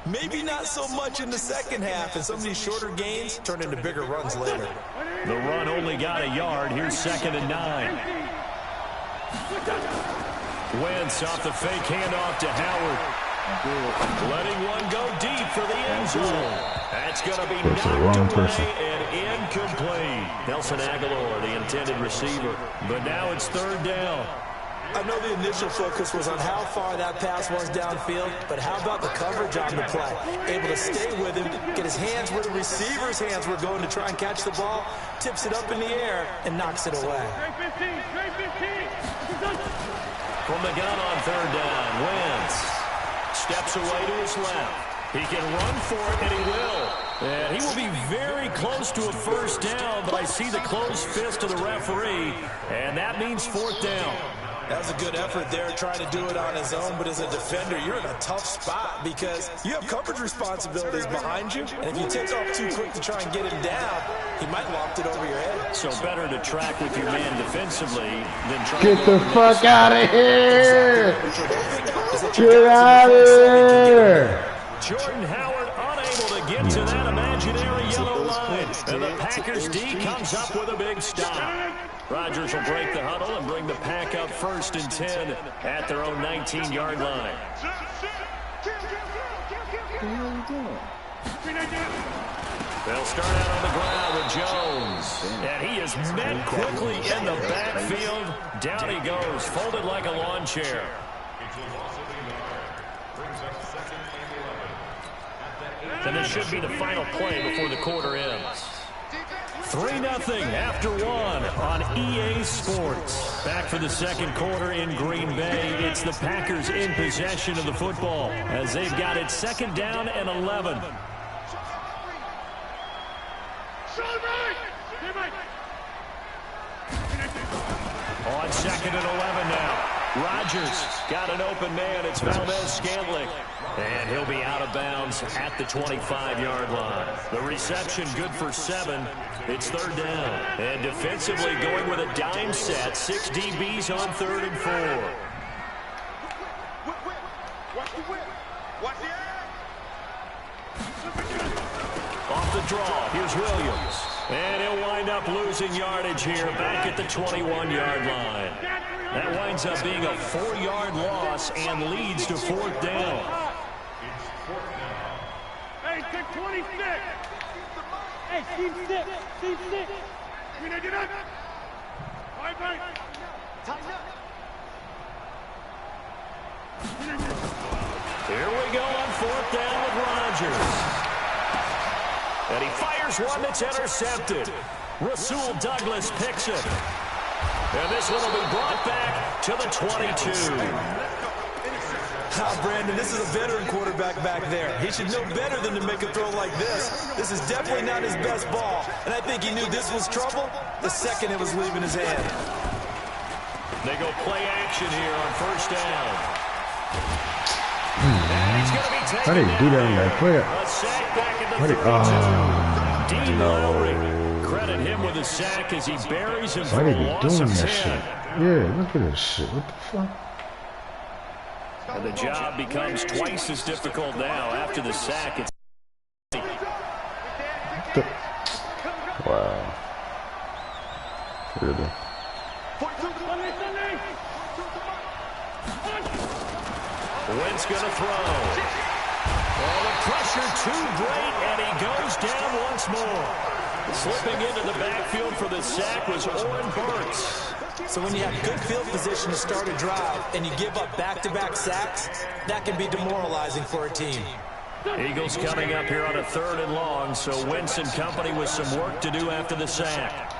Maybe not so much in the second half, and some of these shorter gains turn into bigger runs later. The run only got a yard. Here's 2nd and 9. Wentz off the fake handoff to Howard. Letting one go deep for the end zone. That's going to be knocked away and incomplete. Nelson Aguilar, the intended receiver. But now it's 3rd down. I know the initial focus was on how far that pass was downfield, but how about the coverage on the play? Able to stay with him, get his hands where the receiver's hands were going to try and catch the ball, tips it up in the air, and knocks it away. From the gun on 3rd down, Wentz steps away to his left. He can run for it, and he will. And he will be very close to a first down, but I see the closed fist of the referee, and that means 4th down. That was a good effort there, trying to do it on his own, but as a defender, you're in a tough spot because you have coverage responsibilities behind you, and if you take off too quick to try and get him down, he might loft it over your head. So better to track with your man defensively than try Get the fuck out of here! Get out of here! Jordan Howard unable to get to that imaginary yellow line. And the Packers D comes up with a big stop. Rodgers will break the huddle and bring the pack up 1st and 10 at their own 19-yard line. They'll start out on the ground with Jones. And he is met quickly in the backfield. Down he goes, folded like a lawn chair. And this should be the final play before the quarter ends. 3-0 after 1 on EA Sports. Back for the second quarter in Green Bay. It's the Packers in possession of the football as they've got it 2nd down and 11. On 2nd and 11 now. Rodgers got an open man. It's Valdez-Scantling. And he'll be out of bounds at the 25-yard line. The reception good for 7. It's 3rd down. And defensively going with a dime set. 6 DBs on 3rd and 4. Off the draw, here's Williams. And he'll wind up losing yardage here back at the 21-yard line. That winds up being a 4-yard loss and leads to 4th down. Hey, take 26. Hey, team 6. Team 6. We need to get up. Bye. Tighten up. Here we go on 4th down with Rodgers. And he fires one that's intercepted. Rasul Douglas picks it. And this one will be brought back to the 22. Brandon, this is a veteran quarterback back there. He should know better than to make a throw like this. This is definitely not his best ball. And I think he knew this was trouble the second it was leaving his hand. They go play action here on 1st down. And he's going to be taken How did he do that on that player? A sack back in the 32. No. Credit him with a sack as he buries him Why for a did he loss doing of that 10. shit? Yeah, look at this shit. What the fuck? And the job becomes twice as difficult now after the sack. It's wow. Really? Wentz going to throw. Oh, the pressure too great, and he goes down once more. Slipping into the backfield for the sack was Oren Burks. So when you have good field position to start a drive and you give up back-to-back sacks, that can be demoralizing for a team. Eagles coming up here on a 3rd and long, so Wentz and company with some work to do after the sack.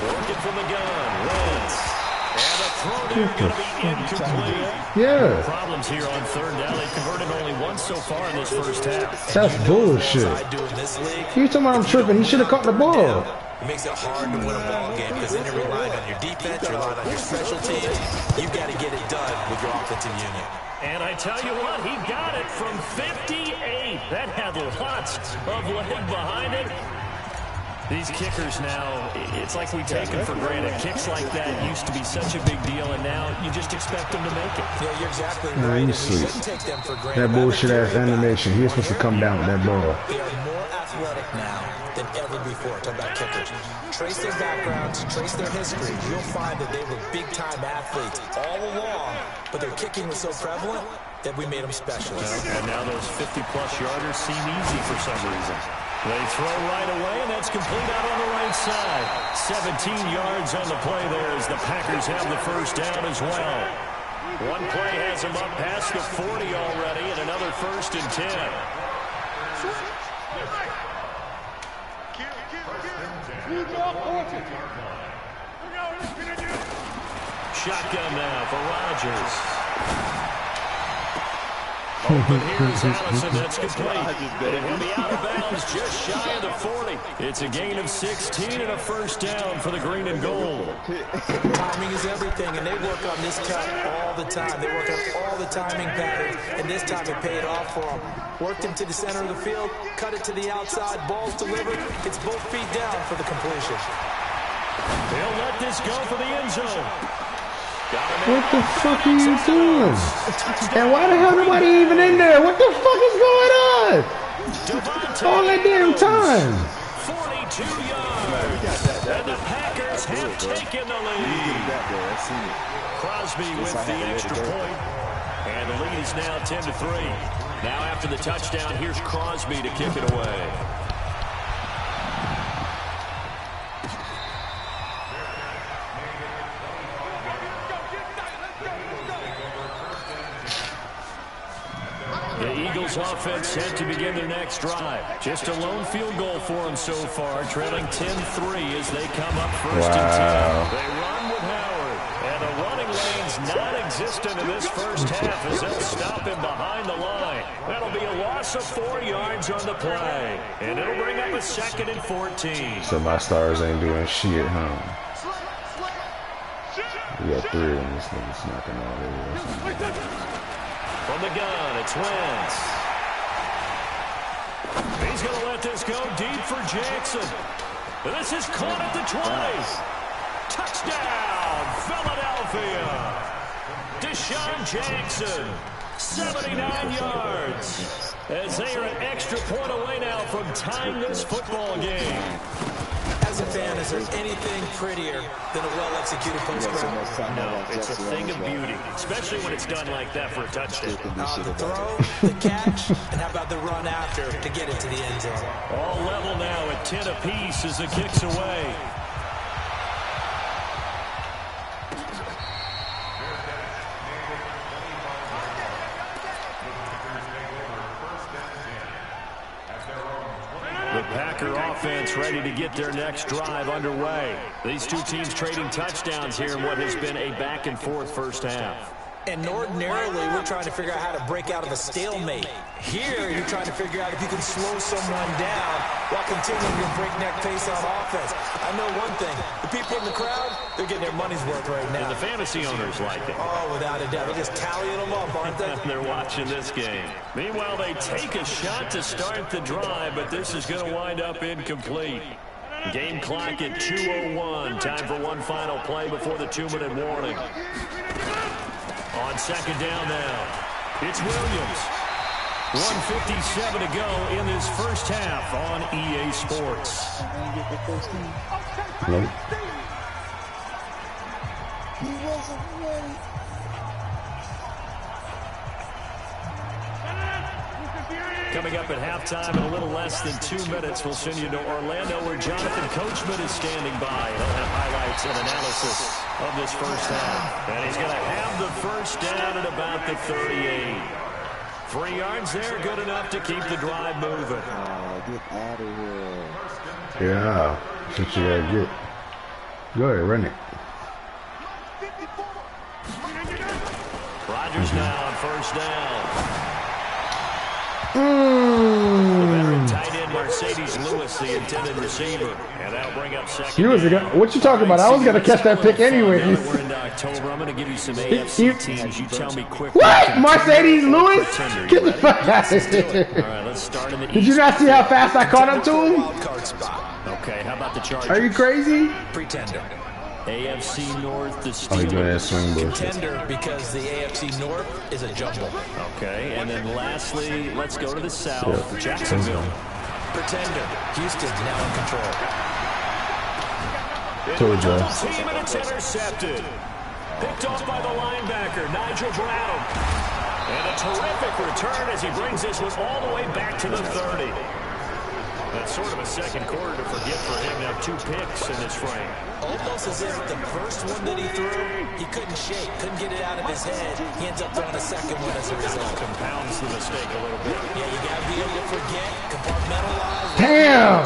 Working from the gun, Wentz. Yeah. Problems here on third down. They've converted only once so far in this first half. That's bullshit. You talking about I'm tripping? He should have caught the ball. It makes it hard to win a ball game because then you're relying on your defense, you're relying on your special teams. You've got to get it done with your offensive unit. And I tell you what, he got it from 58. That had lots of leg behind it. These kickers now, it's like we take them for granted. Kicks like that used to be such a big deal, and now you just expect them to make it. Yeah, you're exactly right. You shouldn't take them for granted. That bullshit-ass animation. He was supposed to come down with that ball. They are more athletic now than ever before. Talk about kickers. Trace their backgrounds, trace their history. You'll find that they were big-time athletes all along, but their kicking was so prevalent that we made them specialists. And now those 50-plus yarders seem easy for some reason. They throw right away, and that's complete out on the right side. 17 yards on the play there as the Packers have the first down as well. One play has them up past the 40 already, and another 1st and 10. Shotgun now for Rodgers. Open here is Allison. That's complete. It will be out of bounds just shy of the 40. It's a gain of 16 and a first down for the green and gold. Timing is everything, and they work on this cut all the time. They work on all the timing patterns, and this time it paid off for them. Worked him to the center of the field, cut it to the outside, ball's delivered. It's both feet down for the completion. They'll let this go for the end zone. What the fuck are you doing? And why the hell nobody even in there? What the fuck is going on? All that damn time. 42 yards. And the Packers have taken the lead. Crosby with the extra point. And the lead is now 10-3. Now after the touchdown, here's Crosby to kick it away. The Eagles offense set to begin their next drive. Just a lone field goal for them so far, trailing 10-3 as they come up 1st and 10. They run with Howard, and the running lane's non-existent in this first half as they'll stop him behind the line. That'll be a loss of 4 yards on the play, and it'll bring up a 2nd and 14. So my stars ain't doing shit, huh? We got 3 of them. This nigga's knocking all over. From the gun, it's Wentz. He's going to let this go deep for Jackson. This is caught at the 20. Touchdown, Philadelphia. Deshaun Jackson, 79 yards. As they are an extra point away now from tying this football game. As a fan, is there anything prettier than a well-executed post-round? No, it's a thing of beauty, especially when it's done like that for a touchdown. The throw, the catch, and how about the run after to get it to the end zone? All level now at 10 apiece as the kick's away. The Packer offense ready to get their next drive underway. These two teams trading touchdowns here in what has been a back-and-forth first half. And ordinarily, we're trying to figure out how to break out of a stalemate. Here, you're trying to figure out if you can slow someone down while continuing your breakneck pace on offense. I know one thing. The people in the crowd, they're getting their money's worth right now. And the fantasy owners like it. Oh, without a doubt. They're just tallying them up, aren't they? They're watching this game. Meanwhile, they take a shot to start the drive, but this is going to wind up incomplete. Game clock at 2:01. Time for one final play before the 2-minute warning. On second down now, it's Williams. 1:57 to go in this first half on EA Sports. Nope. Coming up at halftime in a little less than 2 minutes, we'll send you to Orlando where Jonathan Coachman is standing by. He'll have highlights and analysis of this first half. And he's going to have the first down at about the 38. 3 yards there, good enough to keep the drive moving. Get out of here. Yeah, that's what you gotta get. Go ahead, run it. Rodgers now on first down. The veteran tight end Mercedes Lewis, the intended receiver, and that'll bring up second. What you talking about? I was gonna catch that pick anyway. Now that we're into October, I'm gonna give you some AFC teams. You tell me quickly. What? Mercedes Lewis? Get the fuck out of here! All right, let's start in the Did you not see how fast I caught up to him? Okay, how about the Chargers? Are you crazy? Pretender. AFC North, the Contender because the AFC North is a jumble. Okay, and then lastly, let's go to the South, Jacksonville. Pretender. Houston's now in control. Told you. Team and it's intercepted. Picked off by the linebacker, Nigel Brown. And a terrific return as he brings this one all the way back to the 30. That's sort of a second quarter to forget for him. Now 2 picks in this frame. Almost as if the first one that he threw, he couldn't shake, couldn't get it out of his head. He ends up throwing a second one as a result. Compounds the mistake a little bit. Yeah, you got to be able to forget, compartmentalize, Damn!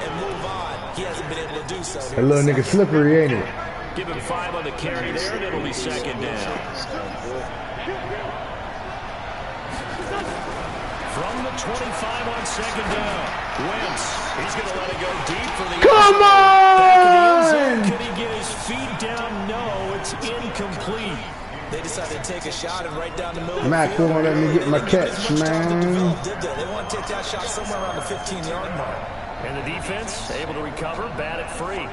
and move on. He hasn't been able to do so. That little nigga slippery, ain't it? Give him 5 on the carry there, and it'll be second down. From the 25 on second down, Wentz, he's going to let it go deep for the Come on! Can he get his feet down? No, it's incomplete. They decided to take a shot and right down the middle. Mac won't let me get my catch, man. They want to take that shot somewhere around the 15-yard mark. And the defense able to recover, bat it free.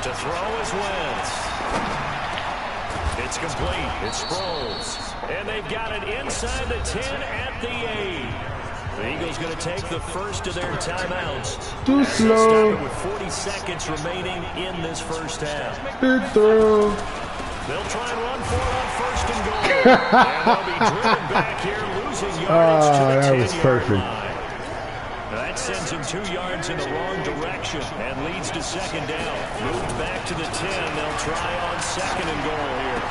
To throw is Wentz. It's complete. It's Sproles. And they've got it inside the 10 at the 8. The Eagles going to take the first of their timeouts. Too slow. With 40 seconds remaining in this first half. Good throw. They'll try and run for it on first and goal. And they'll be driven back here, losing yardage to the 10-yard line. That sends him 2 yards in the wrong direction and leads to second down. Moved back to the 10. They'll try on second and goal here.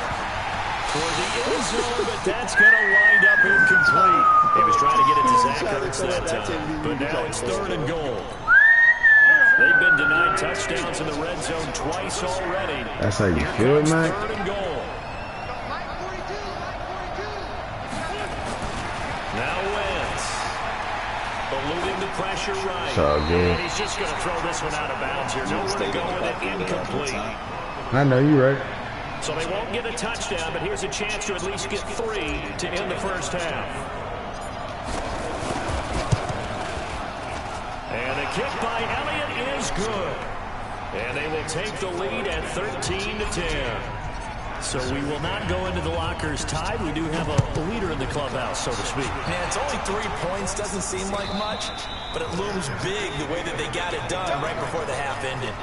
For the end zone, but that's going to wind up incomplete. He was trying to get it to Zach Ertz that time, but now it's third and goal. They've been denied touchdowns in the red zone twice already. That's how you feel, Mac? Third and goal. Now Wentz. Eluding the pressure right. It's all good. And he's just going to throw this one out of bounds here. Nowhere to go with it. Incomplete. I know, you're right. So they won't get a touchdown, but here's a chance to at least get 3 to end the first half. And the kick by Elliott is good. And they will take the lead at 13-10. So we will not go into the lockers tied. We do have a leader in the clubhouse, so to speak. Man, it's only 3 points. Doesn't seem like much, but it looms big the way that they got it done right before the half ended.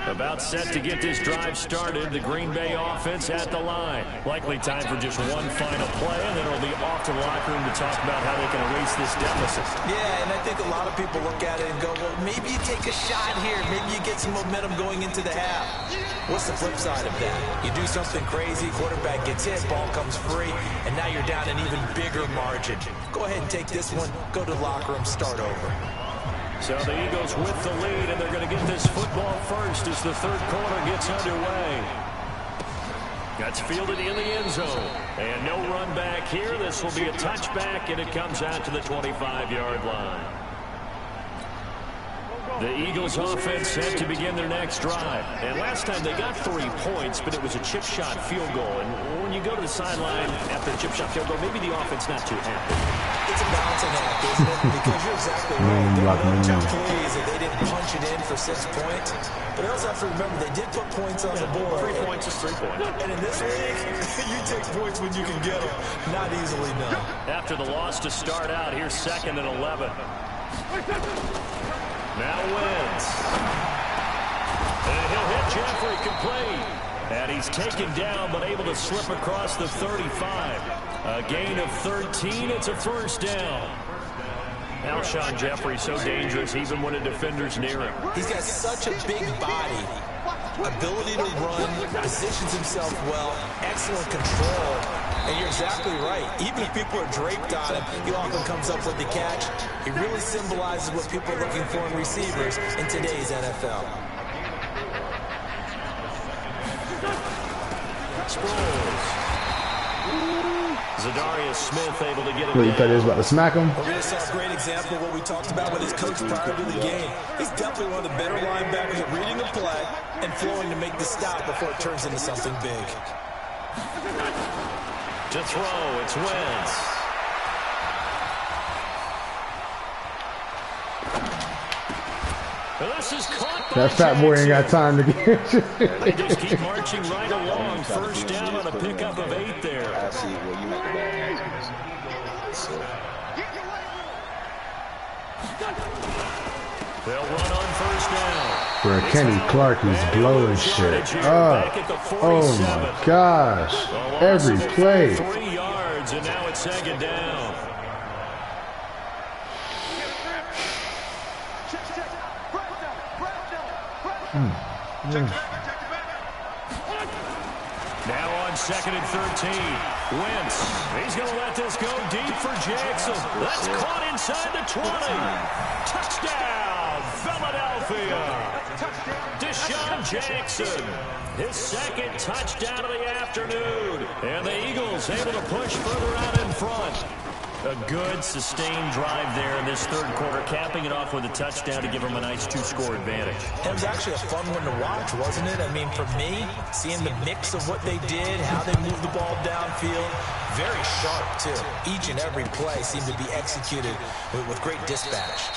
About set to get this drive started. The Green Bay offense at the line. Likely time for just one final play, and then it'll be off to the locker room to talk about how they can erase this deficit. Yeah, and I think a lot of people look at it and go, well, maybe you take a shot here. Maybe you get some momentum going into the half. What's the flip side of that? You do something crazy, quarterback gets hit, ball comes free, and now you're down an even bigger margin. Go ahead and take this one, go to the locker room, start over. So the Eagles with the lead, and they're going to get this football first as the third quarter gets underway. That's fielded in the end zone. And no run back here. This will be a touchback, and it comes out to the 25-yard line. The Eagles offense set to begin their next drive. And last time they got 3 points, but it was a chip shot field goal. And when you go to the sideline after a chip shot field goal, maybe the offense not too happy. It's a balancing act, isn't it? Because you're exactly right. They're not too pleased that they didn't punch it in for 6 points. But I also have to remember they did put points on the board. 3 points is 3 points. And in this league, you take points when you can get them. Not easily, no. After the loss to start out, here's 2nd and 11. Now Wentz. And he'll hit Jeffrey complete. And he's taken down, but able to slip across the 35. A gain of 13. It's a first down. Alshon Jeffrey so dangerous even when a defender's near him. He's got such a big body, ability to run, positions himself well, excellent control. And you're exactly right. Even if people are draped on him, he often comes up with the catch. He really symbolizes what people are looking for in receivers in today's NFL. Sproles. Zadarius Smith able to get it. What, you thought he was about to smack him? We really saw a great example of what we talked about with his coach prior to the game. He's definitely one of the better linebackers at reading a play and flowing to make the stop before it turns into something big. To throw, it's Wentz. This is caught by That fat boy ain't got time to get. They just keep marching right along. First down on a pickup of 8 there. I see where you make the ball. So. They'll run on first down. Bro, Kenny Clark is blowing shit up. Oh my gosh. Every play. 3 yards, and now it's second down. Now on 2nd and 13. Wentz. He's going to let this go deep for Jackson. That's caught inside the 20. Touchdown, Philadelphia. Deshaun Jackson. His second touchdown of the afternoon. And the Eagles able to push further out in front. A good, sustained drive there in this third quarter, capping it off with a touchdown to give them a nice 2-score advantage. It was actually a fun one to watch, wasn't it? I mean, for me, seeing the mix of what they did, how they moved the ball downfield, very sharp, too. Each and every play seemed to be executed with great dispatch.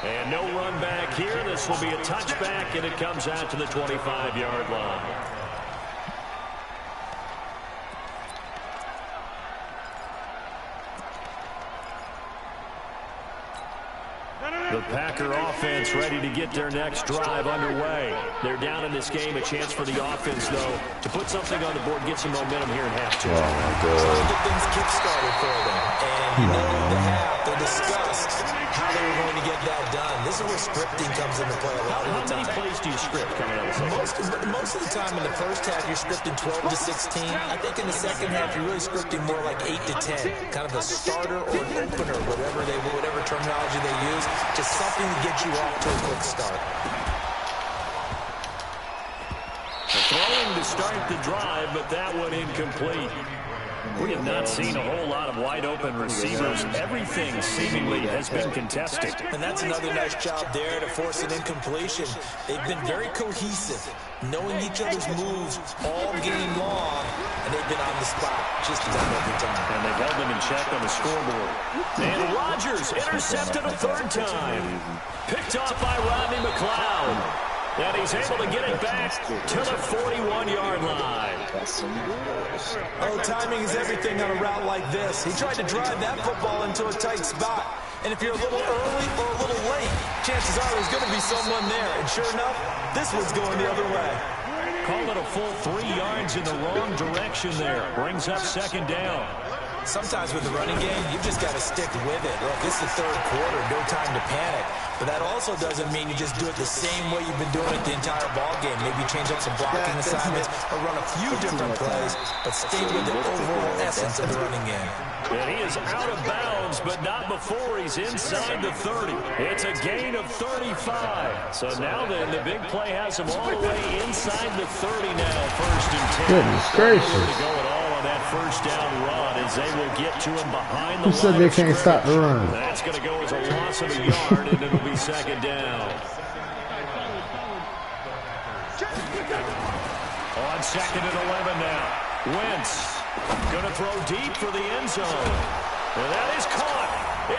And no run back here. This will be a touchback, and it comes out to the 25-yard line. The Packer offense ready to get their next drive underway. They're down in this game. A chance for the offense, though, to put something on the board, get some momentum here in half two. Oh, my God. Trying to get things kick-started for them. And you know, in the half, they discussed how they were going to get that done. This is where scripting comes into play a lot of the time. How many plays do you script coming out of the second? Most of the time in the first half, you're scripting 12 to 16. I think in the second half, you're really scripting more like 8 to 10. Kind of a starter or an opener, whatever terminology they use. Just something to get you off to a quick start. Throwing to start the drive, but that one incomplete. We have not seen a whole lot of wide-open receivers. Everything seemingly has been contested. And that's another nice job there to force an incompletion. They've been very cohesive, knowing each other's moves all game long, and they've been on the spot just about every time. And they've held them in check on the scoreboard. And Rodgers intercepted a third time. Picked off by Rodney McLeod. And he's able to get it back to the 41-yard line. Oh, timing is everything on a route like this. He tried to drive that football into a tight spot. And if you're a little early or a little late, chances are there's going to be someone there. And sure enough, this one's going the other way. Call it a full 3 yards in the wrong direction there. Brings up second down. Sometimes with the running game, you've just got to stick with it. Look, this is the third quarter, no time to panic. But that also doesn't mean you just do it the same way you've been doing it the entire ball game. Maybe change up some blocking assignments or run a few different plays, but stay with the overall essence of the running game. And he is out of bounds, but not before he's inside the 30. It's a gain of 35. So now then, the big play has him all the way inside the 30 now, first and 10. Goodness gracious. To go at all on that first down run as they will get to him behind the Who said line they of can't stop the scrimmage. run? That's going to go as a loss of a yard, and it'll be second down. On 2nd and 11 now. Wentz going to throw deep for the end zone. And that is caught.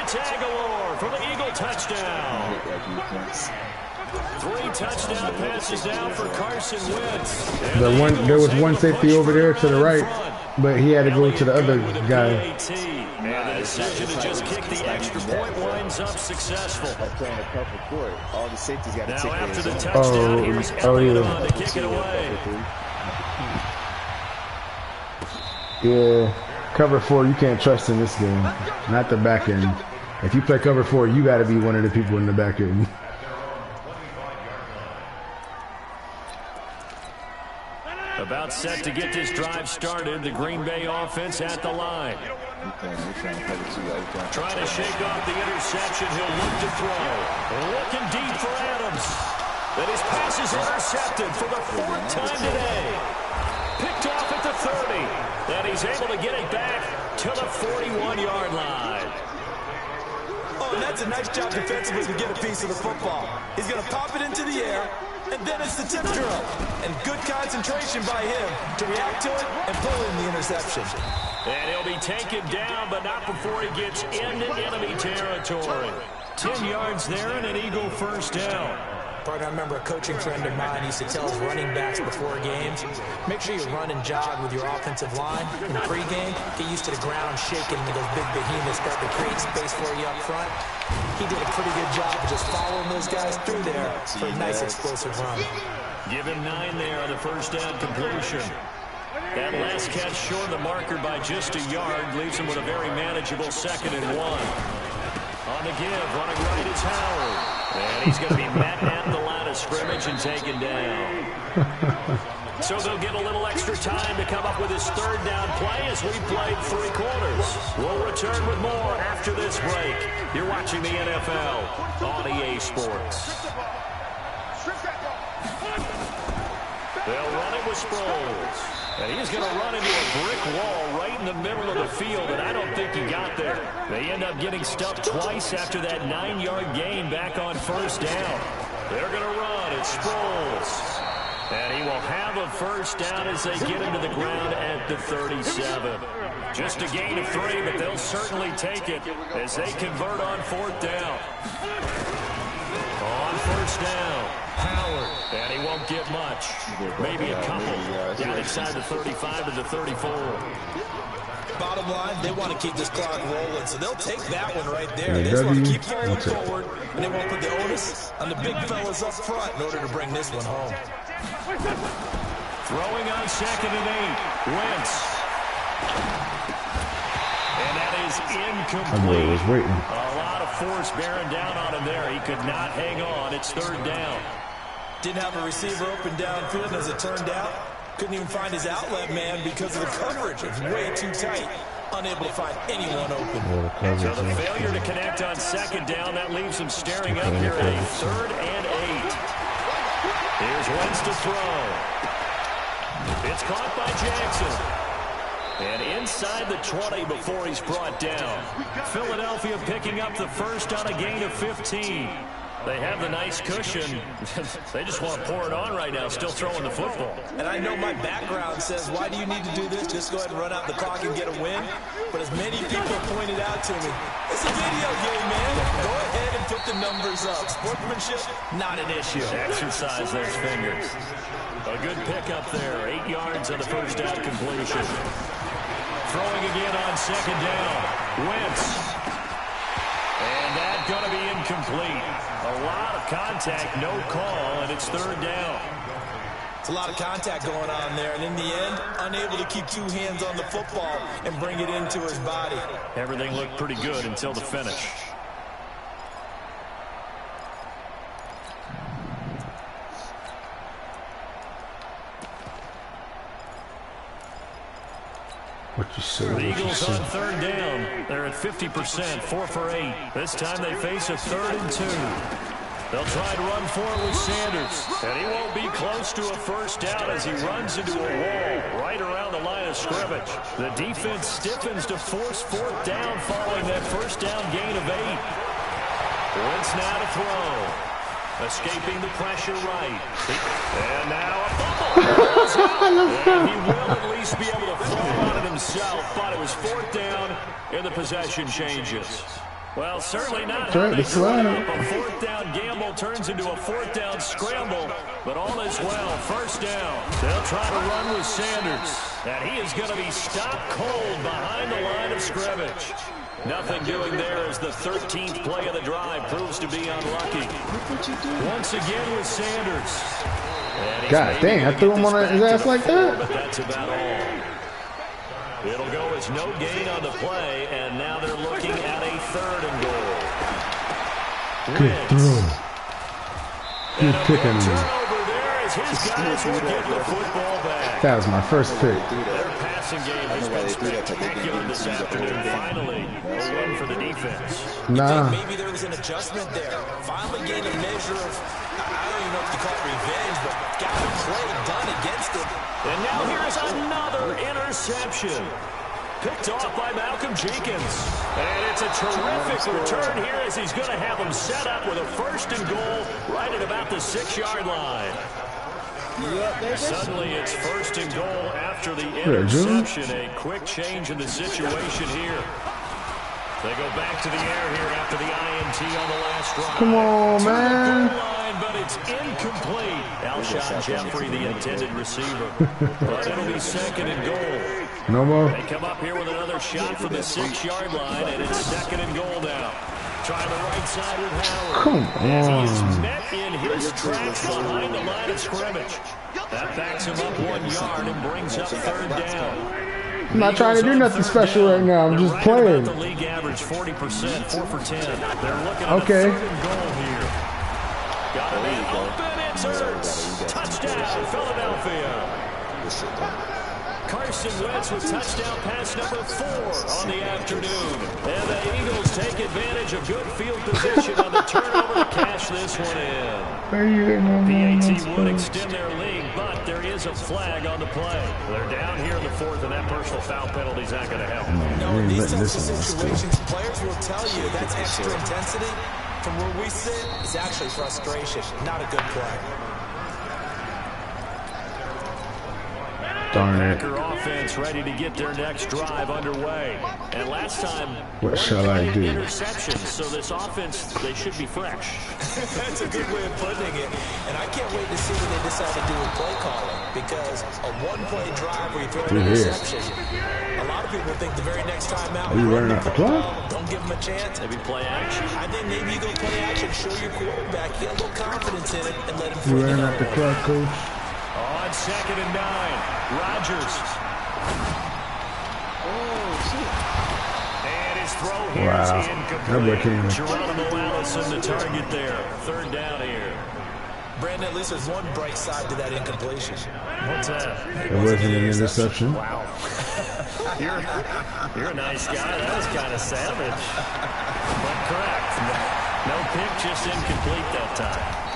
It's Aguilar for the Eagle touchdown. 3 touchdown passes now for Carson Wentz. There was one safety over there to the right, but he had to go to the other guy. And the decision to just kick the extra point winds up successful. All the safeties got to now take after the theirs. touchdown, here's Elliott yeah. on to kick it away. Yeah, cover 4, you can't trust in this game. Not the back end. If you play cover 4, you got to be one of the people in the back here. About set to get this drive started. The Green Bay offense at the line. Trying to shake off the interception. He'll look to throw. Looking deep for Adams. But his pass is intercepted for the 4th time today. Picked off at the 30. And he's able to get it back to the 41-yard line. Oh, and that's a nice job defensively to get a piece of the football. He's going to pop it into the air, and then it's the tip drill. And good concentration by him to react to it and pull in the interception. And he'll be taken down, but not before he gets into enemy territory. 10 yards there and an Eagle first down. Partner, I remember a coaching friend of mine used to tell his running backs before games, make sure you run and jog with your offensive line. In pregame, get used to the ground shaking when those big behemoths start to create space for you up front. He did a pretty good job of just following those guys through there for a nice explosive run. Give him 9 there on the first down completion. That last catch short of the marker by just a yard leaves him with a very manageable 2nd and 1. On the give, running right is Howard. And he's going to be met at the line of scrimmage and taken down. So they'll get a little extra time to come up with his 3rd down play as we played 3 quarters. We'll return with more after this break. You're watching the NFL on EA Sports. They'll run it with Sproles. And he's going to run into a brick wall right in the middle of the field, and I don't think he got there. They end up getting stuffed twice after that 9-yard gain back on 1st down. They're going to run. It's Sproles. And he will have a 1st down as they get him to the ground at the 37. Just a gain of 3, but they'll certainly take it as they convert on 4th down. On 1st down, Howard. And he won't get much. Maybe a couple. Down inside the 35 to the 34. Bottom line, they want to keep this clock rolling, so they'll take that one right there. They just want to keep falling forward, and they won't put the onus on the big fellas up front in order to bring this one home. Throwing on 2nd and 8. Wentz. And that is incomplete. I was waiting. A lot of force bearing down on him there. He could not hang on. It's 3rd down. Didn't have a receiver open downfield, and as it turned out, couldn't even find his outlet man because of the coverage. It's way too tight. Unable to find anyone open. So the failure to connect on 2nd down, that leaves him staring up here at a 3rd and 8. Here's Wentz to throw. It's caught by Jackson. And inside the 20 before he's brought down. Philadelphia picking up the 1st on a gain of 15. They have the nice cushion. They just want to pour it on right now, still throwing the football. And I know my background says, why do you need to do this? Just go ahead and run out the clock and get a win. But as many people pointed out to me, it's a video game, man. Go ahead and put the numbers up. Sportsmanship, not an issue. Exercise those fingers. A good pickup there. 8 yards on the 1st down completion. Throwing again on 2nd down. Wentz. And that's going to be incomplete. A lot of contact, no call, and it's 3rd down. It's a lot of contact going on there, and in the end, unable to keep 2 hands on the football and bring it into his body. Everything looked pretty good until the finish. What you say? The Eagles on 3rd down. They're at 50%, 4 for 8. This time they face a 3rd and 2. They'll try to run for it with Sanders. And he won't be close to a 1st down as he runs into a wall right around the line of scrimmage. The defense stiffens to force 4th down following that 1st down gain of 8. Wentz now to throw. Escaping the pressure right. And now a fumble. And he will at least be able to throw on it himself, but it was 4th down and the possession changes. Well, certainly not how they set up. A 4th down gamble turns into a 4th down scramble, but all is well. 1st down. They'll try to run with Sanders, and he is going to be stopped cold behind the line of scrimmage. Nothing doing there as the 13th play of the drive proves to be unlucky. Once again with Sanders. God dang, I threw him on his ass like that? But that's about all. It'll go as no gain on the play, and now they're looking at a 3rd and goal. Good throw. Good pick on me. Turnover there as his guys will get the football back. That was my first pick. Their passing game has been spectacular this afternoon. Finally, a win for the defense. Nah. Maybe there was an adjustment there. Finally gained a measure of, I don't even know if you call it revenge, but got a play done against him. And now here's another interception. Picked off by Malcolm Jenkins. And it's a terrific return here as he's going to have them set up with a 1st and goal right at about the 6-yard line. Suddenly it's 1st and goal after the interception. A quick change in the situation here. They go back to the air here after the INT on the last drive. Come on, man. But it's incomplete. Alshon Jeffrey, the intended receiver. But it'll be 2nd and goal. No more. They come up here with another shot from the 6-yard line, and it's 2nd and goal now. Trying the right side with Howard. Come As he on. is met in his tracks behind the line of scrimmage. That backs him up 1 yard and brings up 3rd down. I'm not trying to do nothing special right now. I'm just playing. The league average 40%, 4 for 10. They're looking at Okay. a 3rd and goal here. Got a man open. It's Ertz. Touchdown, Philadelphia. Carson Wentz with touchdown pass number 4 on the afternoon. And the Eagles take advantage of good field position on the turnover to cash this one in. PAT would extend their lead, but there is a flag on the play. They're down here in the 4th, and that personal foul penalty is not going to help. No, in these types of situations, players will tell you that's extra intensity. From where we sit, it's actually frustration, not a good play. Darn it. Packer offense ready to get their next drive underway. And last time, What shall I do? interceptions, so this offense, they should be fresh. That's a good way of putting it. And I can't wait to see what they decide to do with play calling. Because a 1-play drive where you throw an interception, a lot of people think the very next time out, Are you running out the clock? don't give them a chance. Maybe play action. I think maybe you go play action, show your quarterback, get a little confidence in it, and let him You throw it running out the clock, coach? On 2nd and 9, Rodgers. And his throw here is Wow. incomplete. That boy came in. Geronimo Allison, the target there. 3rd down here. Brandon, at least there's one bright side to that incompletion. What's that? It wasn't an interception. Wow. You're a nice guy. That was kind of savage. But correct. No pick, just incomplete that time.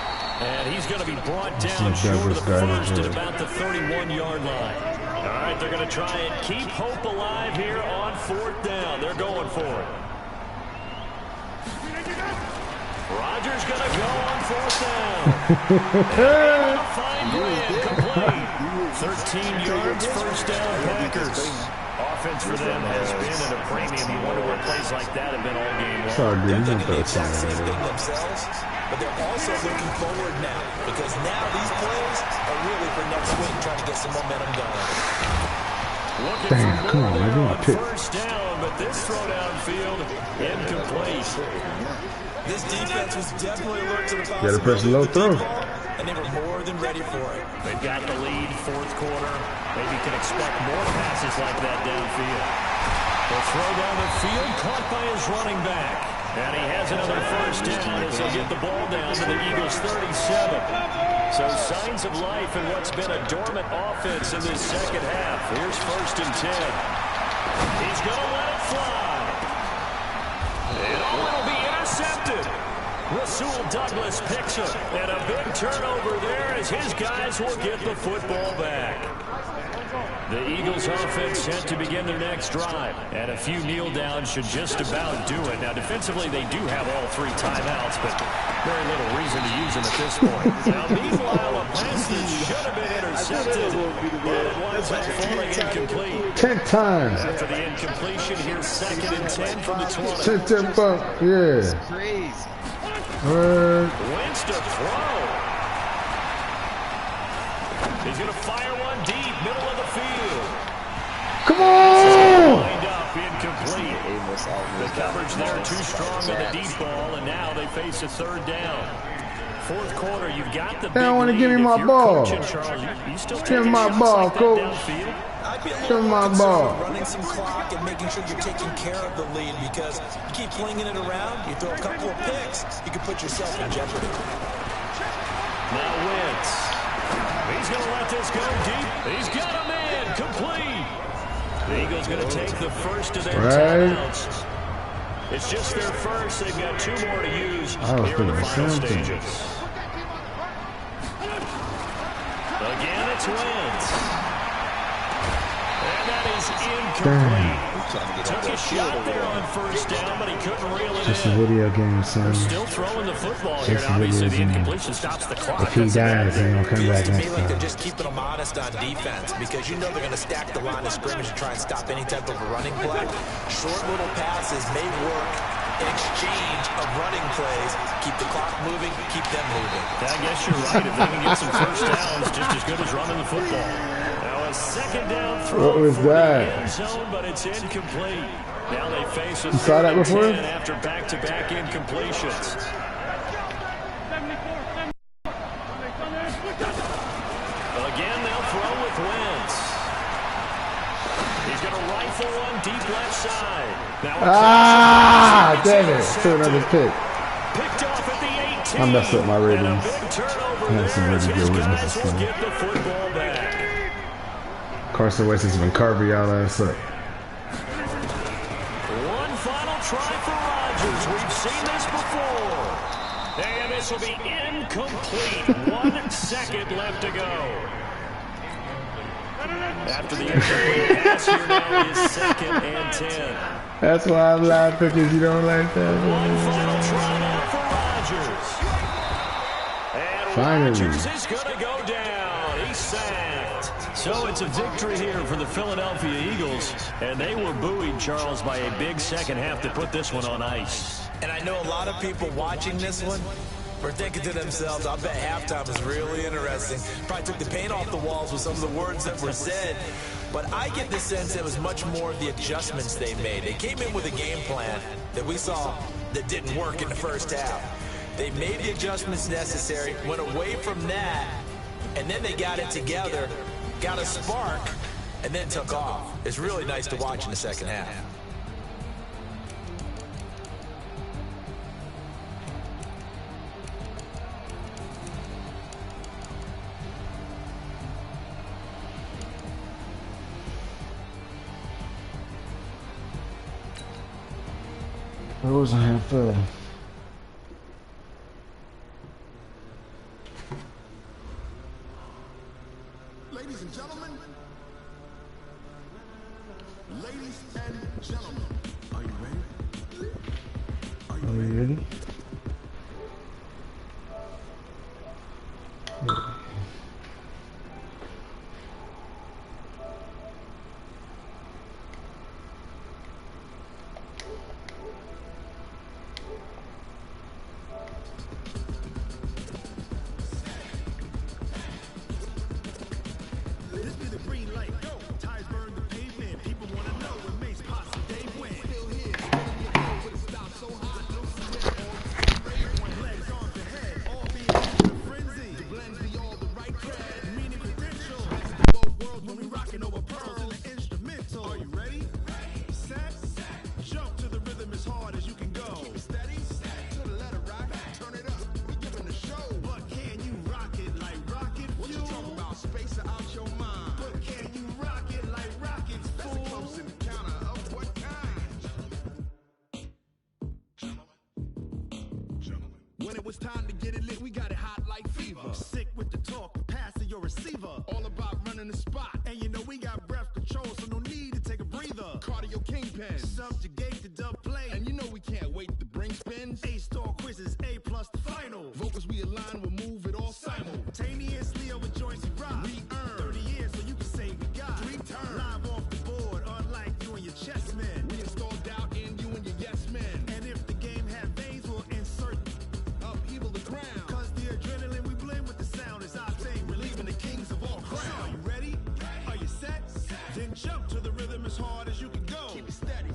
And he's going to be brought down short of the 1st at about the 31-yard line. All right, they're going to try and keep hope alive here on 4th down. They're going for it. Rodgers going to go on 4th down. And fine Grant, complete. 13 yards, 1st down, Packers. Offense for them has been at a premium. You wonder what plays like that have been all game long. Sorry, dude. They're You thinking the don't exact same thing. thing themselves, but they're also looking forward now because now these plays are really for next week, trying to get some momentum going. Damn, come on, man. Give me a pick. 1st down, but this throw downfield incomplete. This defense was definitely alert to the Gotta press possibility low of the throw. deep ball, and they were more than ready for it. They've got the lead, 4th quarter. Maybe you can expect more passes like that downfield. The throw down the field, caught by his running back. And he has another 1st down as they get the ball down to the Eagles' 37. So signs of life in what's been a dormant offense in this 2nd half. Here's 1st and 10. He's going to let it fly. And it'll be intercepted. Rasul Douglas picks him. And a big turnover there as his guys will get the football back. The Eagles offense set to begin their next drive. And a few kneel downs should just about do it. Now defensively they do have all 3 timeouts, but very little reason to use them at this point. Now meanwhile, a pass that should have been intercepted, but it winds up falling incomplete. 10 times. After the incompletion, here's 2nd and 10 from the 20. 10 buck. Yeah. Crazy. Wentz to throw. He's going to fire one deep, middle of the field. Come on! Lined up, incomplete. The coverage there too strong on the deep ball, and now they face a 3rd down. 4th quarter, you've got the big They don't want to lead. give me If my you're ball. coaching, Charles, you still Give taking me my shots ball, like that coach. downfield? I might be a Show little my more concerned ball. with running some clock and making sure you're taking care of the lead, because you keep flinging it around, you throw a couple of picks, you can put yourself in jeopardy. Now Wentz. He's going to let this go deep. He's got a man complete. The Eagles going to take the first of their timeouts. It's just their first. They've got 2 more to use here in the final stages. Again, it's Wentz. And that is incomplete. Took a shot there on first down, but he couldn't reel it Just a in. video game, son. Still throwing the football here. Just a Obviously, the video game. incompletion stops the clock. If he dies, then he'll come Feels back to me next like they're time. just keeping them honest on defense, because you know they're going to stack the line of scrimmage to try and stop any type of a running play. Short little passes may work in exchange of running plays. Keep the clock moving, keep them moving. I guess you're right. If they can get some first downs, just as good as running the football. Now a second down throw What was for that? the end zone, but it's incomplete. Now they face a You saw that 3rd and before? 10 after back-to-back incompletions. Again, they'll throw with Wentz. He's going to rifle one deep left side. Now Damn it. Still another pick. picked off at the 18. I messed up my ratings. And a big turnover I had some there as really his good guys witnesses will tonight. get the football back. Carson Wentz has been carving y'all ass up. One final try for Rodgers. We've seen this before. And this will be incomplete. 1 second left to go. After the incomplete pass, here now is 2nd and 10. That's why I'm laughing, because you don't like that. One final try now for Rodgers. And Finally. Rodgers is going to go down. He's sacked. So it's a victory here for the Philadelphia Eagles. And they were buoyed, Charles, by a big second half to put this one on ice. And I know a lot of people watching this one were thinking to themselves, I bet halftime was really interesting. Probably took the paint off the walls with some of the words that were said. But I get the sense it was much more the adjustments they made. They came in with a game plan that we saw that didn't work in the first half. They made the adjustments necessary, went away from that, and then they got it together, got a spark, and then took off. It's really nice to watch in the second half. It wasn't half full. Ladies and gentlemen, are you ready? Are you Are you ready? This be the green light, go. Tires burn the pavement. People wanna know when Mace Posse Dave went. Still here, filling your ear with a stop so hot, no sweat, all the spray. One legs, arms ahead, all being in a frenzy. The blends be all the right cred, meaning credentials. Both worlds when we rockin' over pearls in the instrumental. Are you ready? Set, jump to the rhythm as hard as you can go. Keep it steady, to the letter rock, turn it up. We giving the show, but can you rock it like rocket fuel? What you talking about? Space out your mind. But can you rock it like rockets, fool? That's a close encounter of what kind? When it was time to get it lit, we got it hot like fever. Sick with the talk, passing your receiver. All about running the spot. And you know we got breath control, so no need to take a breather. Cardio kingpin, subjugate the dub play. And you know we can't wait to bring spins. A-star quizzes, A+ the final. Vocals we align, we'll move it all simultaneously over joints we rock. We earn 30 years, so you can say we got 3 turns. Live off the board, unlike you and your chess men. We install doubt in you and your yes men. And if the game had veins, we'll insert upheaval the ground. Cause the adrenaline we blend with the sound is our thing. Relieving the kings of all crowns. Are you ready? Are you set? Then jump to the rhythm as hard as you can go. Keep it steady,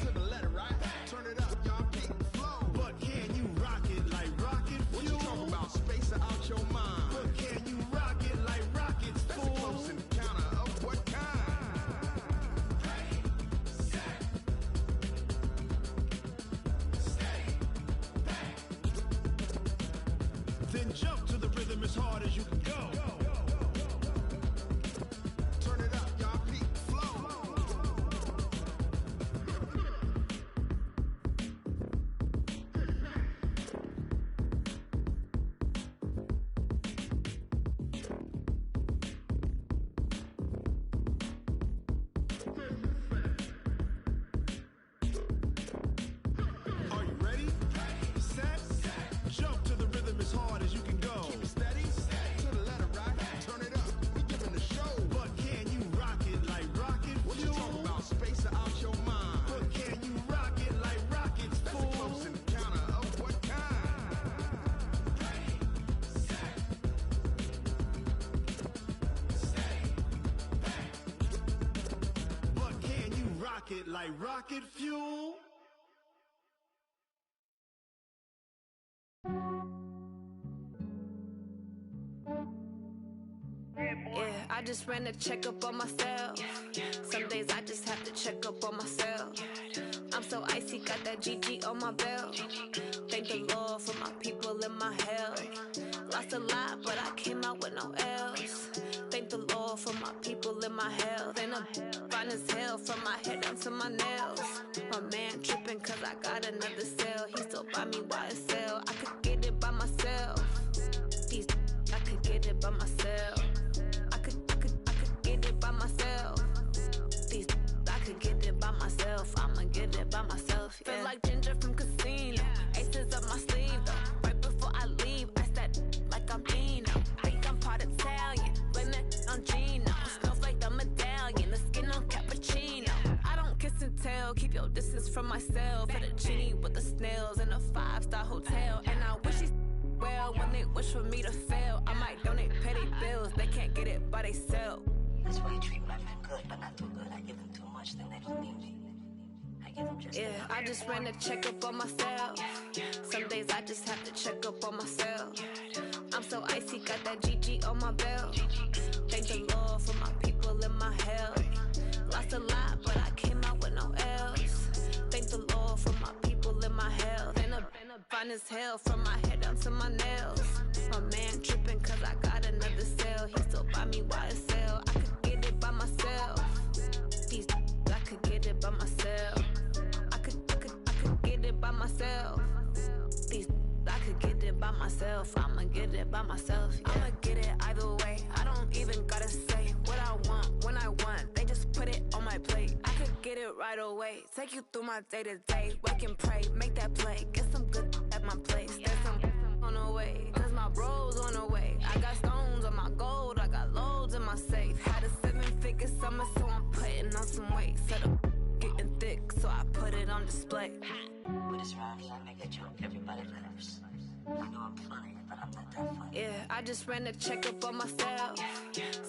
to the letter, right? Turn it up, y'all keep it flow. But can you rock it like rocket fuel? What you talking about? Space out your mind. But can you rock it like rockets, fool? That's a close encounter of what kind? Then jump to the rhythm as hard as you can go. Turn it up, y'all. Peak flow. Are you ready? Set. Jump to the rhythm as hard as you can go. Keep it steady. To the letter right. Turn it up. We giving the show. But can you rock it like rocket fuel? What you talking about? Space out your mind. But can you rock it like rockets, fool? That's a close encounter of what kind? But can you rock it like rocket fuel? Yeah, I just ran a checkup on myself. Some days I just have to check up on myself. I'm so icy, got that GG on my belt. Thank the Lord for my people in my health. Lost a lot, but I came out with no L's. Thank the Lord for my people in my health. And I'm fine as hell from my head down to my nails. My man tripping cause I got another cell. He still buy me YSL. I could get it by myself. I could get it by myself. I could get it by myself. I could get it by myself. I'ma get it by myself. Yeah. Feel like Ginger from Casino. Aces up my sleeve though. Right before I leave, I said like I'm Dino. Think I'm part Italian. Blame it on Gino. Smells like the medallion. The skin on cappuccino. I don't kiss and tell. Keep your distance from myself. For the genie with the snails in a 5-star hotel. And I wish he's well when they wish for me to fail. I might donate petty bills. They can't get it by they self. That's why you treat my men good, but not too good. I give them too much, then they don't need me. I give them just Yeah, I just ran a checkup on myself. Some days I just have to check up on myself. I'm so icy, got that GG on my belt. Thank the Lord for my people in my health. Lost a lot, but I came out with no L's. Thank the Lord for my people in my health. And I'm fine as hell from my head down to my nails. My man tripping cause I got another cell. He still buy me YSL. I could get it by myself. I could get it by myself. I could get it by myself. I could get it by myself. I'ma get it by myself. Yeah. I'ma get it either way. I don't even gotta say what I want when I want. They just put it on my plate. I could get it right away. Take you through my day to day. Wake and pray, make that play. Get some good at my place. There's some on the way. Cause my bro's on the way. I got stones on my gold. I got loads in my safe. Had a 7-figure summer, so I'm putting on some weight. Set up getting thick, so I put it on display. With this rhymes, I make a joke, everybody laughs. I know I'm funny, but I'm not that funny. Yeah, I just ran a checkup on myself.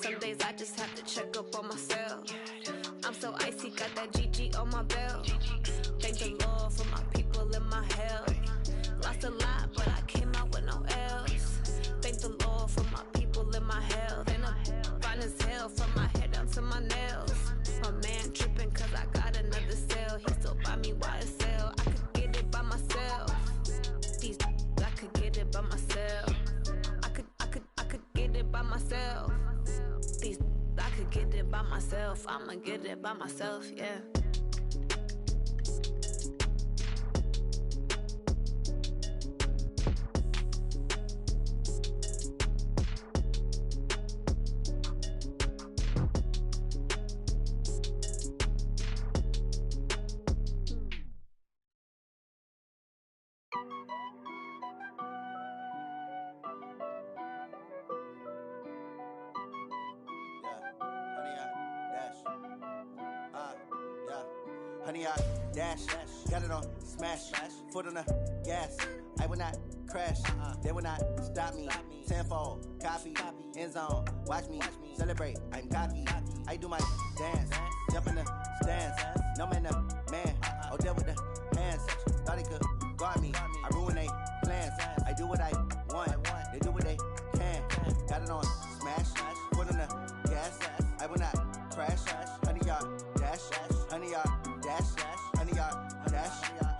Some days I just have to check up on myself. I'm so icy, got that GG on my belt. Thank the Lord for my people in my health. Lost a lot, but I came out with no L's. Thank the Lord for my people in my health. And I'm fine as hell from my head down to my nails. My man tripping cause I got another cell. He still buy me YSL. I could get it by myself. I could get it by myself. I could get it by myself. I could get it by myself. I'ma get it by myself, yeah. Honey, I dash, got it on smash, foot on the gas. I will not crash, they will not stop me. Tenfold, copy, end zone, watch me celebrate. I'm cocky, I do my dance, jump in the stands. No man, the man, oh there with the hands. Thought he could guard me, I ruin they plans. I do what I want, they do what they can. Got it on smash, foot on the gas. I will not crash, honey, y'all dash, honey, y'all dash, honey, y'all dash,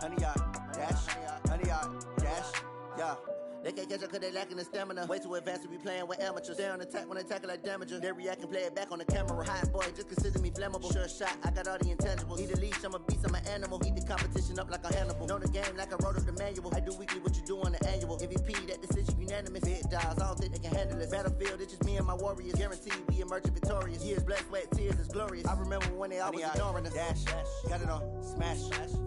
honey, y'all dash, honey, y'all dash, yeah. They can't catch up cause they lacking the stamina. Way too advanced to be playing with amateurs. They on attack when they tackle like damager. They react and play it back on the camera. Hot boy, just consider me flammable. Sure shot, I got all the intangibles. Need a leash, I'm a beast, I'm an animal. Eat the competition up like a Hannibal. Know the game like I wrote up the manual. I do weekly what you do on the annual. MVP, that decision unanimous. Big dogs, all think they can handle it. Battlefield, it's just me and my warriors. Guaranteed we emerge victorious. Years, blood, sweat, tears, it's glorious. I remember when they always ignoring us. Dash, got it on, smash,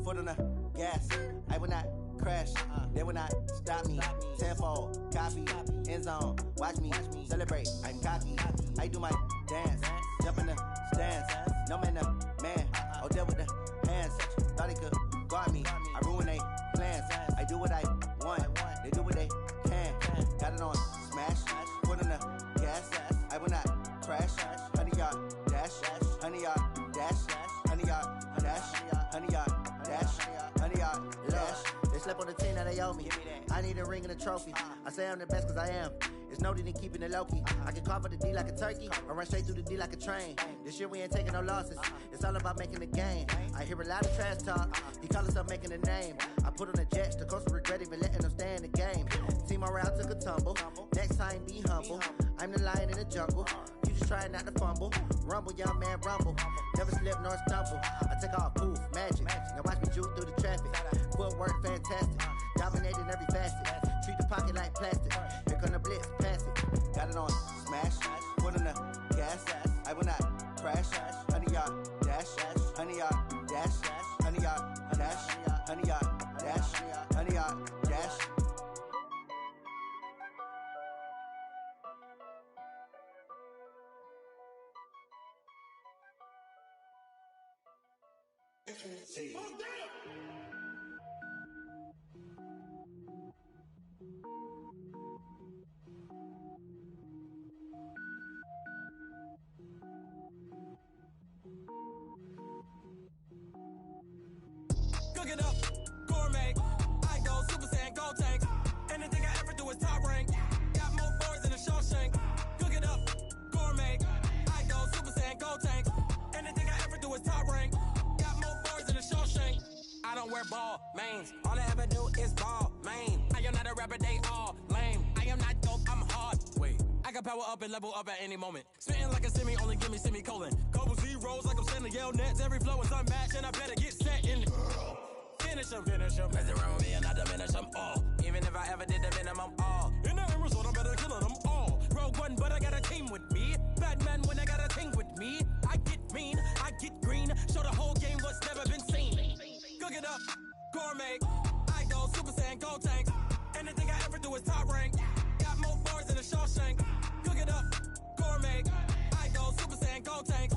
foot on the gas. I will not crash, they will not stop me. Tenfold, copy, end zone, watch me celebrate. I'm cocky, I do my dance, jump in the stands. No man, the man, oh there with the hands. Thought he could guard me, I ruin they plans. I do what I want, they do what they can. Got it on, smash, foot on the gas. I will not crash, 100-yard dash, 100-yard dash, 100-yard dash, 100-yard dash, 100-yard dash. They slept on the team that they owe me. I need a ring and a trophy. I say I'm the best cause I am. It's noted in keeping it low-key. I can carve up the D like a turkey or run straight through the D like a train. This year we ain't taking no losses. It's all about making the game. I hear a lot of trash talk. He call himself making a name. I put on the Jets. The coach will regret even letting them stay in the game. Team morale took a tumble. Next time be humble. I'm the lion in the jungle. You just try not to fumble. Rumble, young man, rumble. Never slip nor stumble. I take off, poof, magic. Now watch me juke through the traffic. Footwork fantastic. Dominating every facet. Treat the pocket like plastic. Here come the blitz, pass it. Got it on, smash. Foot on the gas. I will not crash. 100-yard dash. 100-yard dash. 100-yard dash. 100-yard dash. 100-yard dash. Cook it up, gourmet. I go Super Saiyan, go tank. Anything I ever do is top rank. Got more boards than a Shawshank. Cook it up, gourmet. I go Super Saiyan, go tank. Anything I ever do is top rank. Got more boards than a Shawshank. I don't wear ball mains. All I ever do is ball main. I am not a rapper, they all lame. I am not dope, I'm hard. Wait, I can power up and level up at any moment. Spitting like a semi, only give me semicolon. Couple zeros like I'm sending yell nets. Every flow is unmatched and I better get set in it. Finish them. Mess around with me and I diminish them all. Even if I ever did the minimum all. In the end result, I'm better killing them all. Rogue One, but I got a team with me. Batman when I got a team with me. I get mean, I get green. Show the whole game what's never been seen. Cook it up, gourmet. I go Super Saiyan, go tank. Anything I ever do is top rank. Got more bars than a Shawshank. Cook it up, gourmet. I go Super Saiyan, go tank.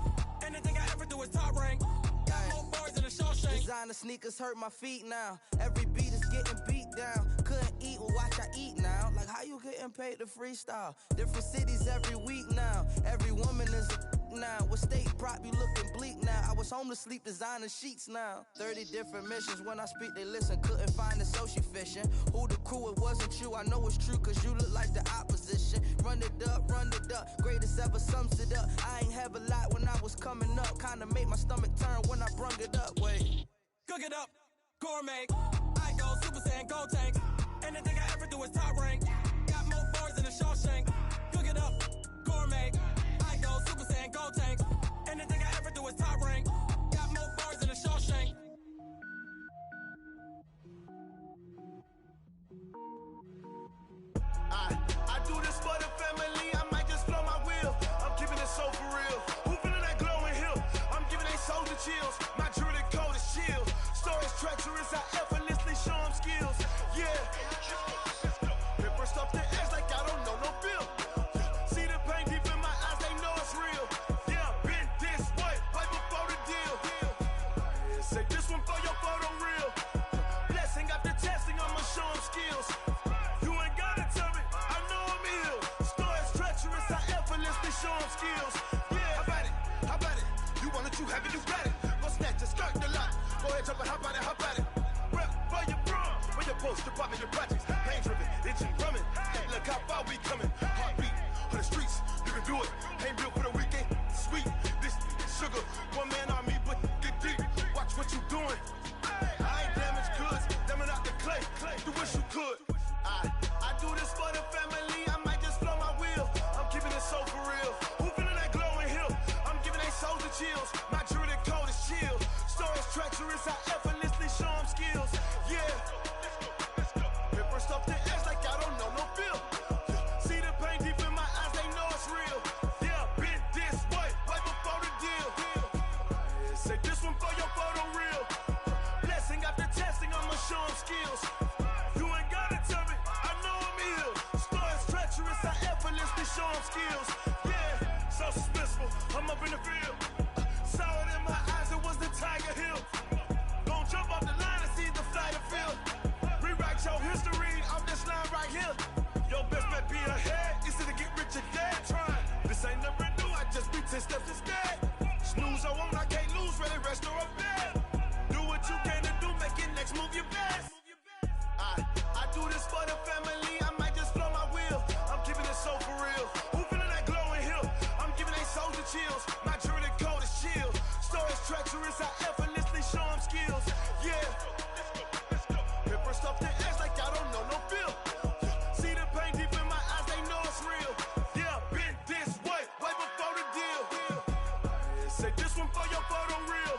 Anything I ever do is top rank. Got more bars than a Shawshank. Designer sneakers hurt my feet now. Every beat is getting beat down. Couldn't eat, well watch I eat now. Like how you getting paid to freestyle? Different cities every week now. Every woman is a now. What state prop you looking bleak now? I was home to sleep designing sheets now. 30 different missions. When I speak they listen. Couldn't find the social fishing. Who the crew? It wasn't you. I know it's true cause you look like the opposition. Run it up. Greatest ever sums it up. I ain't have a lot when I was coming up. Kinda made my stomach turn when I brung it up. Wait. Cook it up, gourmet. I go Super Saiyan, go tank. Anything I ever do is top rank. Got more bars than a Shawshank. Cook it up, gourmet. I go Super Saiyan, go tank. Anything I ever do is top rank. Got more bars than a Shawshank. I do this for the family. I might just blow my wheel. I'm keeping it so for real. Who feeling that glowing hill? I'm giving they soldier chills. My jewelry code is chill. Stories treacherous. I effortlessly show them skills. Yeah. Paper stuff the edge like I don't know no bill. See the pain deep in my eyes. They know it's real. Yeah, been this way right before the deal. Say this one for your photo real. Blessing after testing. I'ma show them skills. You ain't gotta tell me. I know I'm ill. Stories treacherous. I effortlessly show them skills. Yeah. How about it? You want it, you have it, you got it. Go snatch it, skirt the lot. Go ahead, jump it, how about it? Rep for your bro, for your poster, popping your projects. Pain driven, itching, drumming. Look how far we coming. Heartbeat for the streets, you can do it. Ain't built for the weekend, sweet. This sugar, one man army, but get deep. Watch what you doing. I ain't damaged goods, damn it out the clay. You wish you could. I do this chills. My jewelry cold is chill. Stories treacherous, I effortlessly show them skills. Yeah. Paper stuff the edge like I don't know no feel. See the pain deep in my eyes, they know it's real. Yeah, been this way, way before the deal. Say this one for your photo real. Blessing after testing, I'ma show them skills. You ain't gotta tell me, I know I'm ill. Stories treacherous, I effortlessly show them skills. Yeah, so suspenseful, I'm up in the field. Saw it in my eyes, it was the Tiger Hill. Gon' jump off the line and see the flight of field. Rewrite your history off this line right here. Your best bet be ahead, easy to get rich or dead trying. This ain't never new, I just be 10 steps instead. Snooze I won't, I can't lose, ready, rest or a bed. Do what you can to do, make it next move your best. I do this for the family, I might just blow my wheel. I'm keeping it so for real. Who feeling that glowing hill? I'm giving they soldier chills. My jewelry cold is chill. Stories treacherous, I effortlessly show them skills. Yeah. Paper stuff the edge like I don't know no feel. See the pain deep in my eyes, they know it's real. Yeah, been this way, way before the deal. Say this one for your photo real.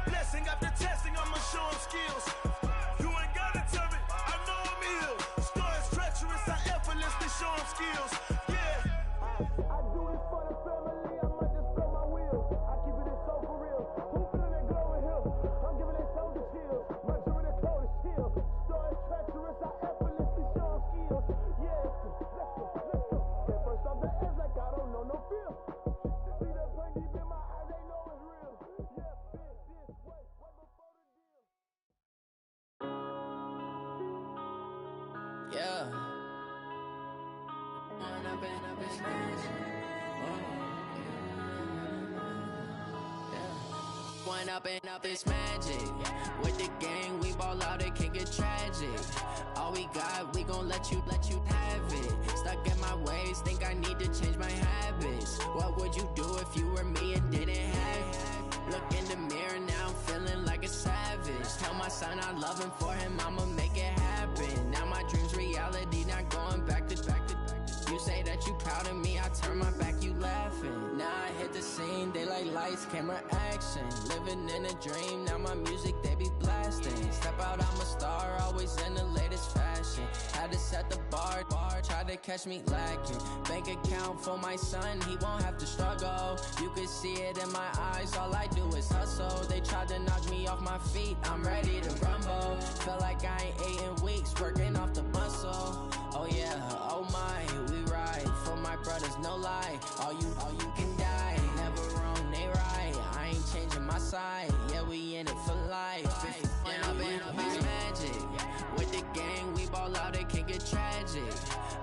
Blessing after testing, I'ma show them skills. You ain't gotta tell me, I know I'm ill. Stories treacherous, I effortlessly show them skills. Yeah. I do this for the family, I might just blow my wheel. I keep it so for real. Who feeling that glowing hill? I'm giving it soldier chills. My jewelry cold is chill. Stories treacherous, I effortlessly show them skills. Yeah. Let's go. Get first off the edge like I don't know no feel. See the pain deep in my eyes, they know it's real. Yeah, been this way, way before the deal. Yeah. When I've been up in When up it's magic. With the gang, we ball out, it can get tragic. All we got, we gon' let you have it. Stuck in my ways, think I need to change my habits. What would you do if you were me and didn't have it? Look in the mirror, now I'm feeling like a savage. Tell my son I love him, for him I'ma make it happen. Now my dream's reality, not going back to. You say that you proud of me, I turn my back, you laughing. Now I hit the scene, they like lights, camera, action. Living in a dream, now my music, they be blasting. Step out, I'm a star, always in the latest fashion. Had to set the bar, try to catch me lacking. Bank account for my son, he won't have to struggle. You can see it in my eyes, all I do is hustle. They tried to knock me off my feet, I'm ready to rumble. Feel like I ain't ate in weeks, working off the muscle. Oh yeah, oh my, we ride for my brothers, no lie. All you can die, never wrong, they right. I ain't changing my side, yeah, we in it for life. When I've been up it's magic. With the gang, we ball out, it can get tragic.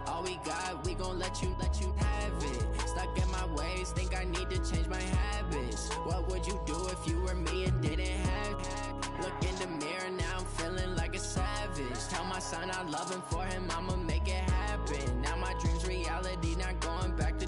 All we got, we gon' let you have it. Stuck in my ways, think I need to change my habits. What would you do if you were me and didn't have it? Look in the mirror, now I'm feeling like a savage. Tell my son I love him, for him I'ma make it happen. Now my dream's reality, not going back to.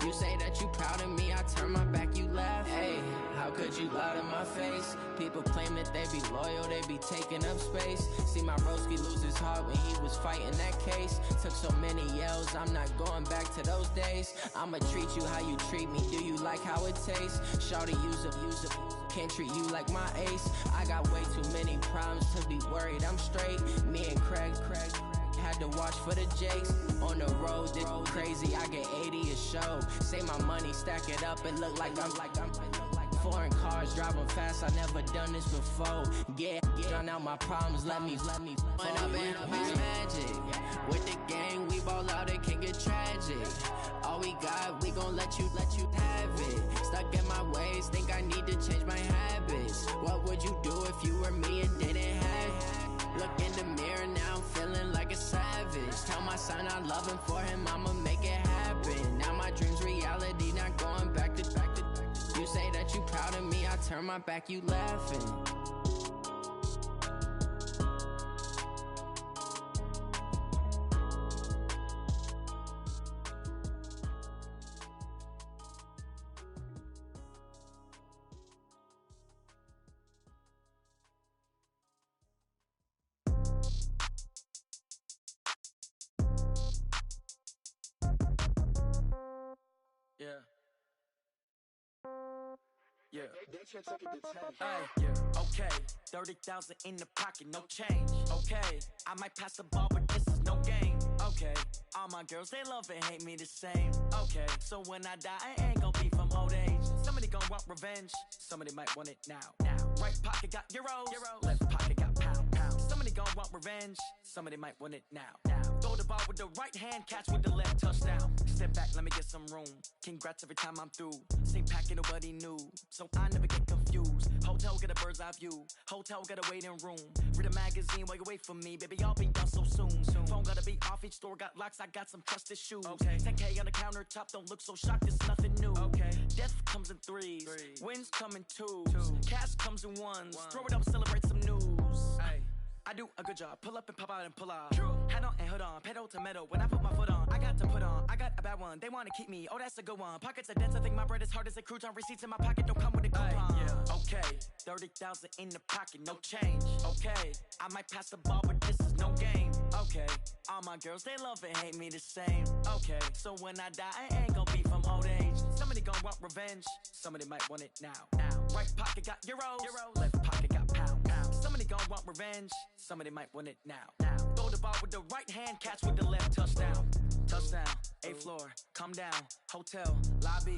You say that you proud of me, I turn my back, you laugh. Hey, how could you lie to my face? People claim that they be loyal, they be taking up space. See my broski lose his heart when he was fighting that case. Took so many yells, I'm not going back to those days. I'ma treat you how you treat me, do you like how it tastes? Shawty, use up, can't treat you like my ace. I got way too many problems to be worried, I'm straight. Me and Craig had to watch for the Jakes. On the road, this crazy, I get 80 a show. Say my money, stack it up, and look like I'm foreign cars, driving fast, I never done this before. Get drown out my problems, let me When I've been up it's magic. With the gang, we ball out, it can get tragic. All we got, we gon' let you have it. Stuck in my ways, think I need to change my habits. What would you do if you were me and didn't have it? Look in the mirror, now I'm feeling like a savage. Tell my son I love him, for him I'ma make it happen. Now my dream's reality, not going back to. You say that you proud of me, I turn my back, you laughing. Yeah. Yeah. Hey, yeah. Okay, 30,000 in the pocket, no change. Okay, I might pass the ball, but this is no game. Okay, all my girls, they love and hate me the same. Okay, so when I die, I ain't gon' be from old age. Somebody gon' want revenge, somebody might want it now. Right pocket got euros, left pocket got pound. Somebody gon' want revenge, somebody might want it now. Throw the ball with the right hand, catch with the left, touchdown. Step back, let me get some room. Congrats every time I'm through. Same packet, nobody knew, so I never get confused. Hotel get a bird's eye view, hotel got a waiting room. Read a magazine while you wait for me, baby, I'll be done so soon. Phone gotta be off, each store got locks, I got some trusted shoes. 10K on the countertop, don't look so shocked, it's nothing new. Death comes in threes, wins come in twos, cash comes in ones. Throw it up, celebrate some news. I do a good job, pull up and pop out and pull out. Head on and hood on, pedal to metal. When I put my foot on, I got to put on. I got a bad one, they wanna keep me, oh that's a good one. Pockets are dense, I think my bread is hard as a crouton. Receipts in my pocket don't come with a coupon. Okay, 30,000 in the pocket, no change. Okay, I might pass the ball, but this is no game. Okay, all my girls, they love and hate me the same. Okay, so when I die, I ain't gon' be from old age. Somebody gon' want revenge, somebody might want it now. Right pocket got euros, left pocket got pound. Somebody gon' want revenge, somebody might want it now. Throw the ball with the right hand, catch with the left, touchdown. Touchdown, 8th floor, come down, hotel, lobby.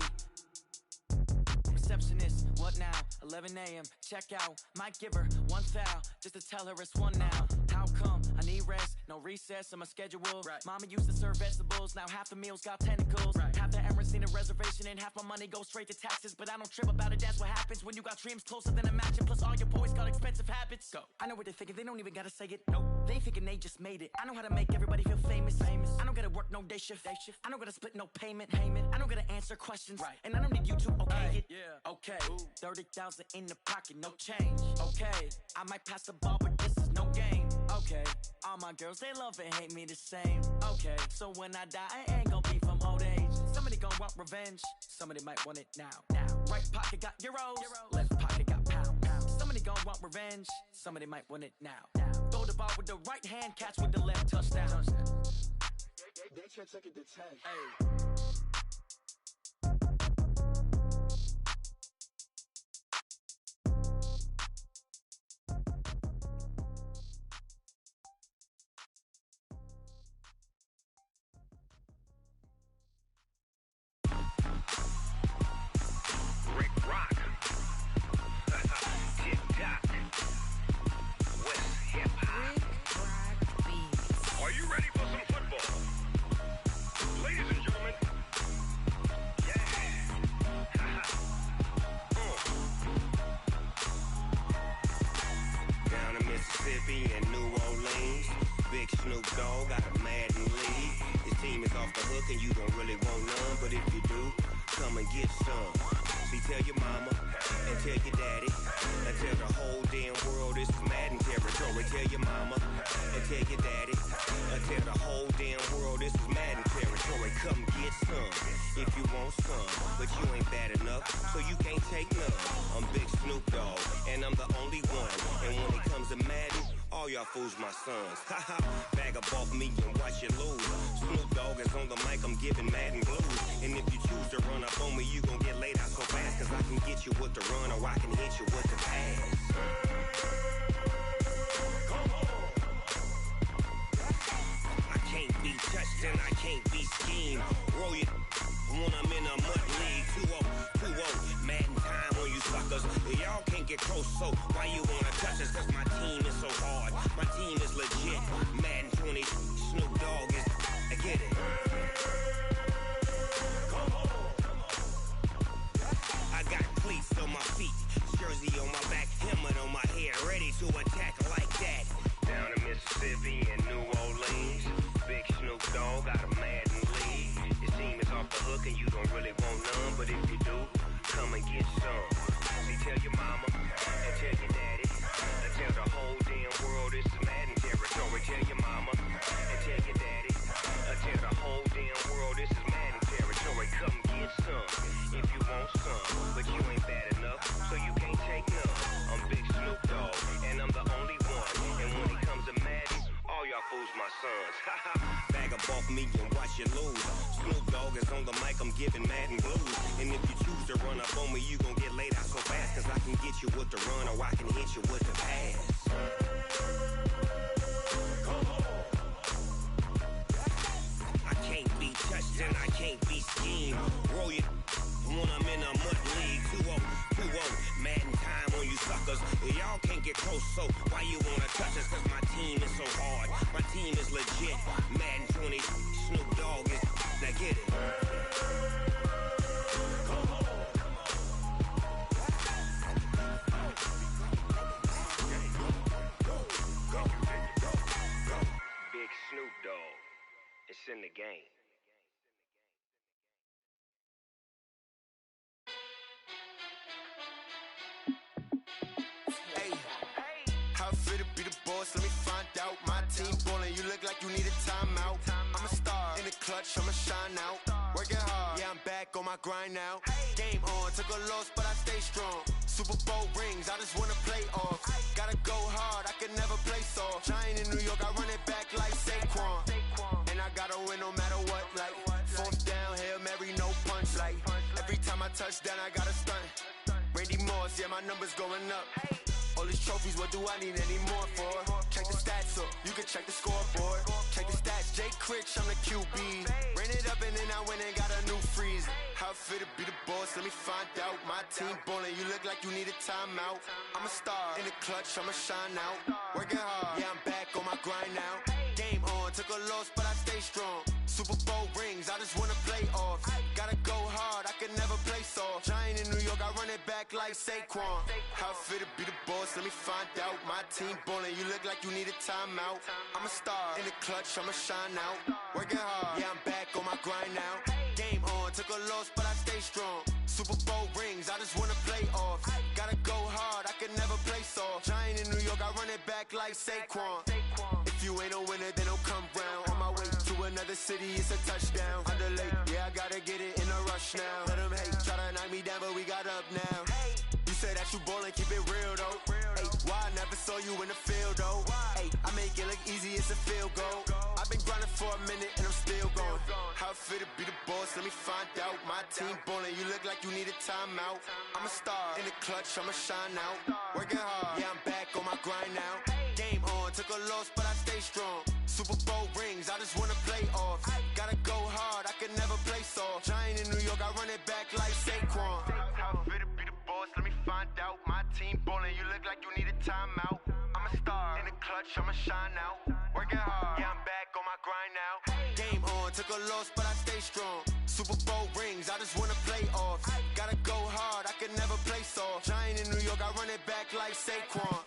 Receptionist, what now? 11 a.m., check out. Might give her one foul, just to tell her it's one now. How come? I need rest, no recess in my schedule. Mama used to serve vegetables, now half the meals got tentacles. Half the Emirates need a reservation and half my money goes straight to taxes. But I don't trip about it, that's what happens when you got dreams closer than a match. And plus all your boys got expensive habits. Go. I know what they're thinking, they don't even gotta say it. Nope. They thinking they just made it. I know how to make everybody feel famous. I don't gotta work no day shift. I don't gotta split no payment. I don't gotta answer questions. And I don't need you to okay it. Okay, 30,000 in the pocket, no change. Okay, I might pass the ball, but this is no game. Okay, all my girls, they love and hate me the same. Okay, so when I die, I ain't gon' be from old age. Somebody gon' want revenge, somebody might want it now. Right pocket got euros, left pocket got pound. Somebody gon' want revenge, somebody might want it now. Throw the ball with the right hand, catch with the left, touchdown. They can't take it to 10. Fools my sons. Haha, bag up off me and watch you lose. Snoop Dogg is on the mic, I'm giving Madden blues. And if you choose to run up on me, you gon' get laid out so fast. Cause I can get you with the run or I can hit you with the pass. I can't be touched and I can't be schemed. Roll you when I'm in a mud league. 2-0, Madden time on you suckers. Y'all can't get close, so why you wanna touch us? Cause my team is so hard. My team is legit. Madden 20, Snoop Dogg is. I get it. I got cleats on my feet, jersey on my back, helmet on my head, ready to attack like that. Down in Mississippi and New Orleans, big Snoop Dogg got a Madden league. His team is off the hook and you don't really want none, but if you do, come and get some. See, tell your mama and tell your daddy, and tell the whole damn world this is Madden territory. Tell your mama and tell your daddy, and tell the whole damn world this is Madden territory. Come get some if you want some, but you ain't bad enough, so you can't take none. I'm Big Snoop Dogg, and I'm the only one. And when it comes to Madden, all y'all fools my sons. Bag up off me and watch you you lose. Snoop Dogg is on the mic, I'm giving mad and blues. And if you choose to run up on me, you gon' get laid out so fast. Cause I can get you with the run or I can hit you with the pass. I can't be touched and I can't be schemed. Roll you when I'm in a mud league. 2-0, 2-0, mad in time on you suckers. Y'all can't get close, so why you wanna touch us? Cause my team is so hard, my team is legit. Madden 20, Snoop Dogg is, now get it. Big Snoop Dogg, it's in the game. How fit to be the boss? Let me find out. My team ballin', you look like you need a timeout. I'm a star in the clutch, I'ma shine out. Working hard, yeah, I'm back on my grind now. Game on, took a loss, but I stay strong. Super Bowl rings, I just wanna play off. Gotta go hard, I can never play soft. Giant in New York, I run it back like Saquon. And I gotta win no matter what, like fourth down, Hail Mary, no punch. Like every time I touch down, I gotta stunt. Randy Moss, yeah, my numbers going up. All these trophies, what do I need any more for? Check the stats up, you can check the scoreboard. Check the stats, Jay Critch, I'm the QB. Ran it up and then I went and got a new freeze. How fit to be the boss, let me find out. My team ballin', you look like you need a timeout. I'm a star in the clutch, I'ma shine out. Working hard, yeah, I'm back on my grind now. Game on, took a loss, but I stay strong. Super Bowl rings, I just wanna play off. Gotta go hard, I can never play soft. Giant in New York, I run it back like Saquon. How fit to be the boss, let me find out. My team ballin', you look like you need a timeout. I'm a star in the clutch, I'ma shine out. Working hard, yeah, I'm back on my grind now. Game on, took a loss, but I stay strong. Super Bowl rings, I just wanna play off. Gotta go hard, I can never play soft. Giant in New York, I run it back like Saquon. If you ain't a winner, then don't come round. On my way to another city, it's a touchdown. Underlay, yeah, I gotta get it in a rush now. Let them hate, try to knock me down, but we got up now. You say that you ballin', keep it real though. Ay, why I never saw you in the field though? Ay, I make it look easy, it's a field goal. I've been grinding for a minute and I'm still going. How fit to be the boss, let me find out. My team ballin', you look like you need a timeout. I'm a star in the clutch, I'ma shine out. Working hard, yeah, I'm back on my grind now. Game on, took a loss, but I stay strong. Super Bowl rings, I just wanna play off. Gotta go hard, I can never play soft. Giant in New York, I run it back like Saquon. How fit to be the boss, let me find out. My team ballin', you look like you need a timeout. I'm a star in the clutch, I'ma shine out. Working hard, yeah, I'm back on my grind now. Game on, took a loss, but I stay strong. Super Bowl rings, I just wanna play off. Gotta go hard, I can never play soft. Giant in New York, I run it back like Saquon.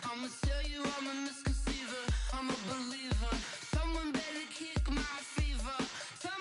I'ma tell you I'm a misconceiver, I'm a believer. Someone better kick my fever. Tell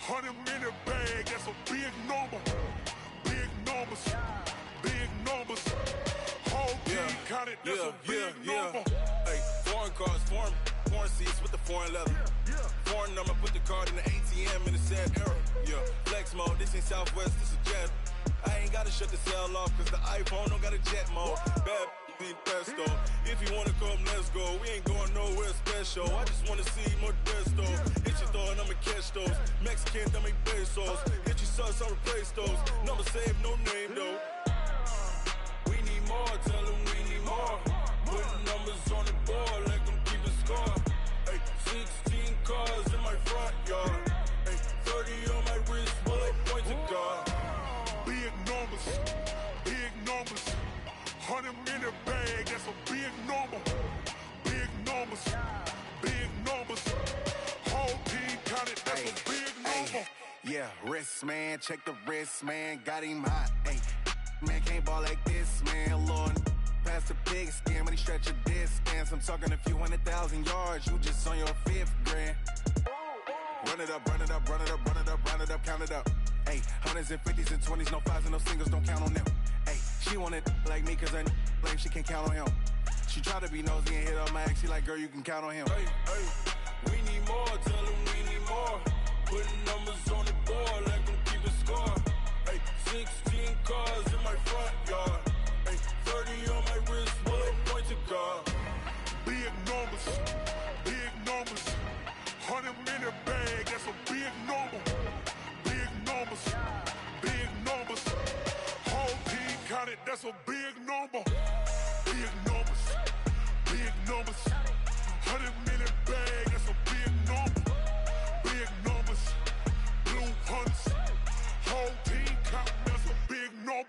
100-minute bag, that's a big number. Big numbers, big numbers. Whole team counted, that's a big number. Hey, foreign cars, foreign seats with the foreign leather. Foreign number, put the card in the ATM in the sad era. Yeah, flex mode, this ain't Southwest, this is Jet. I ain't gotta shut the cell off, cause the iPhone don't got a jet mode. Bad be pesto. If you wanna come, let's go. We ain't going nowhere special. I just wanna see more Modesto. Hit your thought, I'ma catch those. Mexican, I make pesos. Hit your sus, I'll replace those. Number saved, no name though. We need more, tell them we need more. Putting numbers on the board, let them keep a score. Hey, 16 cars in my front yard. Hey, 30 on my wrist, bullet point to God. Big numbers, big numbers. 100-minute bag, that's a big number. Big numbers, big numbers. Whole team counted, that's a big number. Yeah, wrist man, check the wrist man, got him hot. Ay, man can't ball like this, man. Lord, past the pig skin when he stretch a distance. I'm talking a few 100,000 yards, you just on your 5th grand. Run it up, run it up, run it up, run it up, run it up, count it up. Ay, 100s and 50s and 20s, no 5s and no singles, don't count on them. Ay, she want it like me, cause her blame, she can't count on him. She try to be nosy and hit up my ex, she like, girl, you can count on him. Hey, hey, we need more, tell them we need more. Putting numbers on the board, let them keep a score. Hey, 16 cars in my front yard. Hey, 30 on my wrist, bullet point to God. Big numbers, big numbers. 100-minute bag, that's a big number. Big numbers, big numbers. Whole team counted, that's a big number. Big numbers, big numbers. 100-minute bag, that's a big number. Big numbers, blue hunts. Whole team counting, that's a big number.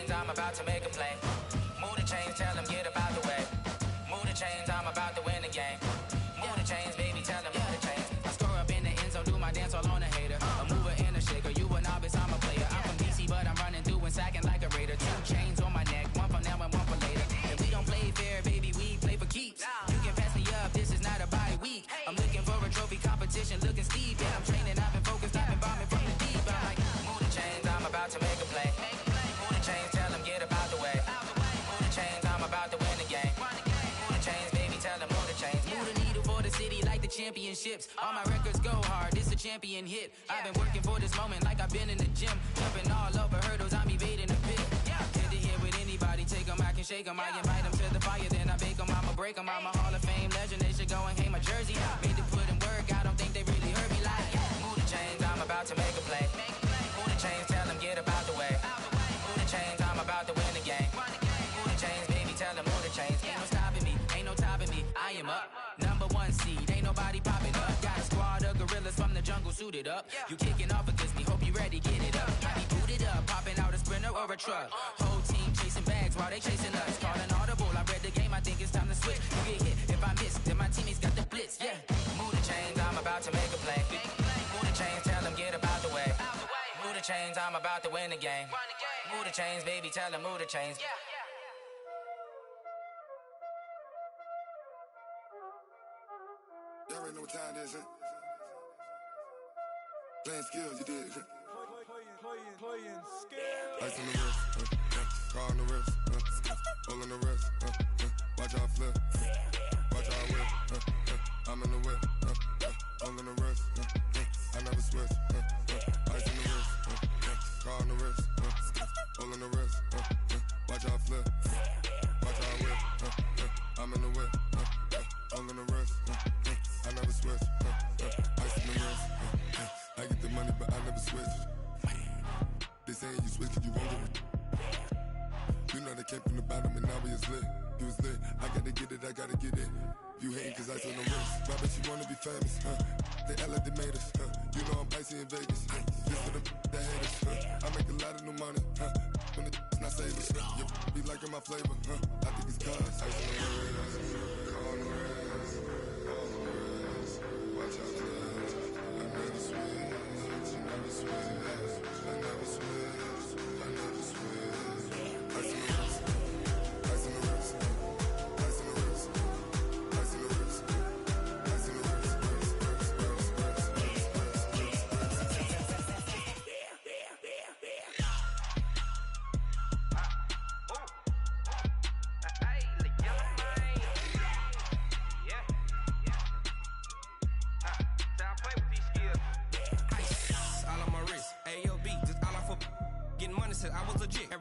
I'm about to make a play. Move the chains, tell them get about the way. Move the chains, I'm about to win the game. Move the chains, baby, tell them move the chains. I score up in the end zone, do my dance all on a hater. A mover and a shaker, you a novice, I'm a player. I'm from DC, but I'm running through and sacking like a raider. 2 chains on my neck, one for now and one for later. And we don't play fair, baby, we play for keeps. You can pass me up, this is not a bye week. I'm looking for a trophy competition, looking steep. Yeah, I'm training, I've been focused, I've been bombing from the deep. I'm like, move the chains, I'm about to make a play. Move the chains, tell them get about the way. Move the chains, I'm about to win the game. Move the chains, baby, tell them move the chains. Move the needle for the city like the championships. All my records go hard, this a champion hit. I've been working for this moment like I've been in the gym. Jumping all over hurdles, I'm evading the pit. Get to here with anybody, take them, I can shake them. I invite them to the fire, then I bake them, I'ma break them. I'm a Hall of Fame legend, they should go and hang my jersey. Made to put in work, I don't think they really heard me like, move the chains, I'm about to make a play. Move the chains, tell them get about the way. Move the chains, I'm about to win the game. Move the chains, baby, tell them move the chains. Ain't no stopping me, ain't no topping me. I am up, #1 seed, ain't nobody popping up. Got a squad of gorillas from the jungle suited up. You kicking off against me, hope you ready, get it up. I be booted up, popping out a Sprinter or a truck. Whole team chasing bags while they chasing us. Call an audible, I read the game, I think it's time to switch. You get hit, if I miss, then my teammates got the blitz, yeah. Move the chains, I'm about to make a play. Move the chains, tell them get about the way. Move the chains, I'm about to win the game. Move the chains, baby, tell them move the chains. Y'all already know what time it is, huh? Playing skills, you did. Playing skills. Ice on the wrist, car on the wrist, hole in the wrist, watch out flip, watch out whip, I'm in the whip, hole in the wrist, I never switch, ice on the wrist, car on the wrist, hole in the wrist, watch out flip, watch out whip, I'm in the whip, hole in the wrist, I never switch, ice in the wrist, I get the money but I never switch. They saying you switch 'cause you won't get it. You know they came from the bottom and now we is lit. You was lit, I gotta get it, I gotta get it. You hating 'cause I on the wrist. I bet you wanna be famous, They LA they made us, You know I'm icy in Vegas, This for the that haters, I make a lot of new money, When the not saving, You be liking my flavor, I think it's cause ice on the wrist, car on the wrist.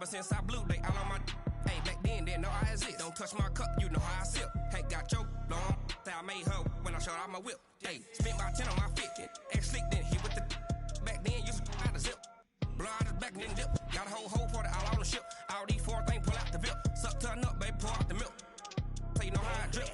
Ever since I blew, they all on my. Hey, back then, didn't know I exist. Don't touch my cup, you know how I sip. Hey, got your long. Say I made her when I showed out my whip. Hey, spent about 10 on my fit. Ex slick, then hit with the. Back then, used to out the zip. Blow out his back, then dip. Got a whole party all on the ship. All these four things pull out the VIP. Suck, turn up, baby, pour out the milk. So you know how I drip.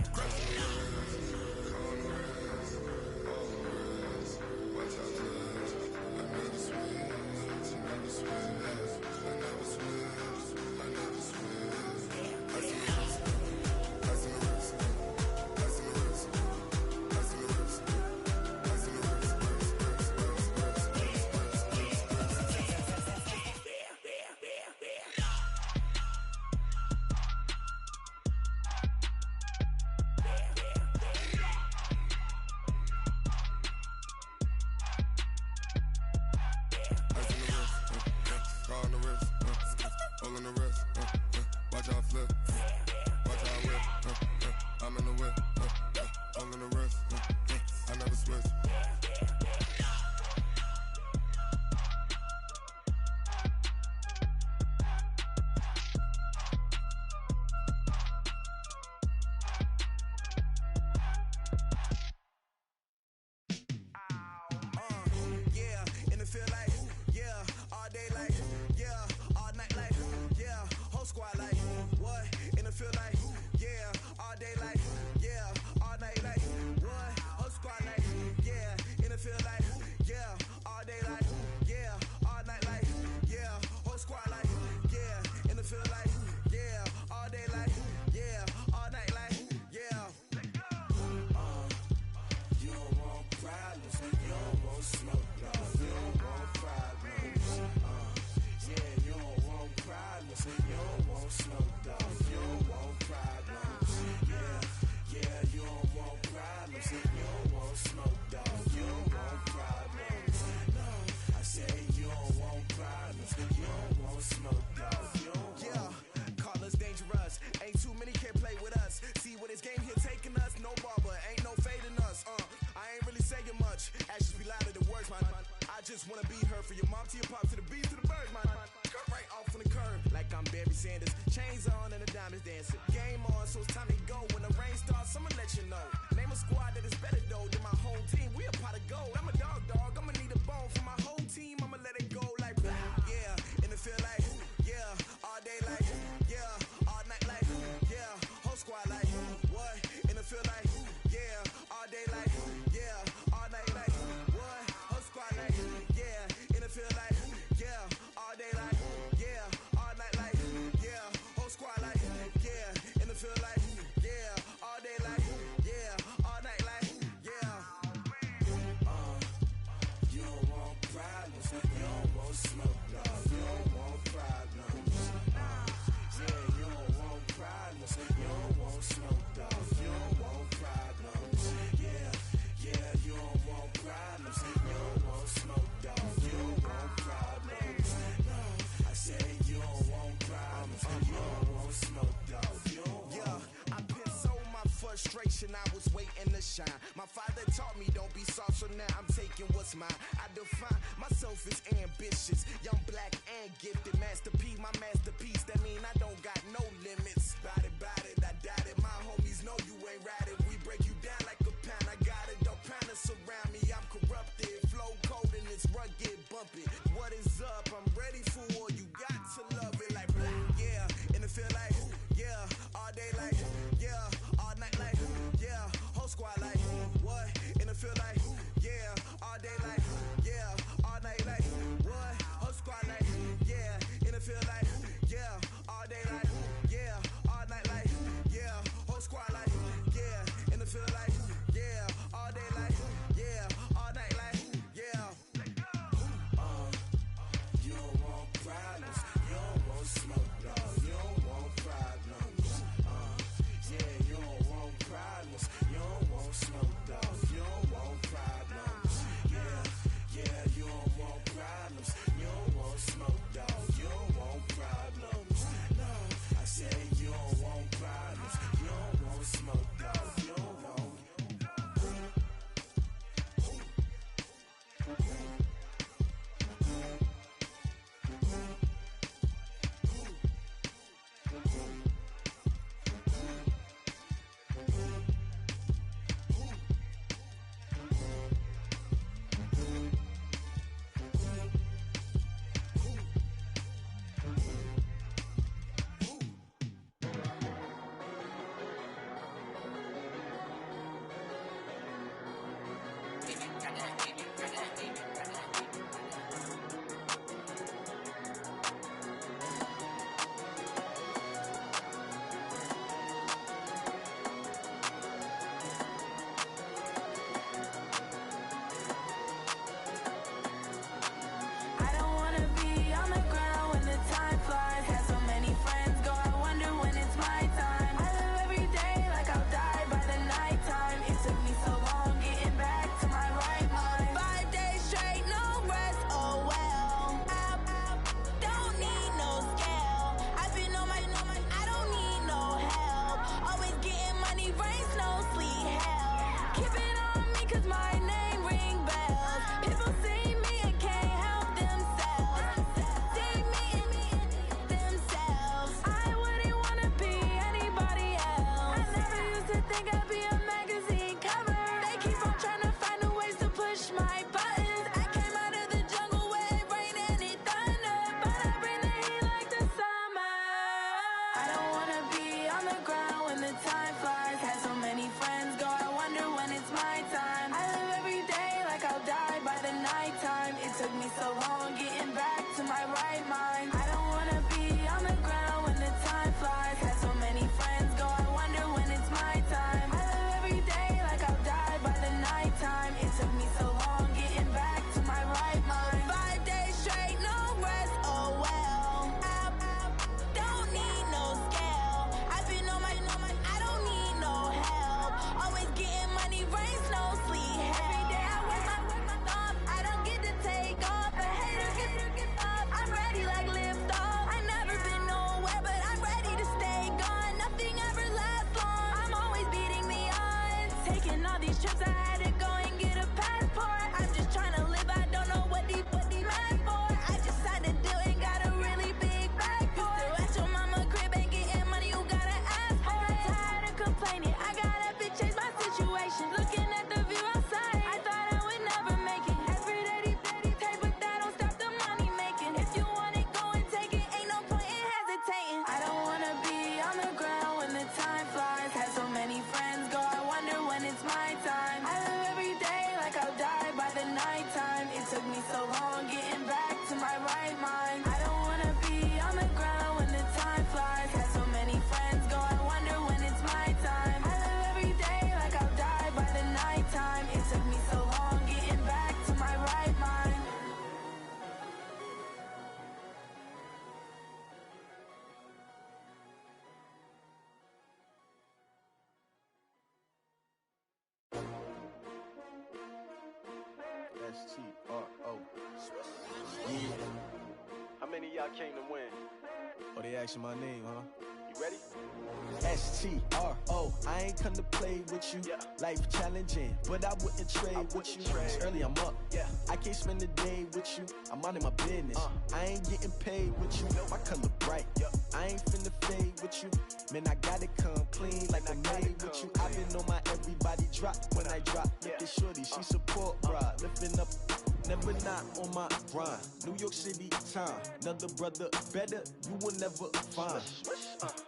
I was waiting to shine. My father taught me don't be soft, so now I'm taking what's mine. I define myself as ambitious, young, black, and gifted. Master P, my masterpiece. That mean I don't got no limits. Bout it, I doubt it. My homies know you ain't ratted. We break you down like a pound. I got it, don't pound to surround me. I'm corrupted, flow cold and it's rugged, bumpy. What is up? I'm ready for war. You got to love it like black, yeah. And it feel like, yeah, all day like, yeah, all night like, yeah, whole squad like, what? And it feel like, yeah, all day like, yeah, all night like, what? Whole squad like, yeah, and it feel like, yeah, all day like, yeah, all night like, yeah, whole squad like. S-T-R-O. Yeah. How many of y'all came to win? Oh, they asking my name, huh? You ready? S-T-R-O. I ain't come to play with you. Life challenging, but I wouldn't trade with you. It's early, I'm up. I can't spend the day with you. I'm minding my business. I ain't getting paid with you. My color bright. I ain't finna fade with you. Man, I gotta come clean like I'm made with you. I've been on my everybody drop when I drop. Look at shorty, she support bra. Lifting up, never not on my grind. New York City time. Another brother better, you will never find.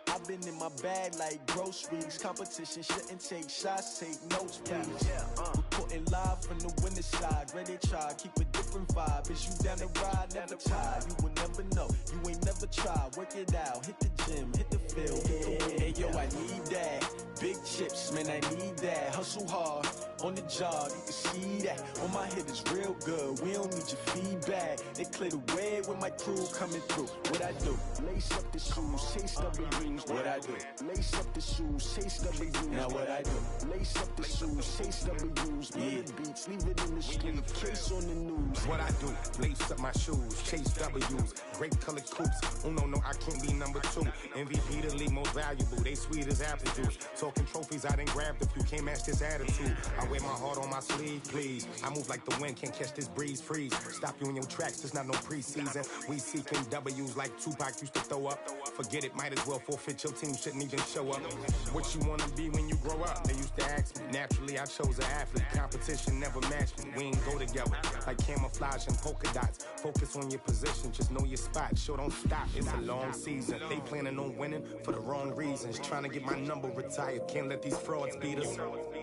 I've been in my bag like groceries. Competition shouldn't take shots, take notes, please. Reporting live from the winning side. Ready to try, keep a different vibe. Is you down the ride, never tired. You will never know, you ain't never tried. Work it out, hit the gym, hit the field. Hey yo, I need that. Big chips, man, I need that. Hustle hard, on the job, you can see that. On my head is real good, we don't need your feedback. They clear the way with my crew coming through. What I do? Lace up the shoes, chase W's. What I do? Lace up the shoes, chase W's. Now what I do? Lace up the shoes, chase W's. Murder beats, leave it in the street, case on the news. What I do? Lace up my shoes, chase W's. Great colored coops. Oh no, I can't be number 2. MVP the league most valuable. They sweet as apple juice. Talking trophies, I done grabbed a few. Can't match this attitude. I wear my heart on my sleeve, please. I move like the wind, can't catch this breeze. Freeze. Stop you in your tracks, there's not no preseason. We seeking W's like Tupac used to throw up. Forget it, might as well forfeit. Your team shouldn't even show up. What you wanna be when you grow up? They used to ask me. Naturally, I chose an athlete. Competition never matched me. We ain't go together. Like camouflage and polka dots. Focus on your position, just know your spot. Sure, don't stop. It's a long season. They planning on winning for the wrong reasons. Trying to get my number retired. Can't let these frauds beat us.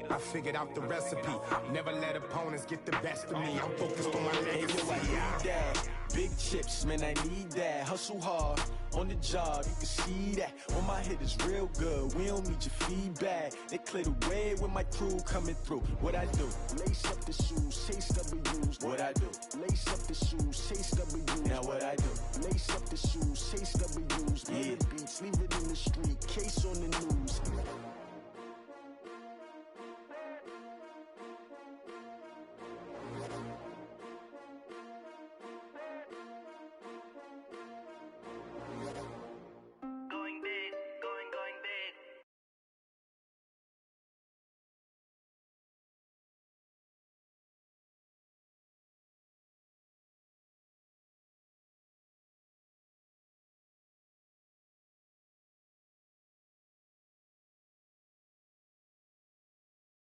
I figured out the recipe. Never let opponents get the best of me. I'm focused on my legacy. I need that. Big chips, man, I need that. Hustle hard, on the job, you can see that. On my head is real good, we don't need your feedback. They clear the way with my crew coming through. What I do? Lace up the shoes, chase W's. What I do? Lace up the shoes, chase W's. Now what I do? Lace up the shoes, chase W's. Murder beats, leave it in the street, case on the news.